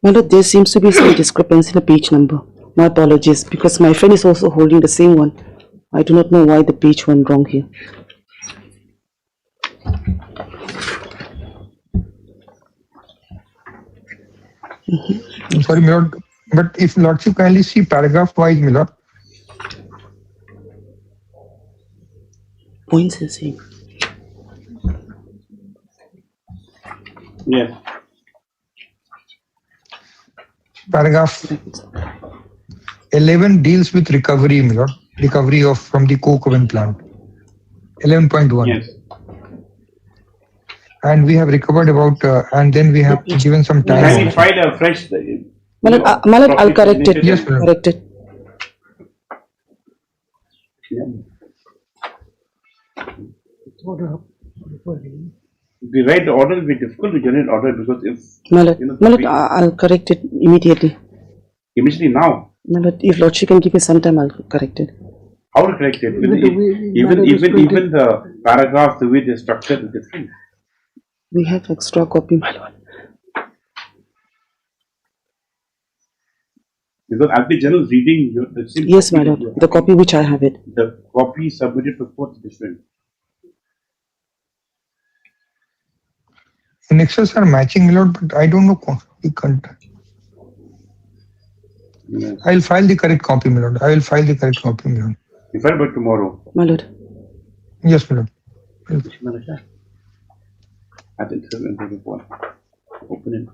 My lord, there seems to be some discrepancy in the page number. My apologies, because my friend is also holding the same one. I do not know why the page went wrong here. I'm sorry, my lord, but if lordship kindly see paragraph wise, my lord. Points the same. Yes. Paragraph 11 deals with recovery, my lord. Recovery of from the coke oven plant. 11.1. Yes. And we have recovered about, and then we have given some time. Can you find a fresh? My lord, I'll correct it. Yes, my lord. Correct it. If we write the order, it will be difficult to generate order because if My lord, I'll correct it immediately. immediately now, My lord, if lordship can give me some time, I'll correct it. how to correct it? Even the paragraphs, the way they're structured is different. We have extra copy, my lord. Because I'll be general reading the same. Yes, my lord. The copy which I have it. The copy submitted to court is different. Annexes are matching, my lord, but I don't know. We can't. Yes. I'll file the correct copy, my lord. I will file the correct copy, my lord. You file by tomorrow. My lord. Yes, my lord. I think so. Open it.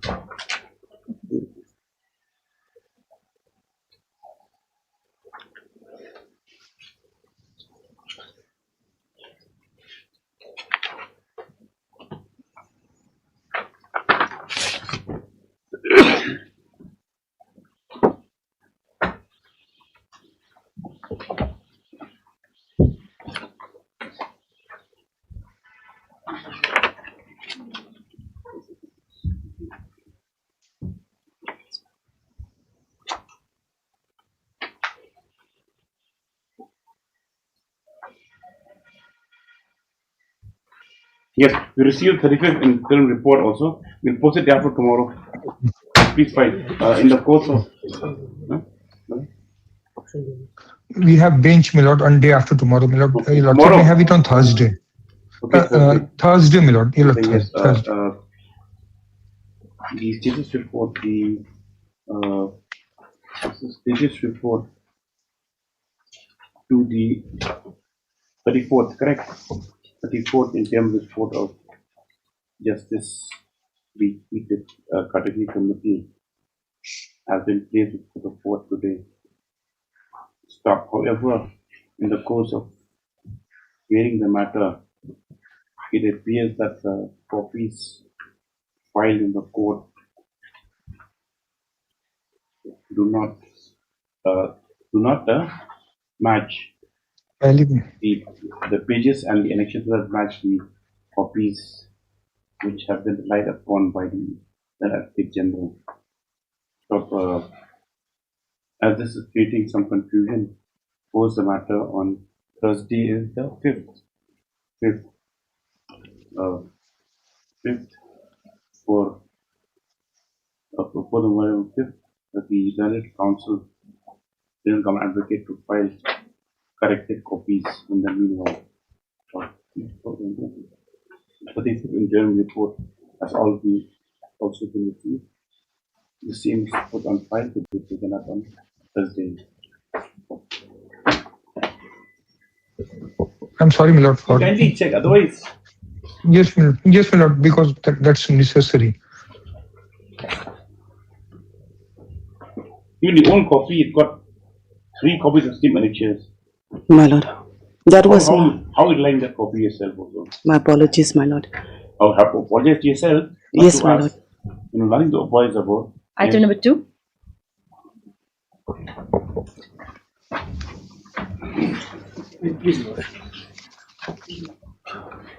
Yes, we received 35th interim report also. We'll post it after tomorrow. Please file in the course of. We have bench, my lord, on day after tomorrow, my lord. Okay. Lord, Tomorrow? we have it on Thursday. Okay, Thursday, my lord. Yes, Thursday. the status report, status report to the 34th, correct? 34th interim report of Justice Repeated Category Committee has been placed before the court today. Stop. However, in the course of hearing the matter, it appears that the copies filed in the court do not match the pages and the annexes that match the copies which have been relied upon by the Advocate General. So, as this is creating some confusion, pose the matter on Thursday is the 5th for the 5th that the Learned Council didn't come advocate to file corrected copies in the meanwhile. But the interim report has also been received. The same is put on file to be taken up on Thursday. I'm sorry, my lord. For Kindly check, otherwise. Yes, my lord. Yes, my lord, because that's necessary. Even the own copy, it got 3 copies of same annexures. My lord. That was how you like that copy yourself also? my apologies, my lord. Oh, have to apologize to yourself. Yes, to my us. lord. You know, nothing to apologize about. Item number 2.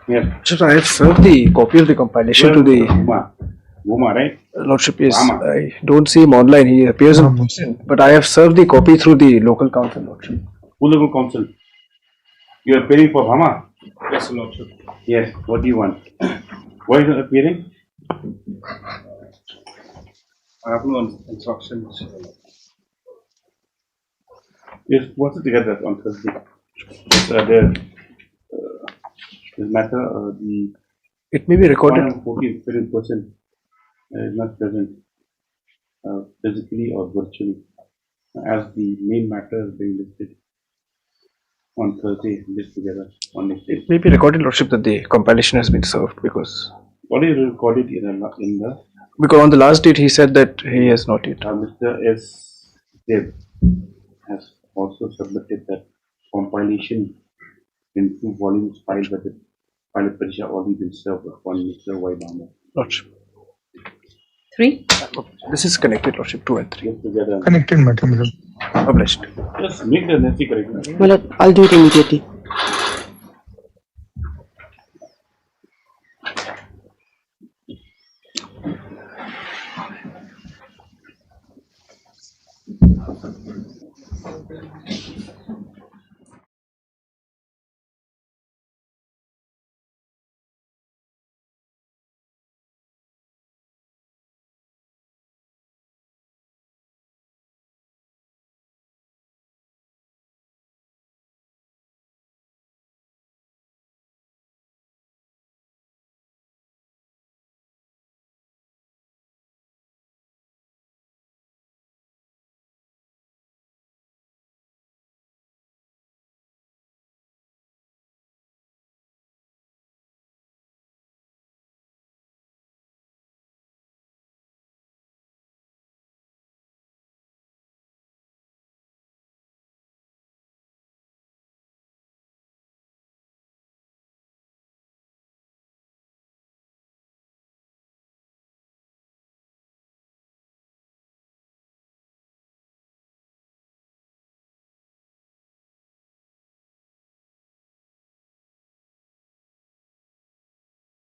Yeah. So I have served the copy of the compilation to the Guma, right? Lordship. Yes, I don't see him online. He appears in person, but I have served the copy through the local council, Lordship. Who local council? You are appearing for Bhama? Yes, Lordship. Yes. What do you want? Why is it appearing? I have no instructions. Yes, what's it together on Thursday? This matter, it may be recorded. 14% is not present physically or virtually, as the main matter is being listed on Thursday, list together on next day. It may be recorded, Lordship, that the compilation has been served because. What is recorded in the? Because on the last date he said that he has not yet. Mr. S. Deb has also submitted that compilation in 2 volumes filed by the pilot petition already been served upon Mr. Y. Bama. Lordship. 3. This is connected, Lordship, 2 and 3. Yes, together. Connected, madam. Published. Just make the necessary correction. My lord, I'll do it immediately.